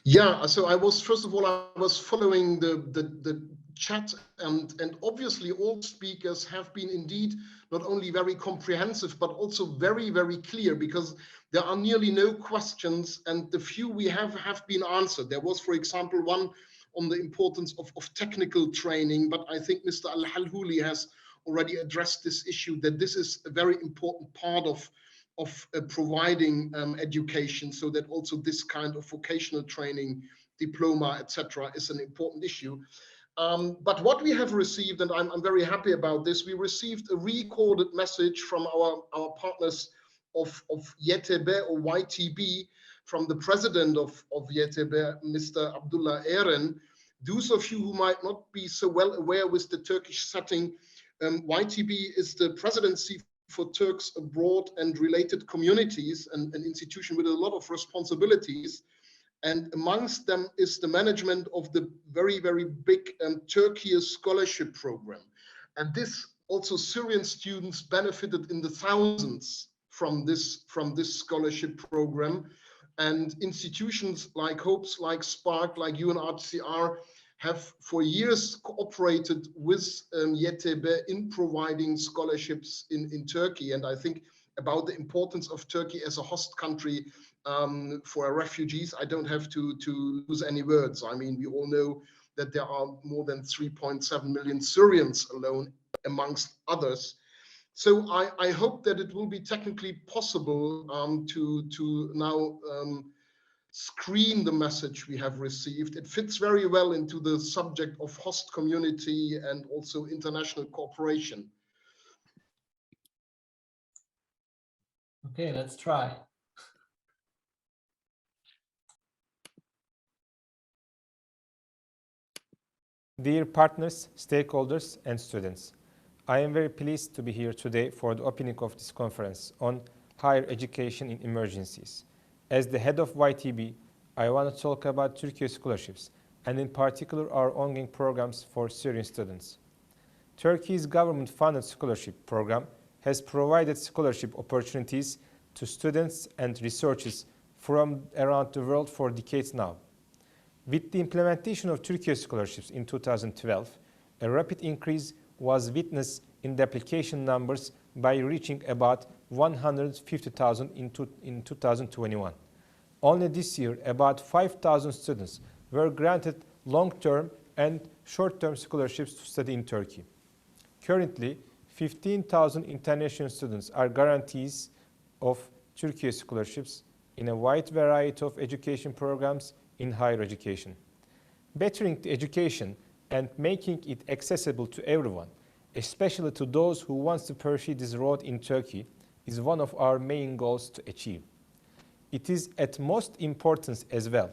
Yeah, so I was, first of all, I was following the chat, and obviously all speakers have been indeed not only very comprehensive, but also very, very clear, because there are nearly no questions, and the few we have been answered. There was, for example, one on the importance of technical training, but I think Mr. Al-Halhouli has already addressed this issue, that this is a very important part of providing education, so that also this kind of vocational training diploma, etc., is an important issue. But what we have received, and I'm very happy about this, we received a recorded message from our partners of YTB or YTB, from the president of YTB, Mr. Abdullah Eren. Those of you who might not be so well aware with the Turkish setting, YTB is the presidency for Turks abroad and related communities, and an institution with a lot of responsibilities. And amongst them is the management of the very, very big Turkey scholarship program. And this also Syrian students benefited in the thousands from this scholarship program. And institutions like HOPES, like SPARK, like UNHCR have for years cooperated with YTB in providing scholarships in Turkey. And I think about the importance of Turkey as a host country for refugees, I don't have to lose any words. I mean, we all know that there are more than 3.7 million Syrians alone, amongst others. So I hope that it will be technically possible to now screen the message we have received. It fits very well into the subject of host community and also international cooperation. Okay, let's try. Dear partners, stakeholders, and students, I am very pleased to be here today for the opening of this conference on higher education in emergencies. As the head of YTB, I want to talk about Turkey scholarships, and in particular our ongoing programs for Syrian students. Turkey's government-funded scholarship program has provided scholarship opportunities to students and researchers from around the world for decades now. With the implementation of Turkey scholarships in 2012, a rapid increase was witnessed in the application numbers by reaching about 150,000 in 2021. Only this year, about 5,000 students were granted long-term and short-term scholarships to study in Turkey. Currently, 15,000 international students are guarantees of Turkey scholarships in a wide variety of education programs in higher education. Bettering the education and making it accessible to everyone, especially to those who want to pursue this road in Turkey, is one of our main goals to achieve. It is at most importance as well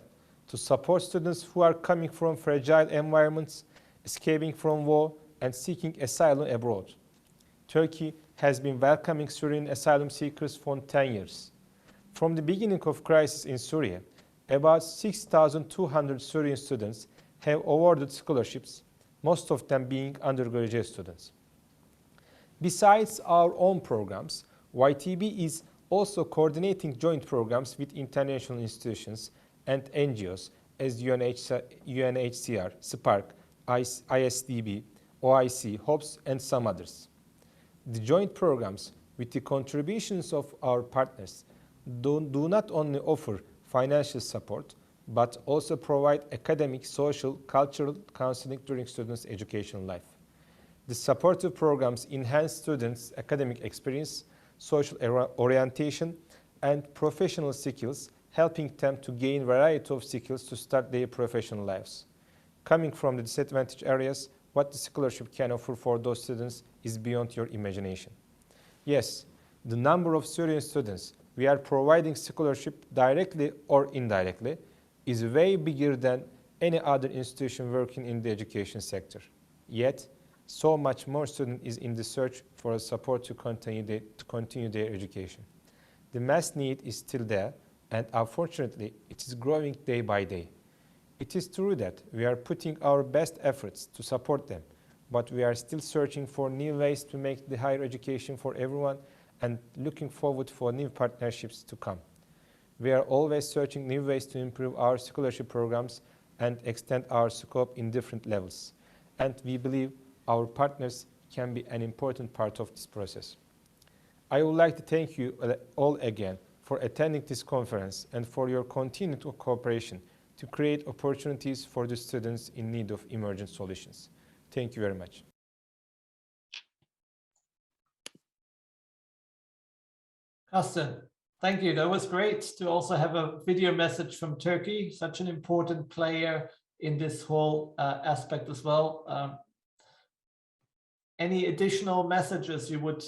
to support students who are coming from fragile environments, escaping from war, and seeking asylum abroad. Turkey has been welcoming Syrian asylum seekers for 10 years. From the beginning of crisis in Syria, about 6,200 Syrian students have awarded scholarships, most of them being undergraduate students. Besides our own programs, YTB is also coordinating joint programs with international institutions and NGOs as UNHCR, SPARK, ISDB, OIC, HOPES, and some others. The joint programs, with the contributions of our partners, do not only offer financial support, but also provide academic, social, cultural counseling during students' educational life. The supportive programs enhance students' academic experience, social orientation, and professional skills, helping them to gain a variety of skills to start their professional lives. Coming from the disadvantaged areas, what the scholarship can offer for those students is beyond your imagination. Yes, the number of Syrian students we are providing scholarship directly or indirectly is way bigger than any other institution working in the education sector. Yet, so much more students is in the search for support to continue their education. The mass need is still there, and unfortunately, it is growing day by day. It is true that we are putting our best efforts to support them, but we are still searching for new ways to make the higher education for everyone and looking forward for new partnerships to come. We are always searching new ways to improve our scholarship programs and extend our scope in different levels. And we believe our partners can be an important part of this process. I would like to thank you all again for attending this conference and for your continued cooperation to create opportunities for the students in need of emergent solutions. Thank you very much. Carsten. Thank you. That was great to also have a video message from Turkey, such an important player in this whole aspect as well. Any additional messages you would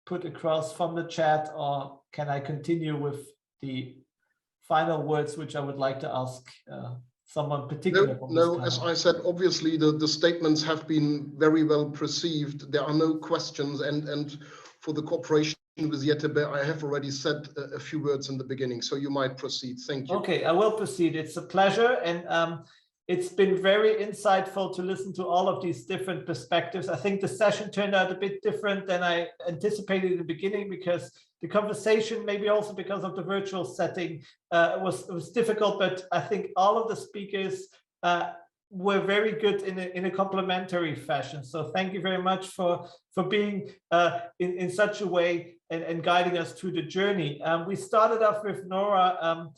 put across from the chat, or can I continue with the final words, which I would like to ask someone particular? No, as I said, obviously the statements have been very well perceived. There are no questions, and for the cooperation with YETEBE, I have already said a few words in the beginning, so you might proceed. Thank you. Okay, I will proceed. It's a pleasure, and it's been very insightful to listen to all of these different perspectives. I think the session turned out a bit different than I anticipated in the beginning, because the conversation, maybe also because of the virtual setting, was difficult, but I think all of the speakers were very good in a complementary fashion. So thank you very much for being in such a way and guiding us through the journey. We started off with Nora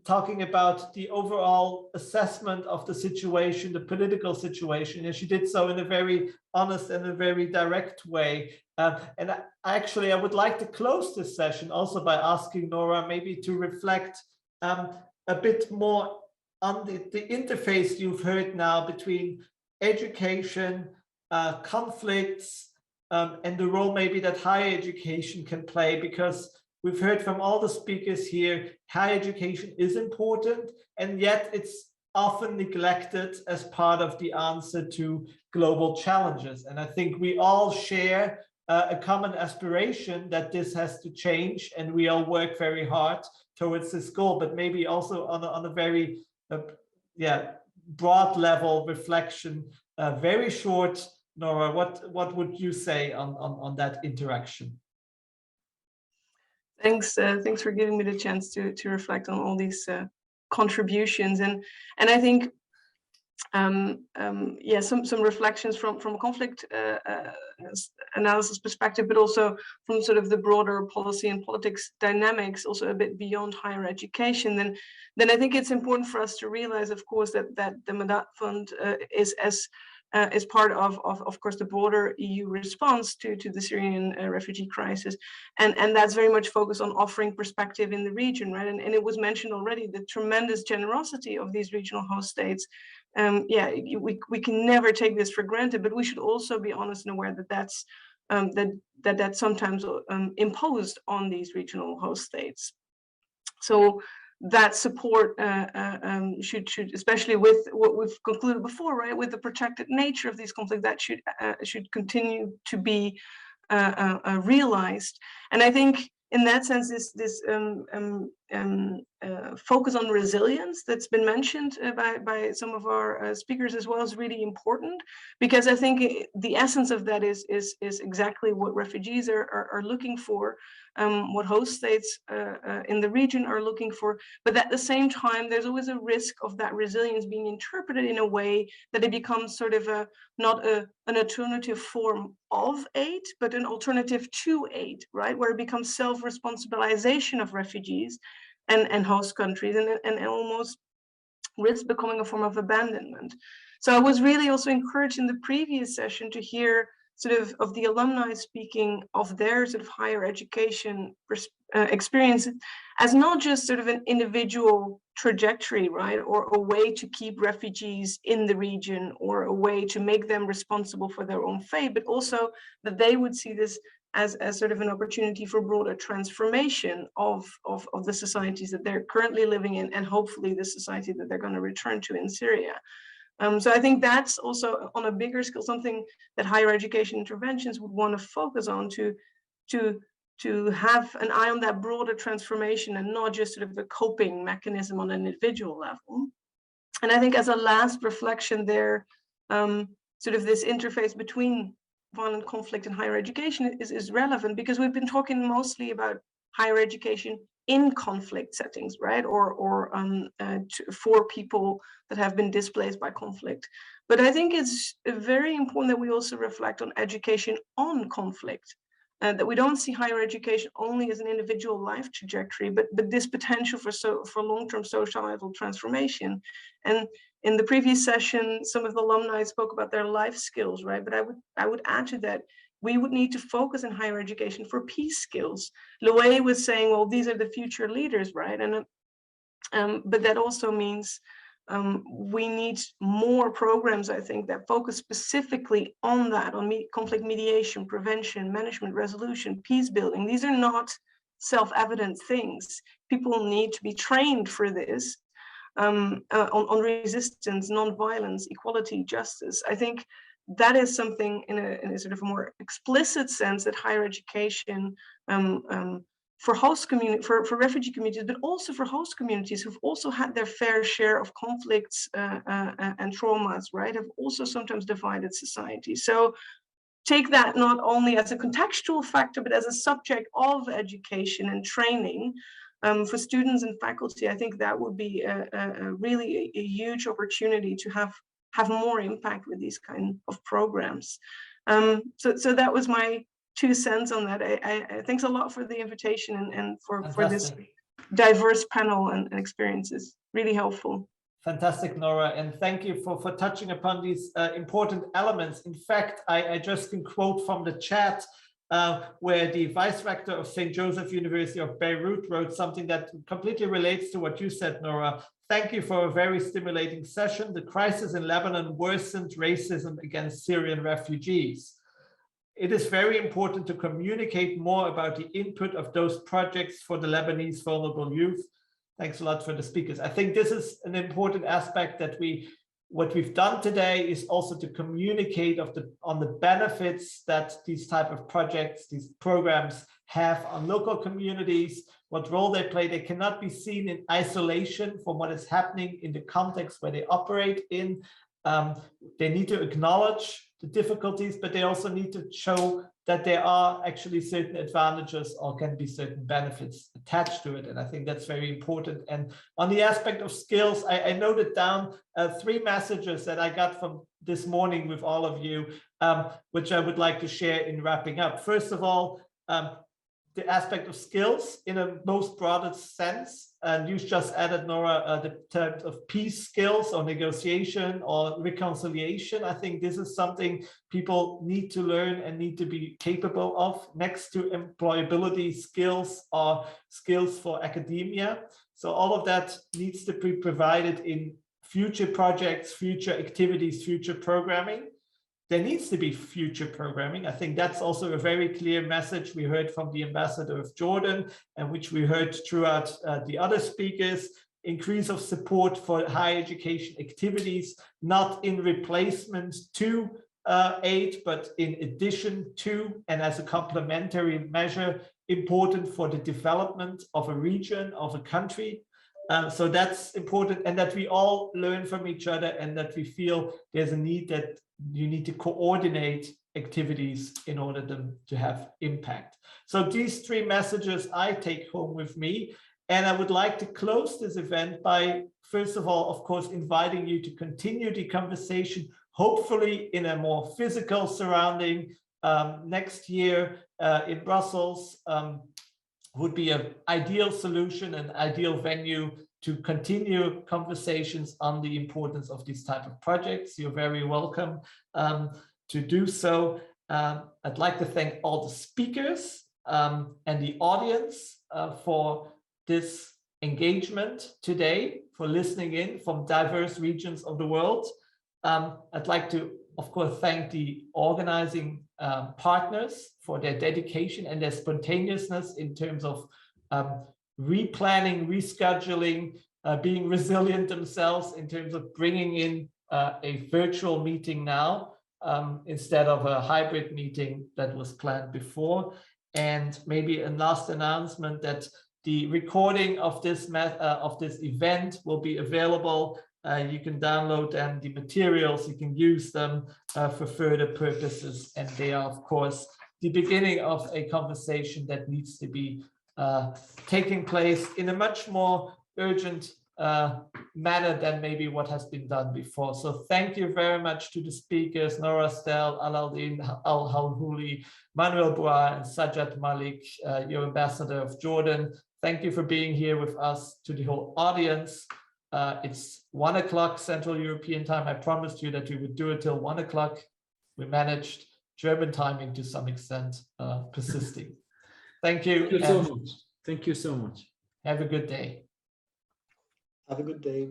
talking about the overall assessment of the situation, the political situation, and she did so in a very honest and a very direct way. And I would like to close this session also by asking Nora maybe to reflect a bit more on the interface you've heard now between education, conflicts, and the role maybe that higher education can play, because we've heard from all the speakers here, higher education is important, and yet it's often neglected as part of the answer to global challenges. And I think we all share a common aspiration that this has to change, and we all work very hard towards this goal, but maybe also on a very broad level reflection. Very short, Nora, what would you say on that interaction? Thanks for giving me the chance to reflect on all these contributions, and I think some reflections from a conflict analysis perspective, but also from sort of the broader policy and politics dynamics, also a bit beyond higher education. Then I think it's important for us to realize, of course, that the Madad Fund is part of course, the broader EU response to the Syrian refugee crisis, and that's very much focused on offering perspective in the region, right? And it was mentioned already, the tremendous generosity of these regional host states. We can never take this for granted, but we should also be honest and aware that that's sometimes imposed on these regional host states. So that support should, especially with what we've concluded before, right, with the protected nature of these conflicts, that should continue to be realized. And I think in that sense, this focus on resilience that's been mentioned by some of our speakers as well is really important, because I think the essence of that is exactly what refugees are looking for, what host states in the region are looking for. But at the same time, there's always a risk of that resilience being interpreted in a way that it becomes sort of not an alternative form of aid, but an alternative to aid, right? Where it becomes self-responsibilization of refugees and host countries, and almost risk becoming a form of abandonment. So I was really also encouraged in the previous session to hear sort of the alumni speaking of their sort of higher education experience as not just sort of an individual trajectory, right, or a way to keep refugees in the region, or a way to make them responsible for their own fate, but also that they would see this as sort of an opportunity for broader transformation of the societies that they're currently living in, and hopefully the society that they're going to return to in Syria. So I think that's also on a bigger scale something that higher education interventions would want to focus on, to have an eye on that broader transformation and not just sort of a coping mechanism on an individual level. And I think as a last reflection there, sort of this interface between violent conflict and higher education is relevant, because we've been talking mostly about higher education in conflict settings, right? Or for people that have been displaced by conflict. But I think it's very important that we also reflect on education on conflict, that we don't see higher education only as an individual life trajectory, but this potential for long-term societal transformation. And in the previous session, some of the alumni spoke about their life skills, right? But I would add to that, we would need to focus in higher education for peace skills. Louay was saying, well, these are the future leaders, right? And but that also means we need more programs, I think, that focus specifically on that, on conflict mediation, prevention, management, resolution, peace building. These are not self-evident things. People need to be trained for this, on resistance, non-violence, equality, justice. I think that is something in a sort of more explicit sense that higher education for host community, for refugee communities, but also for host communities who've also had their fair share of conflicts and traumas, right, have also sometimes divided society. So take that not only as a contextual factor, but as a subject of education and training for students and faculty. I think that would be really a huge opportunity to have more impact with these kind of programs. So that was my 2 cents on that. I thanks a lot for the invitation and for this diverse panel and experiences. Really helpful. Fantastic, Nora, and thank you for touching upon these important elements. In fact, I just can quote from the chat where the Vice Rector of St. Joseph University of Beirut wrote something that completely relates to what you said, Nora. Thank you for a very stimulating session. The crisis in Lebanon worsened racism against Syrian refugees. It is very important to communicate more about the input of those projects for the Lebanese vulnerable youth. Thanks a lot for the speakers. I think this is an important aspect that what we've done today is also to communicate on the benefits that these type of projects, these programs have on local communities, what role they play. They cannot be seen in isolation from what is happening in the context where they operate in. They need to acknowledge the difficulties, but they also need to show that there are actually certain advantages or can be certain benefits attached to it. And I think that's very important. And on the aspect of skills, I noted down 3 messages that I got from this morning with all of you, which I would like to share in wrapping up. First of all, the aspect of skills in a most broadest sense. And you just added, Nora, the terms of peace skills or negotiation or reconciliation. I think this is something people need to learn and need to be capable of. Next to employability skills or skills for academia. So all of that needs to be provided in future projects, future activities, future programming. There needs to be future programming. I think that's also a very clear message we heard from the ambassador of Jordan and which we heard throughout the other speakers. Increase of support for higher education activities, not in replacement to aid, but in addition to and as a complementary measure, important for the development of a region, of a country. So that's important, and that we all learn from each other and that we feel there's a need that you need to coordinate activities in order to have impact. So these 3 messages I take home with me, and I would like to close this event by, first of all, of course, inviting you to continue the conversation, hopefully in a more physical surrounding next year in Brussels. Would be an ideal solution, an ideal venue to continue conversations on the importance of these type of projects. You're very welcome to do so. I'd like to thank all the speakers and the audience for this engagement today, for listening in from diverse regions of the world. I'd like to, of course, thank the organizing partners for their dedication and their spontaneousness in terms of replanning, rescheduling, being resilient themselves in terms of bringing in a virtual meeting now instead of a hybrid meeting that was planned before. And maybe a last announcement that the recording of this event will be available. You can download them, the materials, you can use them for further purposes. And they are, of course, the beginning of a conversation that needs to be taking place in a much more urgent manner than maybe what has been done before. So thank you very much to the speakers, Nora Stel, Al-Aldin Al-Halhouli, Manuel Bois, and Sajjad Malik, your ambassador of Jordan. Thank you for being here with us. To the whole audience. It's 1 o'clock Central European time. I promised you that we would do it till 1 o'clock. We managed. German timing to some extent persisting. Thank you. Thank you so much. Thank you so much. Have a good day. Have a good day.